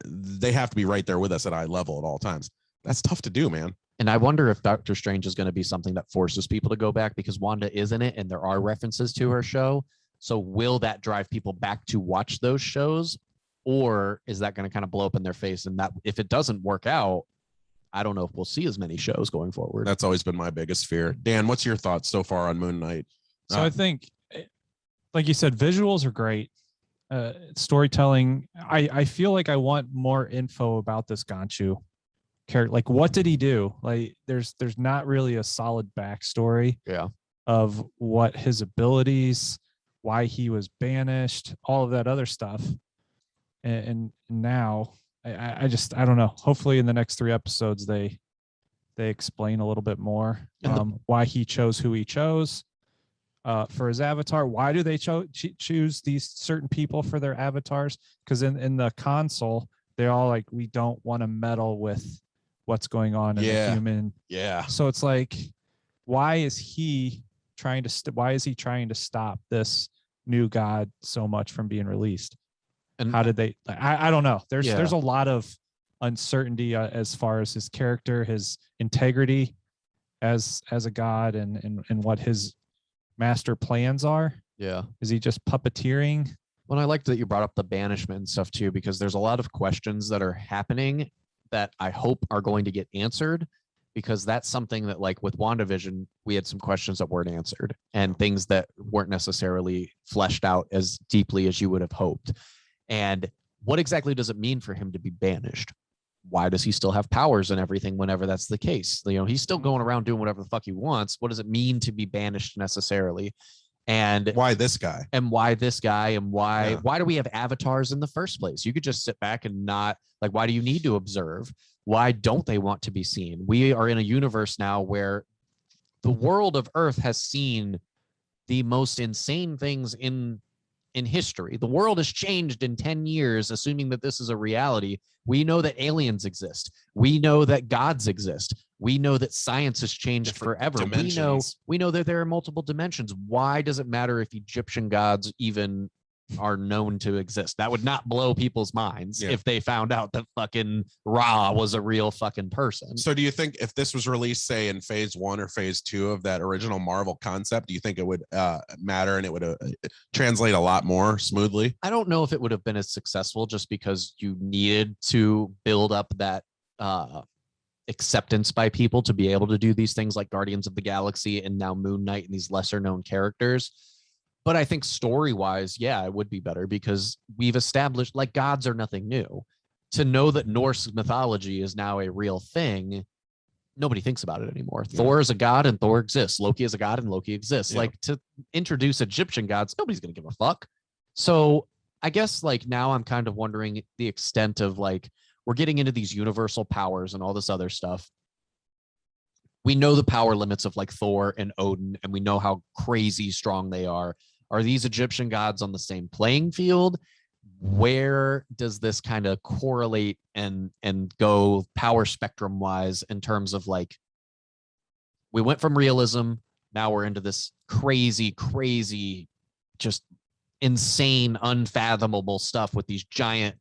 they have to be right there with us at eye level at all times. That's tough to do, man. And I wonder if Doctor Strange is going to be something that forces people to go back, because Wanda is in it and there are references to her show. So will that drive people back to watch those shows? Or is that going to kind of blow up in their face? And that if it doesn't work out, I don't know if we'll see as many shows going forward. That's always been my biggest fear. Dan, what's your thoughts so far on Moon Knight? So I think, like you said, visuals are great. Storytelling, I feel like I want more info about this Ganchu character. Like, what did he do? Like, there's not really a solid backstory of what his abilities, why he was banished, all of that other stuff. And now I don't know. Hopefully in the next 3 episodes they explain a little bit more why he chose who he chose for his avatar. Why do they choose these certain people for their avatars? Because in the console, they're all like, we don't want to meddle with what's going on in the human. Yeah. So it's like, why is he trying to stop this new god so much from being released? And how did they? I don't know. There's a lot of uncertainty as far as his character, his integrity as a god, and what his master plans are. Yeah. Is he just puppeteering? Well, I liked that you brought up the banishment and stuff too, because there's a lot of questions that are happening that I hope are going to get answered, because that's something that, like with WandaVision, we had some questions that weren't answered and things that weren't necessarily fleshed out as deeply as you would have hoped. And what exactly does it mean for him to be banished? Why does he still have powers and everything whenever that's the case? You know, he's still going around doing whatever the fuck he wants. What does it mean to be banished necessarily? And Why this guy? And why this guy? And why do we have avatars in the first place? You could just sit back and not like, why do you need to observe? Why don't they want to be seen? We are in a universe now where the world of Earth has seen the most insane things in history. The world has changed in 10 years, assuming that this is a reality. We know that aliens exist. We know that gods exist. We know that science has changed forever. We know that there are multiple dimensions. Why does it matter if Egyptian gods even are known to exist? That would not blow people's minds if they found out that fucking Ra was a real fucking person. So do you think if this was released, say, in phase 1 or phase 2 of that original Marvel concept, do you think it would matter and it would translate a lot more smoothly? I don't know if it would have been as successful just because you needed to build up that acceptance by people to be able to do these things like Guardians of the Galaxy and now Moon Knight and these lesser known characters. But I think story-wise, yeah, it would be better because we've established like gods are nothing new. To know that Norse mythology is now a real thing, nobody thinks about it anymore. Yeah. Thor is a god and Thor exists. Loki is a god and Loki exists. Yeah. Like to introduce Egyptian gods, nobody's going to give a fuck. So I guess like now I'm kind of wondering the extent of like, we're getting into these universal powers and all this other stuff. We know the power limits of like Thor and Odin, and we know how crazy strong they are. Are these Egyptian gods on the same playing field? Where does this kind of correlate and go power spectrum wise in terms of like, we went from realism, now we're into this crazy, just insane, unfathomable stuff with these giant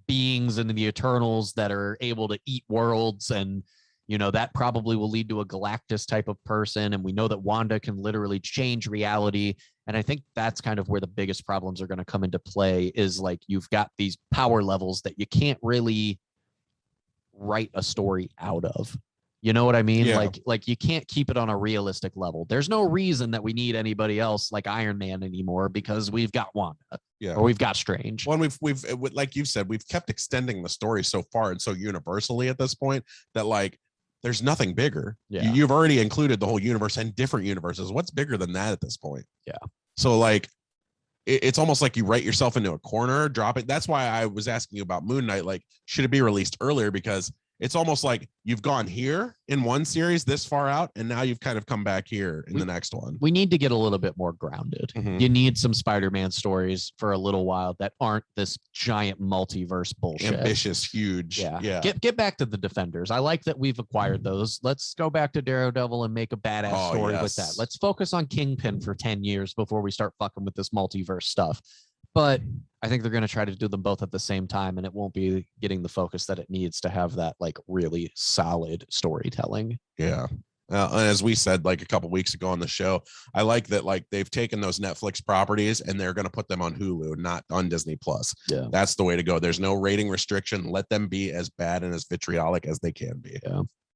beings and the Eternals that are able to eat worlds, and you know that probably will lead to a Galactus type of person, and we know that Wanda can literally change reality. And I think that's kind of where the biggest problems are going to come into play, is like you've got these power levels that you can't really write a story out of. You know what I mean? Yeah. Like you can't keep it on a realistic level. There's no reason that we need anybody else like Iron Man anymore because we've got Wanda. Yeah. Or we've got Strange. Well, we've like you've said, we've kept extending the story so far and so universally at this point that like there's nothing bigger. Yeah. You've already included the whole universe and different universes. What's bigger than that at this point? Yeah. So like it's almost like you write yourself into a corner, drop it. That's why I was asking you about Moon Knight. Like, should it be released earlier? Because it's almost like you've gone here in one series this far out, and now you've kind of come back here in the next one. We need to get a little bit more grounded. Mm-hmm. You need some Spider-Man stories for a little while that aren't this giant multiverse bullshit. Ambitious, huge. Yeah. Get back to the Defenders. I like that we've acquired those. Let's go back to Daredevil and make a badass story with that. Let's focus on Kingpin for 10 years before we start fucking with this multiverse stuff. But I think they're going to try to do them both at the same time, and it won't be getting the focus that it needs to have that like really solid storytelling. Yeah. As we said like a couple weeks ago on the show, I like that like they've taken those Netflix properties and they're going to put them on Hulu, not on Disney Plus. Yeah. That's the way to go. There's no rating restriction. Let them be as bad and as vitriolic as they can be.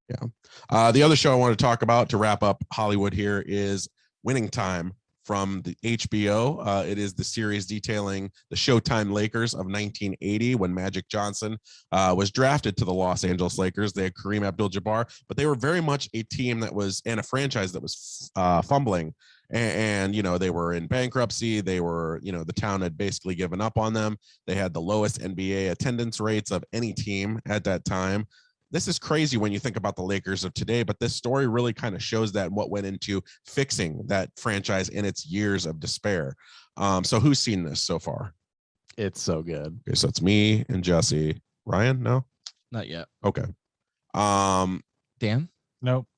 Yeah. The other show I want to talk about to wrap up Hollywood here is Winning Time from the HBO. It is the series detailing the Showtime Lakers of 1980 when Magic Johnson was drafted to the Los Angeles Lakers. They had Kareem Abdul-Jabbar, but they were very much a team that was, and a franchise that was fumbling. And, you know, they were in bankruptcy. They were, you know, the town had basically given up on them. They had the lowest NBA attendance rates of any team at that time. This is crazy when you think about the Lakers of today, but this story really kind of shows that what went into fixing that franchise in its years of despair. So who's seen this so far? It's so good. Okay, so it's me and Jesse. Ryan, no? Not yet. Okay. Dan? Nope.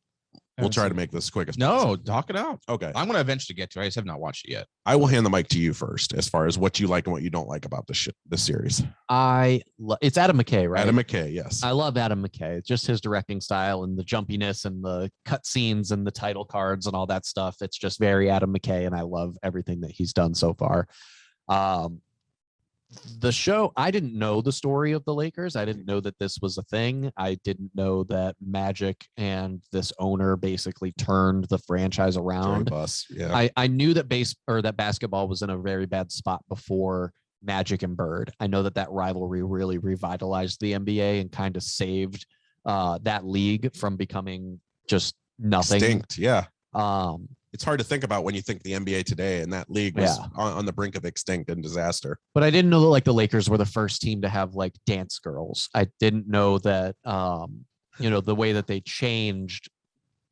We'll try to make this quick as No, possible. talk it out. Okay. I'm going to eventually get to it. I just have not watched it yet. I will hand the mic to you first as far as what you like and what you don't like about this series. It's Adam McKay, right? Adam McKay, yes. I love Adam McKay. Just his directing style and the jumpiness and the cut scenes and the title cards and all that stuff. It's just very Adam McKay, and I love everything that he's done so far. The show, I didn't know the story of the Lakers. I didn't know that this was a thing. I didn't know that Magic and this owner basically turned the franchise around. Yeah. I knew that that basketball was in a very bad spot before Magic and Bird. I know that rivalry really revitalized the NBA and kind of saved that league from becoming just nothing. Extinct, yeah. it's hard to think about when you think the NBA today, and that league was Yeah. on the brink of extinct and disaster. But I didn't know that like the Lakers were the first team to have like dance girls. I didn't know that the way that they changed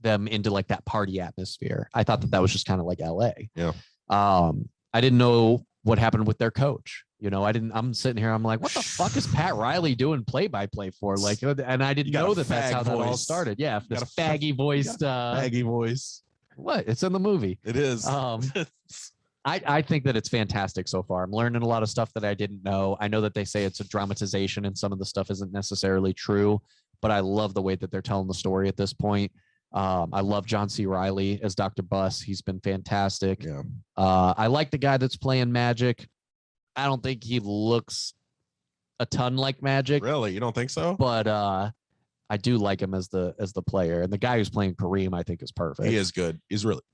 them into like that party atmosphere. I thought that that was just kind of like LA. Yeah. I didn't know what happened with their coach. I'm sitting here, I'm like, what the fuck is Pat Riley doing play-by-play for? Like, and I didn't know that that's how that all started. Yeah. This faggy voiced, Faggy voice. what? It's in the movie. It is. I think that it's fantastic so far. I'm learning a lot of stuff that I didn't know. I know that they say it's a dramatization and some of the stuff isn't necessarily true, but I love the way that they're telling the story at this point. I love John C. Reilly as Dr. Buss. He's been fantastic. Yeah. I like the guy that's playing Magic. I don't think he looks a ton like Magic, Really? You don't think so? but I do like him as the player. And the guy who's playing Kareem, I think, is perfect. He is good.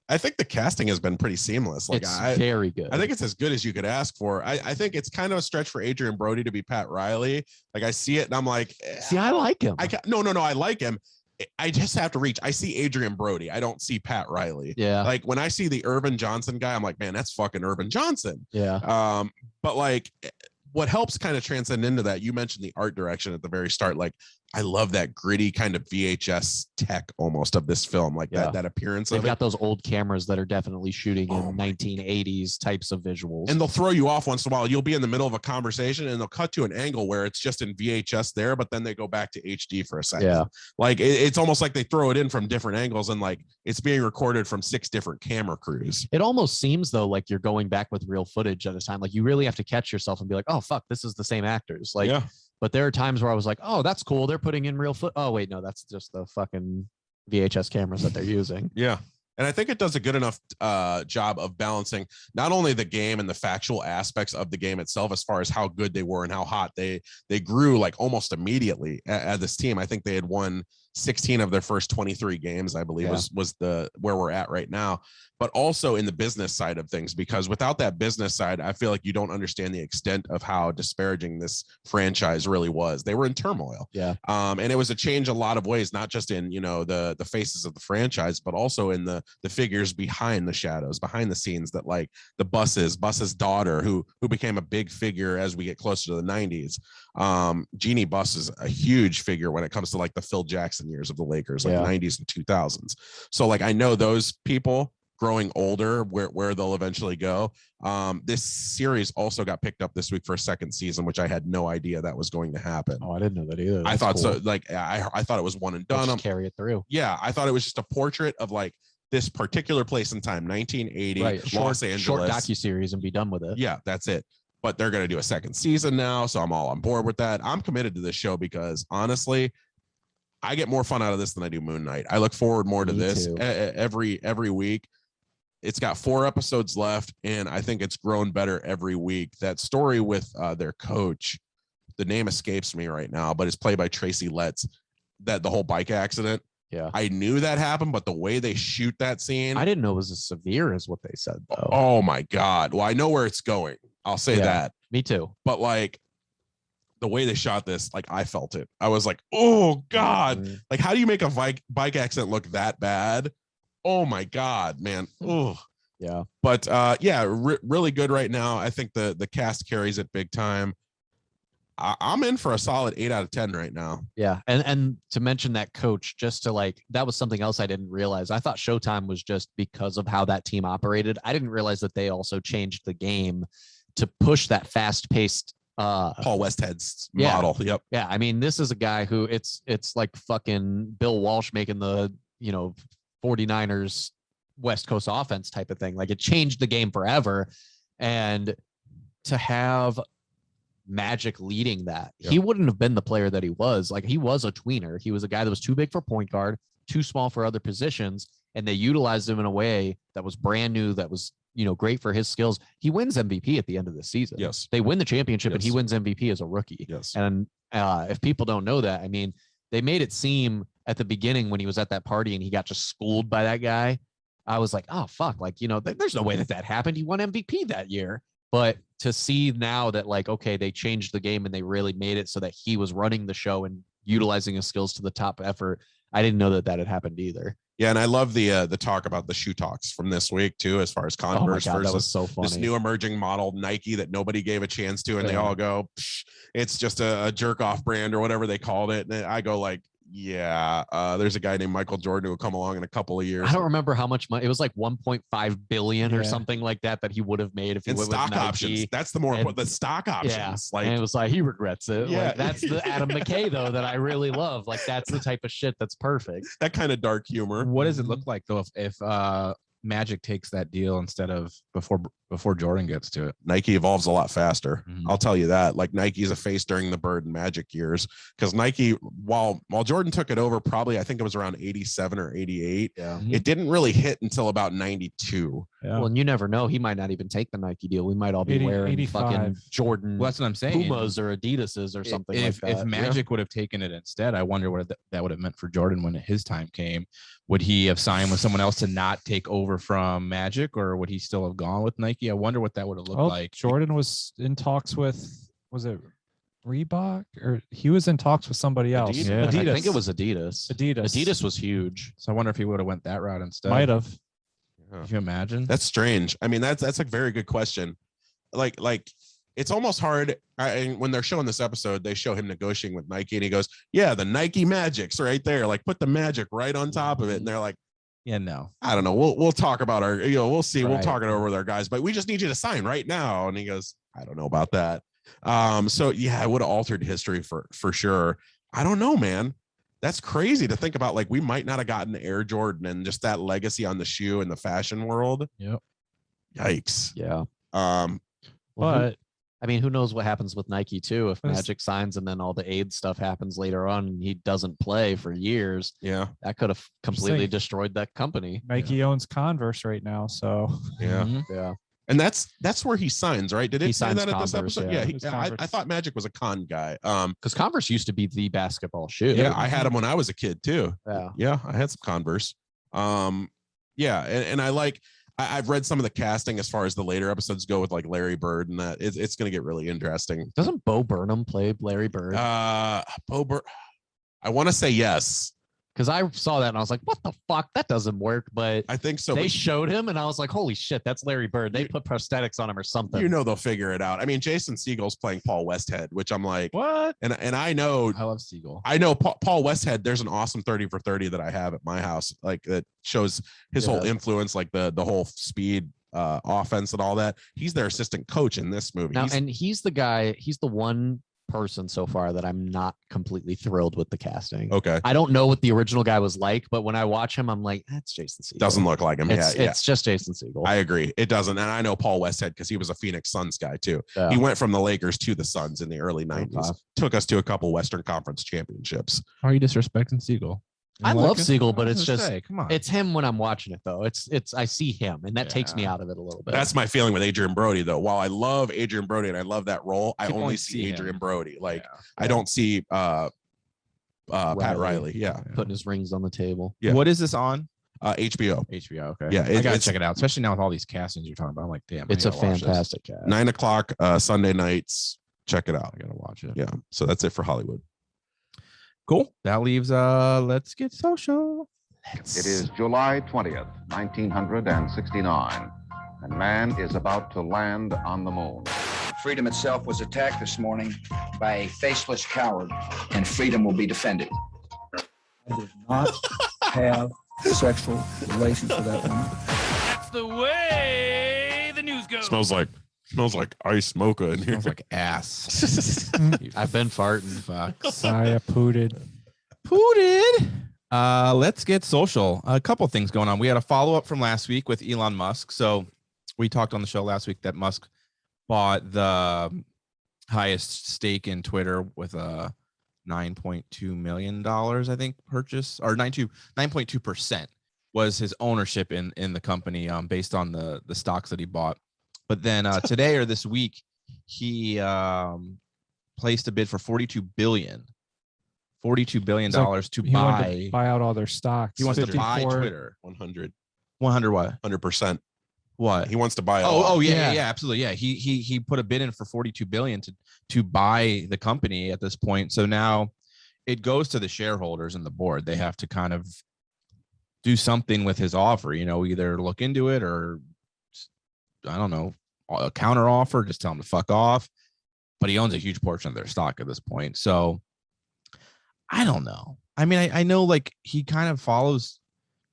I think the casting has been pretty seamless. Like It's very good. I think it's as good as you could ask for. I think it's kind of a stretch for Adrian Brody to be Pat Riley. Like I see it and I'm like, See, I like him. No, I like him. I just have to reach. I see Adrian Brody. I don't see Pat Riley. Yeah. Like when I see the Irvin Johnson guy, I'm like, man, that's fucking Irvin Johnson. Yeah. But like what helps kind of transcend into that, you mentioned the art direction at the very start. Like I love that gritty kind of VHS tech almost of this film, like that appearance They've of got it. those old cameras that are definitely shooting in Oh my 1980s types of visuals. And they'll throw you off once in a while. You'll be in the middle of a conversation and they'll cut to an angle where it's just in VHS there, but then they go back to HD for a second. Yeah. Like it's almost like they throw it in from different angles and like it's being recorded from 6 different camera crews. It almost seems though like you're going back with real footage at a time. Like you really have to catch yourself and be like, oh fuck, this is the same actors. Like, yeah. But there are times where I was like, oh, that's cool. They're putting in real foot. Oh wait, no, that's just the fucking VHS cameras that they're using. Yeah. And I think it does a good enough job of balancing not only the game and the factual aspects of the game itself, as far as how good they were and how hot they grew like almost immediately at this team. I think they had won 16 of their first 23 games, I believe was the where we're at right now, but also in the business side of things, because without that business side, I feel like you don't understand the extent of how disparaging this franchise really was. They were in turmoil. Yeah. And it was a change a lot of ways, not just in, the faces of the franchise, but also in the figures behind the shadows, behind the scenes, that like the Buss's daughter, who became a big figure as we get closer to the 90s. Jeannie Buss is a huge figure when it comes to like the Phil Jackson years of the Lakers, like 90s and 2000s. So like I know those people growing older where they'll eventually go. This series also got picked up this week for a second season, which I had no idea that was going to happen. Oh, I didn't know that either. I thought cool. so. Like I thought it was one and done. Carry it through. Yeah, I thought it was just a portrait of like this particular place in time, 1980, right. Los Angeles. Short docuseries and be done with it. Yeah, that's it. But they're going to do a second season now, so I'm all on board with that. I'm committed to this show because honestly, I get more fun out of this than I do Moon Knight. I look forward more to this every week. It's got 4 episodes left, and I think it's grown better every week. That story with their coach, the name escapes me right now, but it's played by Tracy Letts, that the whole bike accident. Yeah. I knew that happened, but the way they shoot that scene. I didn't know it was as severe as what they said, though. Oh, my God. Well, I know where it's going. I'll say that. Me too. But like the way they shot this, like I felt it. I was like, oh, God. Mm-hmm. Like, how do you make a bike accident look that bad? Oh, my God, man. Oh, yeah. But really good right now. I think the cast carries it big time. I'm in for a solid 8 out of 10 right now. Yeah. And to mention that coach, just to like, that was something else I didn't realize. I thought Showtime was just because of how that team operated. I didn't realize that they also changed the game to push that fast paced Paul Westhead's model. Yep. Yeah. I mean, this is a guy who it's like fucking Bill Walsh making the, 49ers West Coast offense type of thing. Like it changed the game forever. And to have Magic leading that, he wouldn't have been the player that he was. Like he was a tweener. He was a guy that was too big for point guard, too small for other positions. And they utilized him in a way that was brand new, that was, great for his skills. He wins MVP at the end of the season. Yes. They win the championship and he wins MVP as a rookie. Yes. And if people don't know that, I mean, they made it seem at the beginning when he was at that party and he got just schooled by that guy. I was like, oh, fuck. Like, there's no way that happened. He won MVP that year. But to see now that like, okay, they changed the game and they really made it so that he was running the show and utilizing his skills to the top effort. I didn't know that had happened either. Yeah, and I love the talk about the shoe talks from this week too, as far as Oh my Converse God, that was versus so funny. this new emerging model Nike that nobody gave a chance to, and they all go, Psh, it's just a jerk off brand or whatever they called it. And I go like, yeah, there's a guy named Michael Jordan who will come along in a couple of years. I don't remember how much money. It was like 1.5 billion or Yeah. something like that he would have made if he And went with stock Nike. options. That's the more important. The stock options. Yeah, Like, and it was like he regrets it. Yeah. Like, that's the Adam McKay though that I really love. Like that's the type of shit that's perfect. that kind of dark humor. What does it look like though if Magic takes that deal instead of before Jordan gets to it? Nike evolves a lot faster. Mhm. I'll tell you that. Like Nike's a face during the Bird and Magic years, because Nike, while Jordan took it over, probably I think it was around 87 or 88. Yeah. It didn't really hit until about 92. Yeah. Well, and you never know. He might not even take the Nike deal. We might all be 80, wearing 85. fucking Jordan Well, that's what I'm saying. Pumas or Adidas's or something if, like that. If Magic would have taken it instead, I wonder what that would have meant for Jordan when his time came. Would he have signed with someone else to not take over from Magic, or would he still have gone with Nike? I wonder what that would have looked like. Jordan was in talks with, was it Reebok, or he was in talks with somebody else? Adidas? Yeah. I think it was Adidas. Adidas was huge. So I wonder if he would have went that route instead. Might have. Can you imagine? That's strange. I mean, that's a very good question. Like it's almost hard. And when they're showing this episode, they show him negotiating with Nike, and he goes, "Yeah, the Nike Magic's right there. Like, put the Magic right on top of it." And they're like, Yeah, no. I don't know. We'll talk about our, we'll see. We'll Right. talk it over with our guys, but we just need you to sign right now. And he goes, I don't know about that. So yeah, it would have altered history for sure. I don't know, man. That's crazy to think about. Like, we might not have gotten Air Jordan and just that legacy on the shoe in the fashion world. Yep. Yikes. Yeah. But I mean, who knows what happens with Nike too? If But it's- Magic signs and then all the AIDS stuff happens later on and he doesn't play for years, Yeah. that could have completely saying. destroyed that company. Nike owns Converse right now, so Yeah. Mhm. Yeah. And that's where he signs, right? Did it He say signs that at this Converse, episode? yeah. Yeah. It's I Converse. thought Magic was a con guy. Because Converse used to be the basketball shoe. Yeah, I had him when I was a kid too. Yeah. Yeah, I had some Converse. Yeah, and I like. I've read some of the casting as far as the later episodes go with like Larry Bird, and that it's going to get really interesting. Doesn't Bo Burnham play Larry Bird? Bo Bur- I want to say yes. Because I saw that and I was like, what the fuck? That doesn't work. But I think so. they But showed him and I was like, holy shit, that's Larry Bird. They put prosthetics on him or something. you know they'll figure it out. I mean, Jason Segel's playing Paul Westhead, which I'm like, what? and I know I love Siegel. I know Paul Westhead. There's an awesome 30 for 30 that I have at my house, like that shows his whole influence, like the whole speed offense and all that. He's their assistant coach in this movie. Now, and he's the guy, he's the one person so far that I'm not completely thrilled with the casting. Okay, I don't know what the original guy was like, but when I watch him, I'm like, that's Jason Segel. doesn't look like him. It's, Yeah, it's just Jason Segel. I agree. It doesn't. And I know Paul Westhead because he was a Phoenix Suns guy too. Yeah. He went from the Lakers to the Suns in the early 90s. Okay. Took us to a couple Western Conference championships. How are you disrespecting Siegel? I love Segel, but it's just come on. it's him when I'm watching it though. It's I see him and that takes me out of it a little bit. That's my feeling with Adrian Brody, though. While I love Adrian Brody and I love that role, I You only only see see him. Adrian Brody. Like, Yeah. I don't see Pat Riley. Yeah. putting his rings on the table. Yeah. What is this on? HBO. HBO. Okay. Yeah, I gotta it's- check it out, especially now with all these castings you're talking about. I'm like, damn, I It's a gotta watch this. fantastic cast. 9:00 Sunday nights. Check it out. I gotta watch it. Yeah. So that's it for Hollywood. Cool. That leaves Let's Get Social. It is July 20th, 1969, and man is about to land on the moon. Freedom itself was attacked this morning by a faceless coward, and freedom will be defended. I did not have sexual relations with that woman. That's the way the news goes. Smells like ice mocha in here. Smells like ass. I've been farting. Fucks. Saya pooted. Let's get social. A couple things going on. We had a follow-up from last week with Elon Musk. So we talked on the show last week that Musk bought the highest stake in Twitter with a $9.2 million, I think, purchase, or 9.2% was his ownership in the company, based on the stocks that he bought. But then today or this week, he placed a bid for $42 billion to He wanted to buy out all their stocks. He wants to buy 54 Twitter. 100 what? 100%. What? He wants to buy it all. Oh yeah, absolutely. Yeah. He put a bid in for $42 billion to buy the company at this point. So now it goes to the shareholders and the board. They have to kind of do something with his offer, either look into it or I don't know, a counter offer, just tell him to fuck off. But he owns a huge portion of their stock at this point. So I don't know. I mean, I know like he kind of follows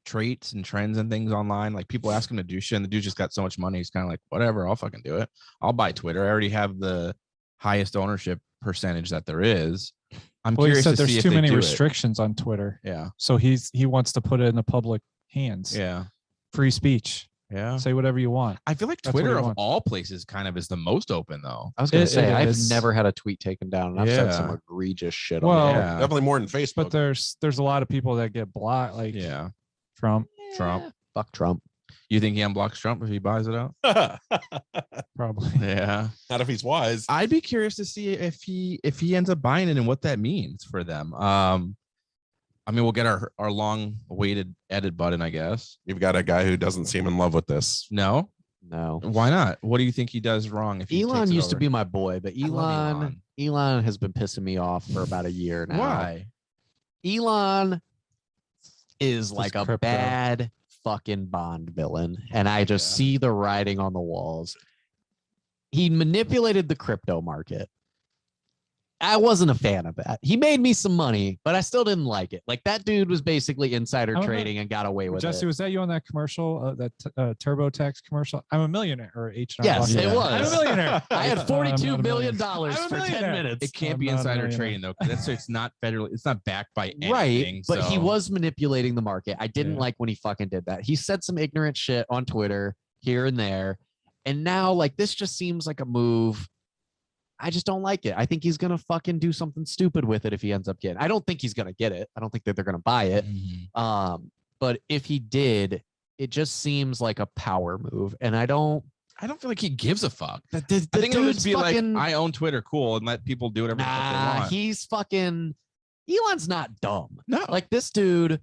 traits and trends and things online. Like people ask him to do shit and the dude just got so much money. He's kind of like, whatever, I'll fucking do it. I'll buy Twitter. I already have the highest ownership percentage that there is. I'm curious he said to see there's if too they many do it. restrictions on Twitter. Yeah. So he wants to put it in the public hands. Yeah. Free speech. Yeah. Say whatever you want. I feel like That's what Twitter he of wants. all places kind of is the most open though. I was going It to say, I've is. never had a tweet taken down, and I've said some Yeah. egregious shit Well, on there. Yeah. Definitely more than Facebook. But there's a lot of people that get blocked, like Yeah. Trump, Fuck Trump. You think he unblocks Trump if he buys it out? probably. Yeah. Not if he's wise. I'd be curious to see if he ends up buying it and what that means for them. I mean, we'll get our long-awaited edit button, I guess. You've got a guy who doesn't seem in love with this. No? No. Why not? What do you think he does wrong? If he Elon takes it used to over? be my boy, but love Elon has been pissing me off for about a year now. Why? Elon is like a crypto. bad fucking Bond villain, and I just see the writing on the walls. He manipulated the crypto market. I wasn't a fan of that. He made me some money, but I still didn't like it. Like that dude was basically insider I don't know. trading and got away with Jesse, it. was that you on that commercial, that TurboTax commercial? I'm a millionaire, or H&R? Yes, Block? it was. I'm a millionaire. I had I'm $42 not a billion millionaire. I'm a for 10 millionaire. minutes. It can't I'm be not a insider millionaire. trading though. It's not federal. It's not backed by anything. Right, but he so- was manipulating the market. I didn't Yeah. like when he fucking did that. He said some ignorant shit on Twitter here and there, and now like this just seems like a move. I just don't like it. I think he's gonna fucking do something stupid with it if he ends up getting. I don't think he's gonna get it. I don't think that they're gonna buy it. Mhm. But if he did, it just seems like a power move, and I don't. I don't feel like he gives a fuck. The I think it would dude's just be fucking, like, I own Twitter, cool, and let people do whatever the fuck they nah, want. he's fucking. Elon's not dumb. No. Like this dude,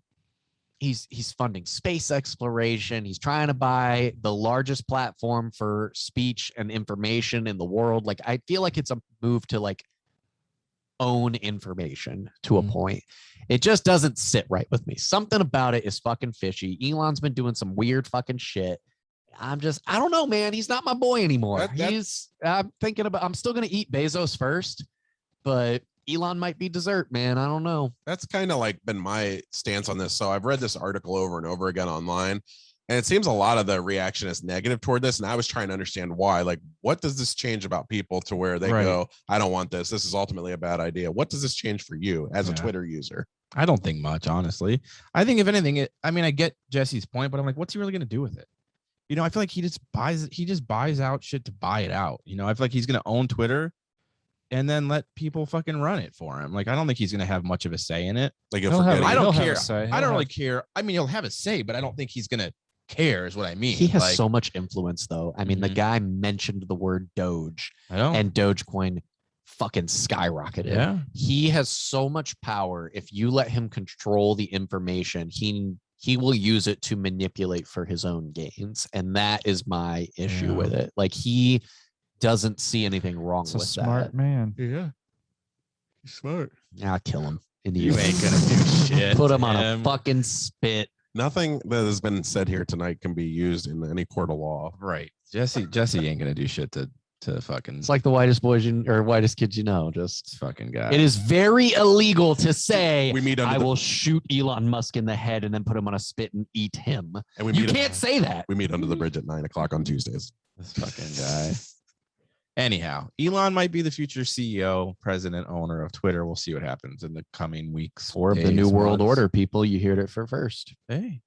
he's funding space exploration. He's trying to buy the largest platform for speech and information in the world. Like I feel like it's a move to like own information to a point. It just doesn't sit right with me. Something about it is fucking fishy. Elon's been doing some weird fucking shit. I don't know, man. He's not my boy anymore. I'm still going to eat Bezos first, but Elon might be dessert, man. I don't know. That's kind of like been my stance on this. So I've read this article over and over again online, and it seems a lot of the reaction is negative toward this. And I was trying to understand why. Like, what does this change about people to where they go, I don't want this. This is ultimately a bad idea. What does this change for you as a Twitter user? I don't think much, honestly. I think if anything, I get Jesse's point, but I'm like, what's he really going to do with it? I feel like he just buys out shit to buy it out. I feel like he's going to own Twitter and then let people fucking run it for him. Like, I don't think he's going to have much of a say in it. Like, He'll have- I don't he'll have care. a say. I don't really care. I mean, he'll have a say, but I don't think he's going to care is what I mean. He has like, so much influence, though. I mean, the Mhm. guy mentioned the word Doge, I know. and Dogecoin fucking skyrocketed. Yeah. He has so much power. If you let him control the information, he will use it to manipulate for his own gains. And that is my issue Yeah. with it. Like, he doesn't see anything wrong It's a with smart that. man. Yeah. He's smart. I'll kill him in the You ain't going to do shit. put him on a Tim. fucking spit. Nothing that has been said here tonight can be used in any court of law. Right. Jesse ain't going to do shit to fucking It's like the whitest boys whitest kids you know. Just fucking guy. it is very illegal to say We meet under I will shoot Elon Musk in the head and then put him on a spit and eat him. and we You meet can't say that. We meet under the bridge at 9:00 on Tuesdays. This fucking guy. Anyhow, Elon might be the future CEO, president, owner of Twitter. We'll see what happens in the coming weeks. Or the days, new world months. order, people. You heard it for first. Hey,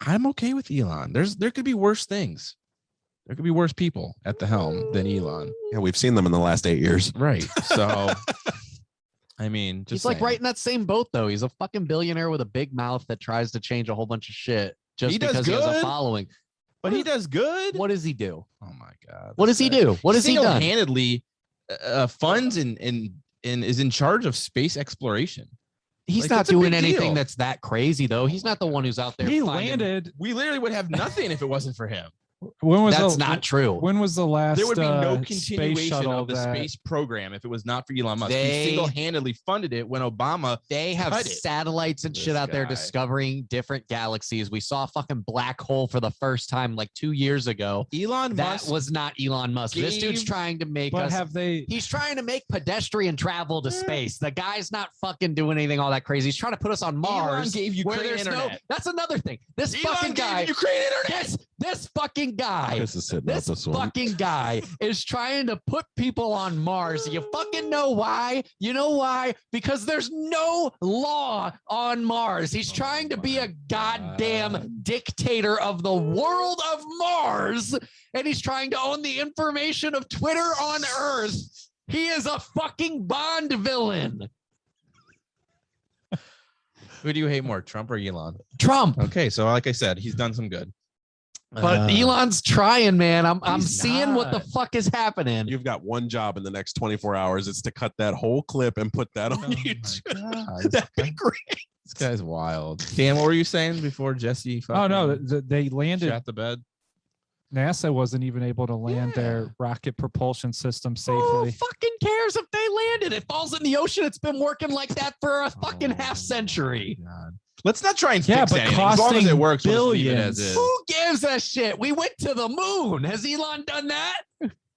I'm okay with Elon. There could be worse things. There could be worse people at the helm than Elon. Yeah, we've seen them in the last 8 years. Right. So, I mean, just He's like saying. right in that same boat, though. He's a fucking billionaire with a big mouth that tries to change a whole bunch of shit just He does because he has a good. following. But he does good. What does he do? Oh my God. What does he do? What has he done? Single-handedly funds and is in charge of space exploration. He's Like, not that's a doing big anything deal. that's that crazy, though. He's not the one who's out there. He finding- landed. We literally would have nothing if it wasn't for him. When was That's not true. When was the last? There would be no space continuation shuttle of the that- space program if it was not for Elon Musk. He They- single-handedly funded it when Obama. They have cut it. satellites and This shit out there guy. discovering different galaxies. We saw a fucking black hole for the first time like 2 years ago. Elon That Musk was not Elon Musk. This dude's gave- trying to make But us. have they? He's trying to make pedestrian travel to space. The guy's not fucking doing anything all that crazy. He's trying to put us on Mars. Elon gave where Ukraine there's internet. that's another thing. This Elon fucking gave guy. Ukraine internet. This fucking guy. Chris is sitting out This this one. fucking guy is trying to put people on Mars. You fucking know why? You know why? Because there's no law on Mars. He's trying to be a goddamn dictator of the world of Mars, and he's trying to own the information of Twitter on Earth. He is a fucking Bond villain. Who do you hate more, Trump or Elon? Trump. Okay, so like I said, he's done some good. But Elon's trying, man. I'm He's seeing what the not. fuck is happening. You've got one job in the next 24 hours. It's to cut that whole clip and put that on Oh my YouTube. God, That'd be great. This guy's wild. Dan, what were you saying before Jesse? Oh no, they landed. Shot the bed. NASA wasn't even able to land their rocket propulsion system Who safely. fucking cares if they landed? It falls in the ocean. It's been working like that for a fucking half century. God. Let's not try and Yeah, fix but anything. As long as it costing works, we'll just leave it as billions. is. Who gives a shit? We went to the moon. Has Elon done that?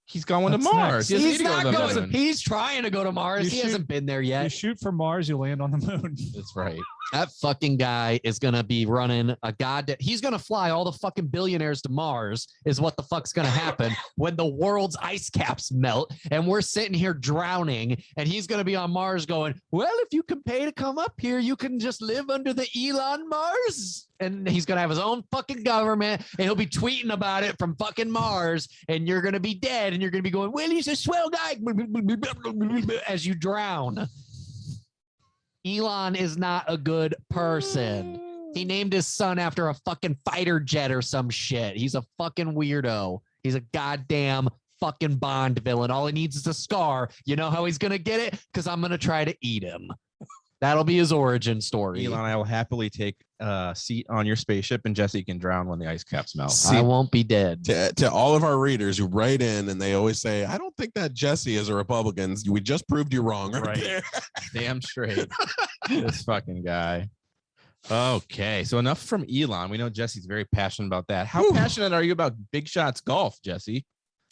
He's going to That's Mars. next. He doesn't He's need to not go to the going. moon. He's trying to go to Mars. You He shoot- hasn't been there You yet. shoot for Mars, you land on the moon. That's right. That fucking guy is gonna be running a goddamn. He's gonna fly all the fucking billionaires to Mars. Is what the fuck's gonna happen when the world's ice caps melt and we're sitting here drowning. And he's gonna be on Mars, going, "Well, if you can pay to come up here, you can just live under the Elon Mars." And he's gonna have his own fucking government, and he'll be tweeting about it from fucking Mars. And you're gonna be dead, and you're gonna be going, "Well, he's a swell guy," as you drown. Elon is not a good person. He named his son after a fucking fighter jet or some shit. He's a fucking weirdo. He's a goddamn fucking Bond villain. All he needs is a scar. You know how he's gonna get it? Because I'm gonna try to eat him. That'll be his origin story. Elon, I will happily take a seat on your spaceship, and Jesse can drown when the ice caps melt. I won't be dead. To all of our readers who write in and they always say, I don't think that Jesse is a Republican. We just proved you wrong right there. Damn straight. This fucking guy. Okay, so enough from Elon. We know Jesse's very passionate about that. How passionate are you about Big Shots Golf, Jesse?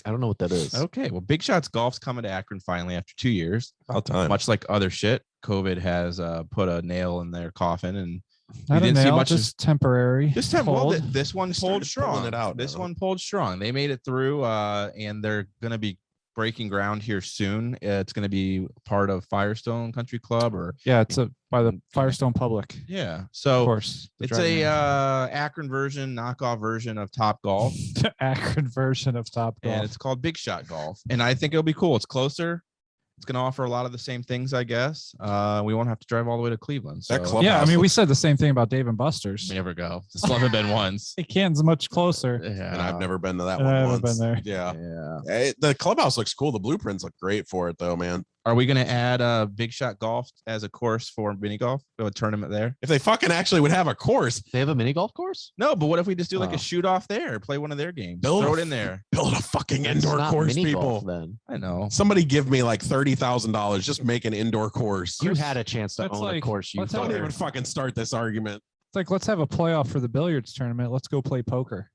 I don't know what that is. Okay, well, Big Shots Golf's coming to Akron finally after 2 years. About time. Much like other shit, COVID has put a nail in their coffin, and Not a didn't see nail, much just temporary. this time, well, hold. this one pulled Started pulling strong. it out This now. one pulled strong. They made it through, and they're gonna be breaking ground here soon. It's gonna be part of Firestone Country Club, or Yeah, it's by the Firestone Public, yeah. of So course. the it's driving a range. Akron version, knockoff version of Top Golf, The Akron version of Top Golf. and it's called Big Shot Golf. And I think it'll be cool. It's closer. It's going to offer a lot of the same things, I guess. We won't have to drive all the way to Cleveland. So That club- Yeah, I mean, we looks- said the same thing about Dave and Buster's. we never go. It's only been once. It can's much closer. Yeah. And I've never been to that And one I haven't once. been there. Yeah. Yeah. The clubhouse looks cool. The blueprints look great for it, though, man. Are we going to add Big Shot Golf as a course for mini golf? Do a tournament there? If they fucking actually would have a course, They have a mini golf course? No, but what if we just do like Oh. a shoot off there? Play one of their games. Build Throw a it in there. build a fucking It's indoor not course, mini people. golf, then. I know. Somebody give me like $30,000. Just make an indoor course. You had a chance to That's own a like- course. You let's Don't have even a- fucking start this argument. It's like, let's have a playoff for the billiards tournament. Let's go play poker.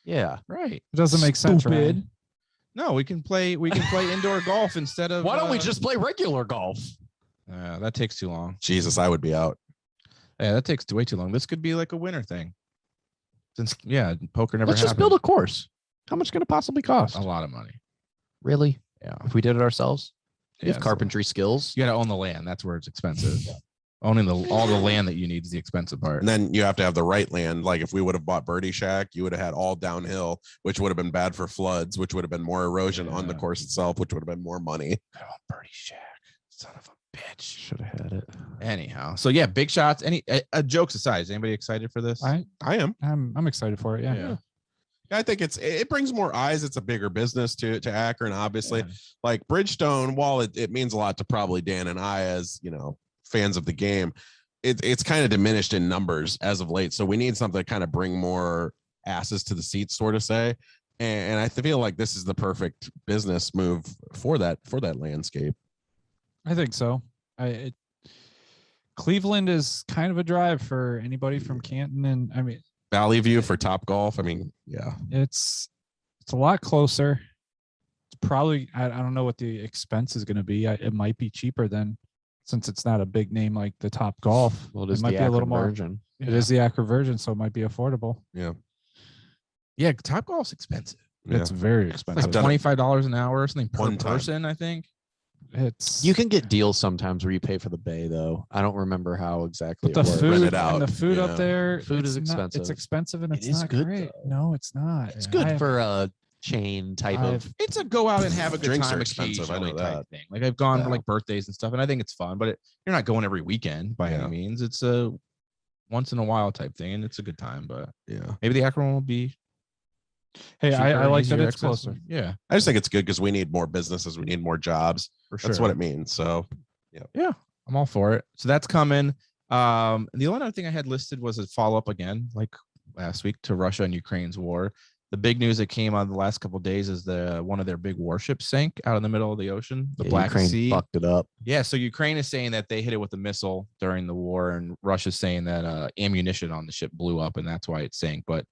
yeah. Right. It doesn't make sense, Stupid. Ryan. No, we can play indoor golf instead of Why don't we just play regular golf? that takes too long. Jesus, I would be out. Yeah, that takes way too long. This could be like a winter thing. Since poker never Let's just happened. build a course. How much can it possibly cost? a lot of money. Really? Yeah. If we did it ourselves? You Yeah, have carpentry skills. You got to own the land. That's where it's expensive. Owning all the land that you need is the expensive part. And then you have to have the right land. Like if we would have bought Birdie Shack, you would have had all downhill, which would have been bad for floods, which would have been more erosion on the Yeah. course itself, which would have been more money. Good old Birdie Shack. Son of a bitch. Should have had it. Anyhow, so yeah, Big Shots. Jokes aside, is anybody excited for this? I am. I'm excited for it. Yeah. I think it brings more eyes. It's a bigger business to Akron, obviously. Yeah. Like Bridgestone, while it means a lot to probably Dan and I as fans of the game, it's kind of diminished in numbers as of late. So we need something to kind of bring more asses to the seats, sort of say. And I feel like this is the perfect business move for that landscape. I think so. Cleveland is kind of a drive for anybody from Canton, and I mean Valley View for Top Golf. I mean, yeah, it's a lot closer. It's probably I don't know what the expense is going to be. It might be cheaper than, since it's not a big name like the Top Golf. Well, it might be a little more. Virgin. It is the Acro Virgin, so it might be affordable. Yeah. Top Golf's expensive. It's very Like expensive. $25 an hour or something per One time. person, I think. You can get deals sometimes where you pay for the bay, though. I don't remember how exactly. But the it works. food Rent it out, and the food yeah. up there, Food is it's not- expensive. It's expensive and It it's is not good, great. though. No, it's not. It's good for a chain type of. It's a go out and have a good Drinks time are expensive, I know occasionally type that. thing. Like I've gone for Yeah. like birthdays and stuff, and I think it's fun, but you're not going every weekend by Yeah. any means. It's a once in a while type thing, and it's a good time. But Yeah. maybe the Akron will be. Hey, cheaper I and like that easier it's accessible. closer. Yeah, I just think it's good because we need more businesses. We need more jobs. for sure. That's what it means. So Yeah, I'm all for it. So that's coming. And the only other thing I had listed was a follow up again, like last week, to Russia and Ukraine's war. The big news that came out the last couple of days is one of their big warships sank out in the middle of the ocean, the Black Ukraine Sea. fucked it up. Yeah, so Ukraine is saying that they hit it with a missile during the war, and Russia's saying that ammunition on the ship blew up, and that's why it sank. But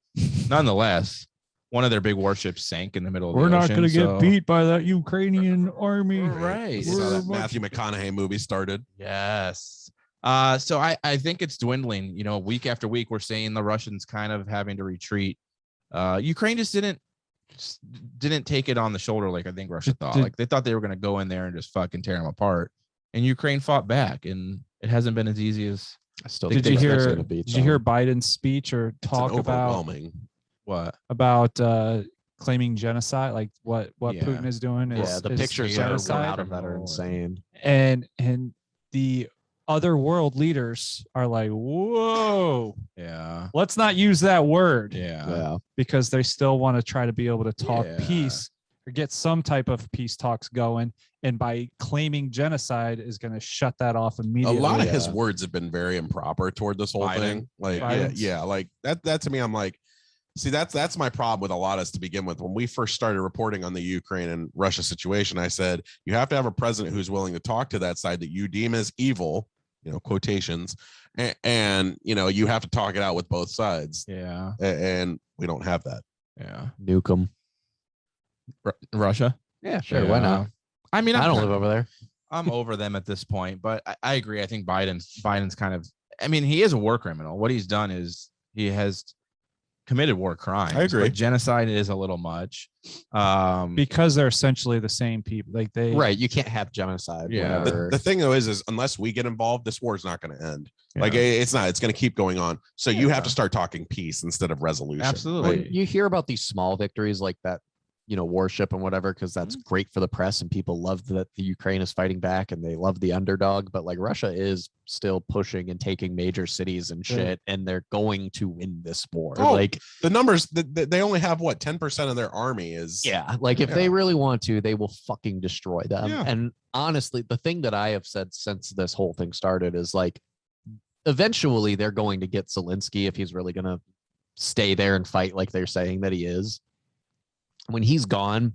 nonetheless, one of their big warships sank in the middle of the ocean. We're not going to get so- beat by that Ukrainian army. Right. This is how that Matthew McConaughey movie started. Yes. So I think it's dwindling. Week after week, we're seeing the Russians kind of having to retreat. Ukraine just didn't take it on the shoulder like I think Russia thought. Like they thought they were going to go in there and just fucking tear them apart. And Ukraine fought back, and it hasn't been as easy as. I still Did think you they're hear? gonna beat Did you hear them. Biden's speech or It's talk about overwhelming. What? claiming genocide? Like what Yeah. Putin is doing? Yeah, the pictures that are genocide. going out of that are insane. And the other world leaders are like, whoa, Yeah. let's not use that word. Yeah. Yeah, Because they still want to try to be able to talk Yeah. peace or get some type of peace talks going. And by claiming genocide is going to shut that off A immediately. lot of his Yeah. words have been very improper toward this whole Biden. thing. Like, Biden's. yeah, like that to me, I'm like, see, that's my problem with a lot of us to begin with. When we first started reporting on the Ukraine and Russia situation, I said, you have to have a president who's willing to talk to that side that you deem as evil, quotations, and you have to talk it out with both sides. Yeah. And we don't have that. Yeah. nuke them. Russia. Yeah, sure. Why not? I mean, I don't live over there. I'm over them at this point, but I agree. I think Biden's kind of. I mean, he is a war criminal. What he's done is he has committed war crimes. I agree. But genocide is a little much. Because they're essentially the same people. Like they Right, you can't have genocide. Yeah. whenever- The thing though is unless we get involved, this war is not going to end. Yeah. Like it's not. It's going to keep going on. So you have Yeah. to start talking peace instead of resolution. Absolutely. Like, you hear about these small victories like that, warship and whatever, because that's great for the press and people love that the Ukraine is fighting back and they love the underdog. But like Russia is still pushing and taking major cities and shit, and they're going to win this war. Oh, like, the numbers, they only have 10% of their army is. yeah, like if they really want to, they will fucking destroy them. Yeah. And honestly, the thing that I have said since this whole thing started is like, eventually they're going to get Zelensky if he's really going to stay there and fight like they're saying that he is. When he's gone,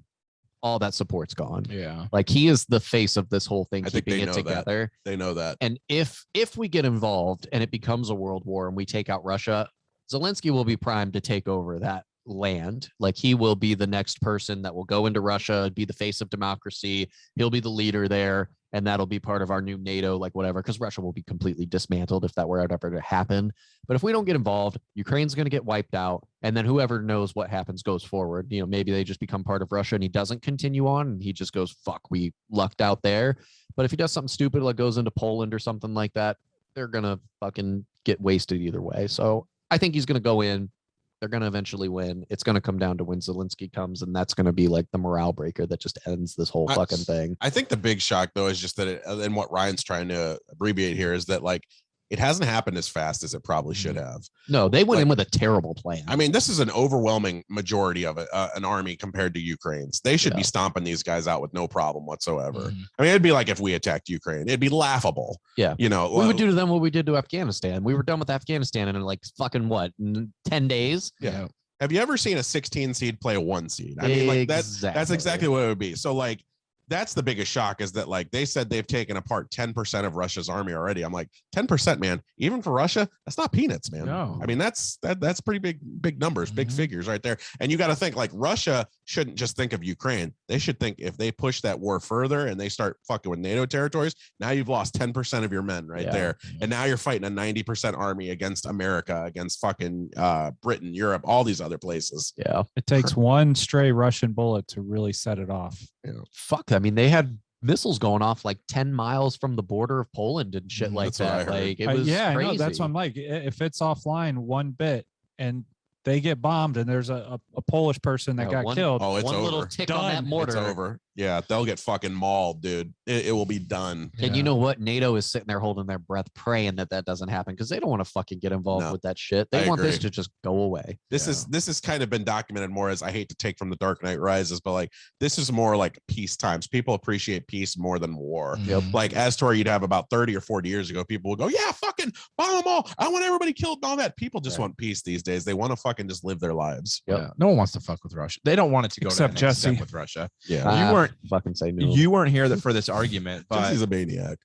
all that support's gone. Yeah. Like he is the face of this whole thing, I think keeping they it know that. together. They know that. And if we get involved and it becomes a world war and we take out Russia, Zelensky will be primed to take over that land. Like he will be the next person that will go into Russia, be the face of democracy. He'll be the leader there, and that'll be part of our new NATO, like whatever, because Russia will be completely dismantled if that were ever to happen. But if we don't get involved, Ukraine's going to get wiped out, and then whoever knows what happens goes forward. Maybe they just become part of Russia and he doesn't continue on, and he just goes, fuck, we lucked out there. But if he does something stupid like goes into Poland or something like that, they're going to fucking get wasted either way. So I think he's going to go in. They're going to eventually win. It's going to come down to when Zelensky comes, and that's going to be like the morale breaker that just ends this whole fucking thing. I think the big shock though is just that and what Ryan's trying to abbreviate here is that like it hasn't happened as fast as it probably should have. No, they went in with a terrible plan. I mean, this is an overwhelming majority of an army compared to Ukraine's. They should be stomping these guys out with no problem whatsoever. Mhm. I mean, it'd be like if we attacked Ukraine, it'd be laughable. Yeah. We would do to them what we did to Afghanistan. We were done with Afghanistan in like fucking what, in 10 days? Yeah. Have you ever seen a 16 seed play a 1 seed? I mean, like that's exactly what it would be. So like, that's the biggest shock is that like they said they've taken apart 10% of Russia's army already. I'm like 10%, man. Even for Russia, that's not peanuts, man. No. I mean, that's pretty big numbers, big figures right there. And you got to think like Russia shouldn't just think of Ukraine. They should think if they push that war further and they start fucking with NATO territories, now you've lost 10% of your men right there. And now you're fighting a 90% army against America, against fucking Britain, Europe, all these other places. Yeah. It takes one stray Russian bullet to really set it off. Fuck. I mean, they had missiles going off like 10 miles from the border of Poland and shit like that. Like it was I crazy. know. That's what I'm like. If it's offline one bit and they get bombed and there's a Polish person that got killed. Oh, it's one over. little tick on that mortar. It's over. Yeah, they'll get fucking mauled, dude. It will be done. And you know what? NATO is sitting there holding their breath, praying that doesn't happen because they don't want to fucking get involved with that shit. They want this to just go away. This is kind of been documented more as I hate to take from the Dark Knight Rises, but like this is more like peace times. People appreciate peace more than war. Like as Tori, you'd have about 30 or 40 years ago, people would go, yeah, fucking bomb them all. I want everybody killed and all that. People just want peace these days. They want to fucking just live their lives. Yeah. No one wants to fuck with Russia. They don't want it to go except to that next Jesse step with Russia. Yeah. You weren't fucking say no. You weren't here for this argument, but Jesse's a maniac.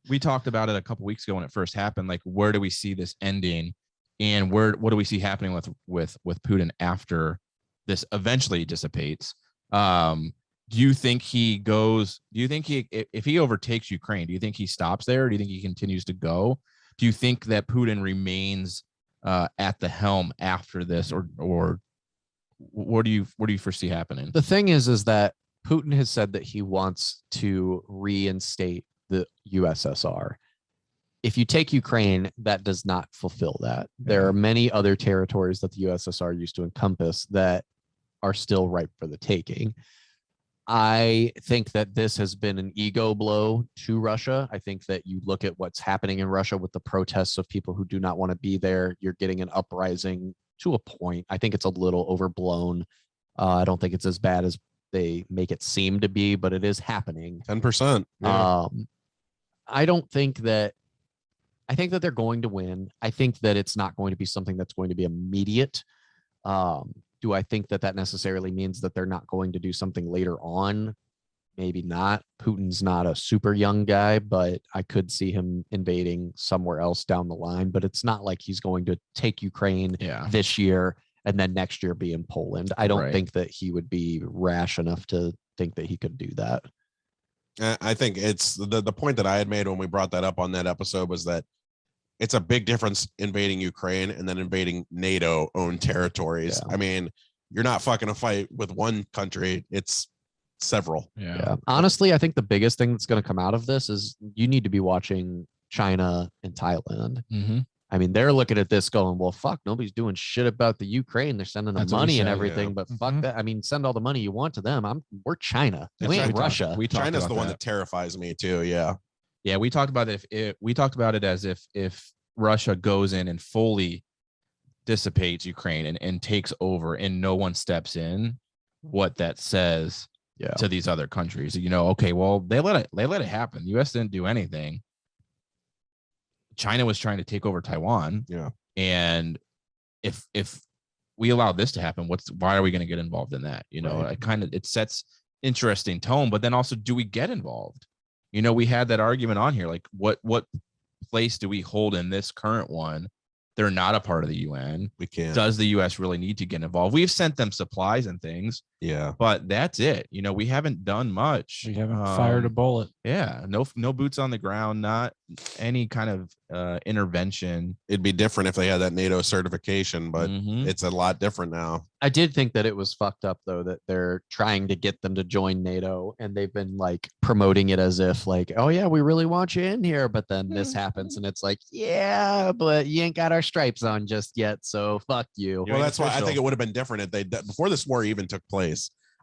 We talked about it a couple weeks ago when it first happened. Like, where do we see this ending, and what do we see happening with Putin after this eventually dissipates? Do you think he goes? Do you think if he overtakes Ukraine, do you think he stops there? Or do you think he continues to go? Do you think that Putin remains at the helm after this, or what do you foresee happening? The thing is that Putin has said that he wants to reinstate the USSR. If you take Ukraine, that does not fulfill that. There are many other territories that the USSR used to encompass that are still ripe for the taking. I think that this has been an ego blow to Russia. I think that you look at what's happening in Russia with the protests of people who do not want to be there. You're getting an uprising to a point. I think it's a little overblown. I don't think it's as bad as they make it seem to be, but it is happening. 10%. I think that they're going to win. I think that it's not going to be something that's going to be immediate. Do I think that necessarily means that they're not going to do something later on? Maybe not. Putin's not a super young guy, but I could see him invading somewhere else down the line. But it's not like he's going to take Ukraine this year and then next year be in Poland. I don't think that he would be rash enough to think that he could do that. I think it's the point that I had made when we brought that up on that episode was that it's a big difference invading Ukraine and then invading NATO-owned territories. I mean, you're not fucking a fight with one country. It's several. Yeah. Honestly, I think the biggest thing that's going to come out of this is you need to be watching China and Thailand. I mean, they're looking at this going, well, fuck, nobody's doing shit about the Ukraine. They're sending them money and everything, but fuck that. I mean, send all the money you want to them. We're China. We ain't Russia. China's the one that terrifies me too. Yeah. Yeah. We talked about it as if Russia goes in and fully dissipates Ukraine and takes over and no one steps in, what that says to these other countries. Okay, well, they let it happen. The US didn't do anything. China was trying to take over Taiwan. Yeah. And if we allow this to happen, why are we going to get involved in that? It sets interesting tone, but then also, do we get involved? We had that argument on here. Like what place do we hold in this current one? They're not a part of the UN. We can't. Does the US really need to get involved? We've sent them supplies and things. Yeah. But that's it. We haven't done much. We haven't fired a bullet. Yeah. No boots on the ground, not any kind of intervention. It'd be different if they had that NATO certification, but it's a lot different now. I did think that it was fucked up though, that they're trying to get them to join NATO and they've been like promoting it as if like, oh yeah, we really want you in here. But then this happens and it's like, yeah, but you ain't got our stripes on just yet. So fuck you. Well, that's why I think it would have been different if they, before this war even took place,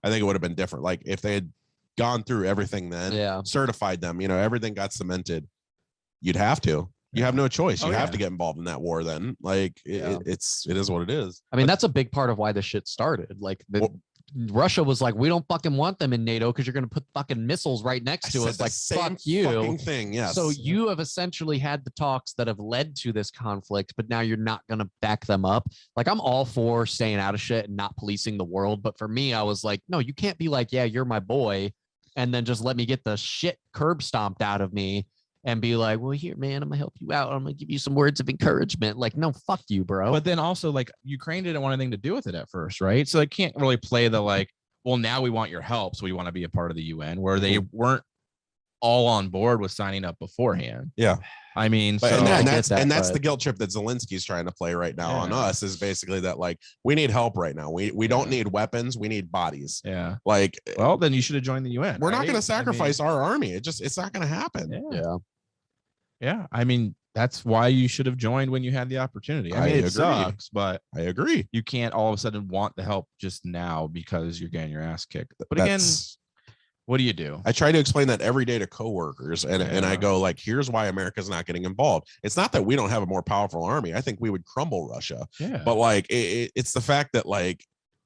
I think it would have been different. Like if they had gone through everything then, certified them, everything got cemented, you'd have to. You have no choice. You have to get involved in that war then. Like it is what it is. I mean, that's a big part of why the shit started. Like Russia was like, we don't fucking want them in NATO because you're going to put fucking missiles right next to us. Like, fuck you. Thing, yes. So you have essentially had the talks that have led to this conflict, but now you're not going to back them up. Like, I'm all for staying out of shit and not policing the world. But for me, I was like, no, you can't be like, yeah, you're my boy, and then just let me get the shit curb stomped out of me and be like, well, here, man, I'm gonna help you out. I'm gonna give you some words of encouragement. Like, no, fuck you, bro. But then also, like, Ukraine didn't want anything to do with it at first, right? So they can't really play the like, well, now we want your help, so we want to be a part of the UN, where they weren't all on board with signing up beforehand. Yeah. I mean, but, so, that's the guilt trip that Zelensky's trying to play right now on us, is basically that, like, we need help right now. We don't need weapons, we need bodies. Yeah. Like, well, then you should have joined the UN. We're right? not going to sacrifice our army. It's not going to happen. Yeah. I mean, that's why you should have joined when you had the opportunity. I mean, it sucks, but I agree. You can't all of a sudden want the help just now because you're getting your ass kicked. But again, what do you do? I try to explain that every day to coworkers, and I go, like, here's why America's not getting involved. It's not that we don't have a more powerful army. I think we would crumble Russia. Yeah. But like, it's the fact that, like,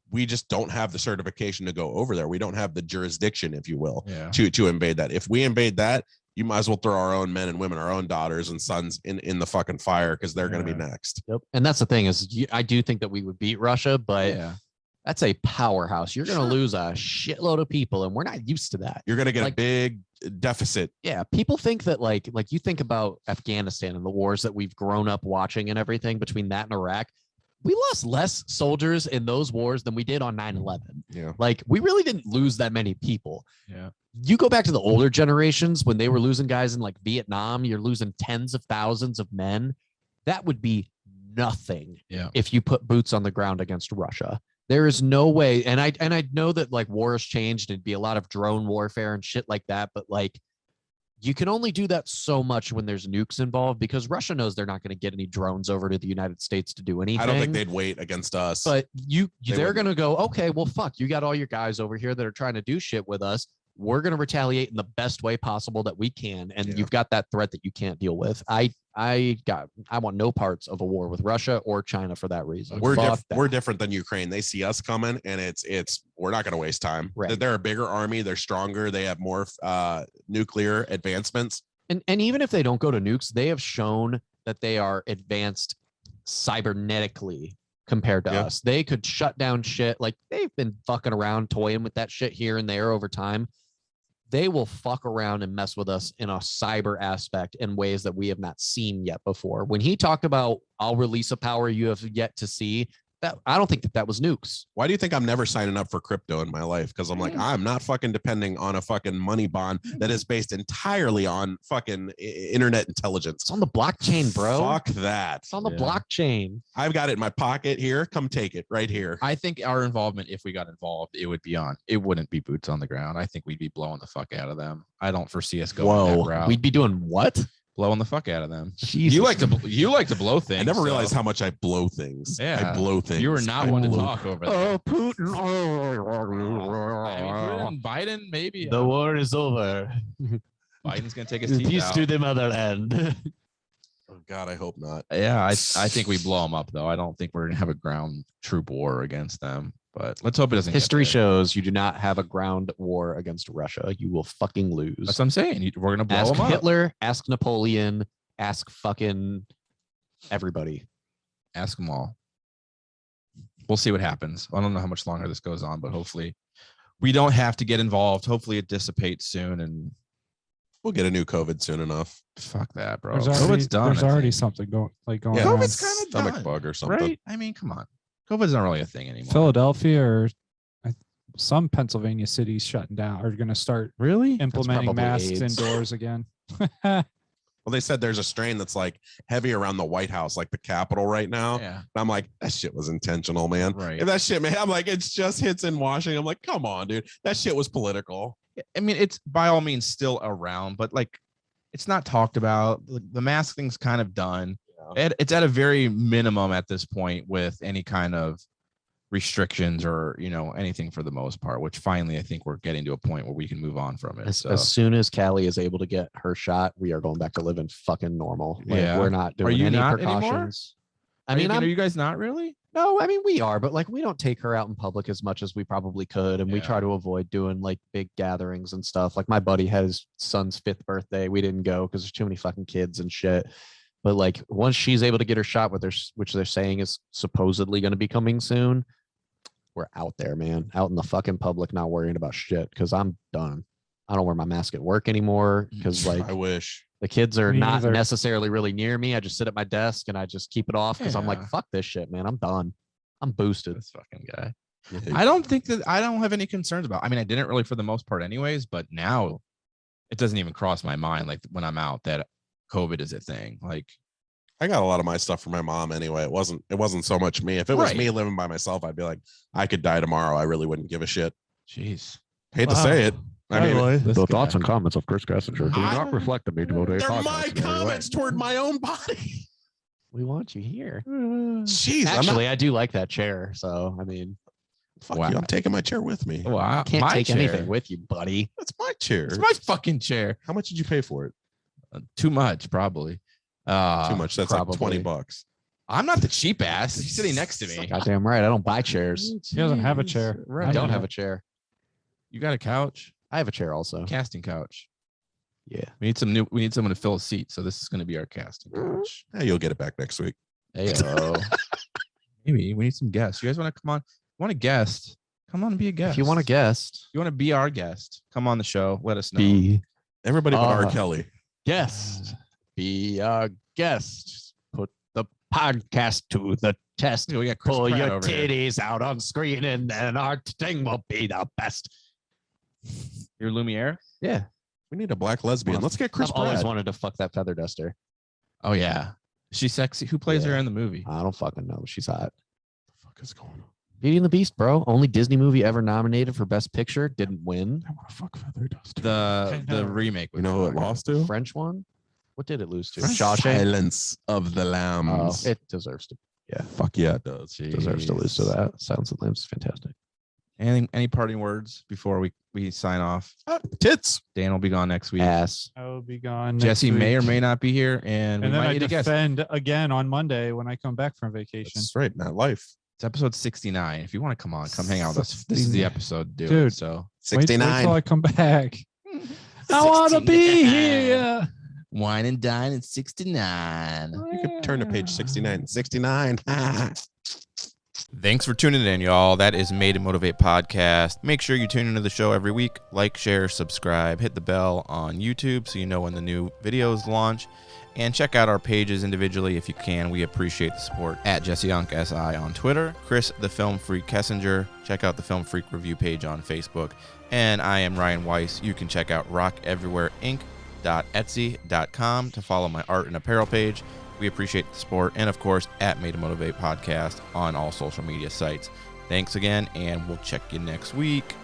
we just don't have the certification to go over there. We don't have the jurisdiction, if you will, to invade that. If we invade that, you might as well throw our own men and women, our own daughters and sons in the fucking fire, because they're going to be next. Yep. And that's the thing is, I do think that we would beat Russia, but that's a powerhouse. You're going to lose a shitload of people, and we're not used to that. You're going to get a big deficit. Yeah. People think that like you think about Afghanistan and the wars that we've grown up watching and everything between that and Iraq. We lost less soldiers in those wars than we did on 9/11. Yeah. Like, we really didn't lose that many people. Yeah. You go back to the older generations when they were losing guys in like Vietnam, you're losing tens of thousands of men. That would be nothing if you put boots on the ground against Russia. There is no way. And I know that like war has changed. It'd be a lot of drone warfare and shit like that. But like, you can only do that so much when there's nukes involved, because Russia knows they're not going to get any drones over to the United States to do anything. I don't think they'd wait against us. But they're going to go, okay, well, fuck, you got all your guys over here that are trying to do shit with us. We're going to retaliate in the best way possible that we can. And you've got that threat that you can't deal with. I want no parts of a war with Russia or China for that reason. We're different than Ukraine. They see us coming, and we're not going to waste time. Right. They're a bigger army. They're stronger. They have more nuclear advancements. And even if they don't go to nukes, they have shown that they are advanced cybernetically compared to us. They could shut down shit. Like, they've been fucking around, toying with that shit here and there over time. They will fuck around and mess with us in a cyber aspect in ways that we have not seen yet before. When he talked about, I'll release a power you have yet to see, that I don't think that was nukes. Why do you think I'm never signing up for crypto in my life? Because I'm like, I'm not fucking depending on a fucking money bond that is based entirely on fucking internet intelligence. It's on the blockchain, bro. Fuck that. It's on the blockchain. I've got it in my pocket here. Come take it right here. I think our involvement, if we got involved, it wouldn't be boots on the ground. I think we'd be blowing the fuck out of them. I don't foresee us going that route. We'd be doing what? Blowing the fuck out of them. Jesus. You like to blow things. I never realized how much I blow things. Yeah. I blow things. You were not one to talk over that. Oh, Putin. I mean, Biden, maybe. The war is over. Biden's going to take his teeth Peace out. to the motherland. Oh God, I hope not. Yeah, I think we blow them up, though. I don't think we're going to have a ground troop war against them. But let's hope it doesn't. History shows you do not have a ground war against Russia. You will fucking lose. That's what I'm saying. We're going to blow ask them up. Hitler, ask Napoleon, ask fucking everybody. Ask them all. We'll see what happens. I don't know how much longer this goes on, but hopefully we don't have to get involved. Hopefully it dissipates soon, and we'll get a new COVID soon enough. Fuck that, bro. COVID's done. There's already something going on. COVID's kind of stomach bug or something, right? I mean, come on. COVID's not really a thing anymore. Philadelphia or some Pennsylvania cities shutting down are going to start implementing masks AIDS. indoors again. Well, they said there's a strain that's like heavy around the White House, like the Capitol right now. Yeah. And I'm like, that shit was intentional, man. Right. If that shit, man, I'm like, it's just hits in Washington. I'm like, come on, dude. That shit was political. I mean, it's by all means still around, but like, it's not talked about. The mask thing's kind of done. It's at a very minimum at this point with any kind of restrictions or, anything for the most part, which finally I think we're getting to a point where we can move on from it. As soon as Callie is able to get her shot, we are going back to living fucking normal. Like, Yeah. we're not doing Are you any not precautions. anymore? I mean, are you guys not really? No, I mean, we are, but like we don't take her out in public as much as we probably could. And we try to avoid doing like big gatherings and stuff. Like my buddy had his son's 5th birthday. We didn't go because there's too many fucking kids and shit. But like once she's able to get her shot, which they're saying is supposedly going to be coming soon, we're out there, man, out in the fucking public, not worrying about shit. Cause I'm done. I don't wear my mask at work anymore. Cause like I wish the kids are Me not neither. necessarily really near me. I just sit at my desk and I just keep it off because I'm like, Yeah. fuck this shit, man. I'm done. I'm boosted. This fucking guy. I don't have any concerns about. I mean, I didn't really for the most part, anyways. But now, it doesn't even cross my mind. Like when I'm out, that COVID is a thing. Like I got a lot of my stuff from my mom anyway. It wasn't so much me. If it was Right. me living by myself, I'd be like, I could die tomorrow. I really wouldn't give a shit. jeez. Hate to say it. I mean, This The guy. thoughts and comments of Chris Kessinger do I- not reflect the Made Motivate they're podcast my in any way. comments toward my own body. We want you here. Jeez, Actually, I do like that chair. So, I mean, fuck Wow. you. I'm taking my chair with me. Wow, can't my take chair. anything with you, buddy. That's my chair. It's my fucking chair. How much did you pay for it? Too much, probably. Too much. That's probably. like $20. I'm not the cheap ass. He's sitting next to me. Goddamn right. I don't buy chairs. He doesn't have a chair. I don't have a chair. You got a couch, I have a chair also. casting couch. Yeah. We need someone to fill a seat. So this is going to be our casting couch. Yeah, you'll get it back next week. Ayo. Maybe we need some guests. You guys want to come on? Want a guest? Come on and be a guest. If you want a guest, you want to be our guest, come on the show. Let us know. be Everybody but R. Uh, Kelly. guest. Be a guest. Put the podcast to the test. We got Chris Pull Pratt your over here. titties out on screen and then our thing will be the best. Your Lumiere. Yeah. We need a black lesbian. Let's get Chris I've always Pratt. wanted to fuck that feather duster. Oh yeah, she's sexy. Who plays her Yeah. in the movie? I don't fucking know. She's hot. What the fuck is going on? Beauty and the Beast, bro. Only Disney movie ever nominated for Best Picture. Didn't win. I want to fuck feather dust. The remake. You know who it lost to? French one. What did it lose to? French Shawshank. Silence of the Oh, Lambs. it deserves to. Yeah, Fuck yeah, it does. deserves to lose to that. Silence of the Lambs is fantastic. Any parting words before we sign off? Tits. Dan will be gone next week. Ass. I will be gone. next Jesse may or week. may not be here, and we And then might I need a guest. defend again on Monday when I come back from vacation. That's right, Matt Life. It's episode 69. If you want to come on, come hang out with us. This is the episode, dude. Dude. So Wait till 69. I come back. I want to be 69. here. wine and dine at 69. You could turn to page 69. 69. Thanks for tuning in, y'all. That is Made to Motivate podcast. Make sure you tune into the show every week. Like, share, subscribe, hit the bell on YouTube so you know when the new videos launch. And check out our pages individually if you can. We appreciate the support. At JesseYoungSI on Twitter. Chris, the Film Freak Kessinger. Check out the Film Freak review page on Facebook. And I am Ryan Weiss. You can check out rockeverywhereinc.etsy.com to follow my art and apparel page. We appreciate the support. And of course, at Made to Motivate podcast on all social media sites. Thanks again, and we'll check you next week.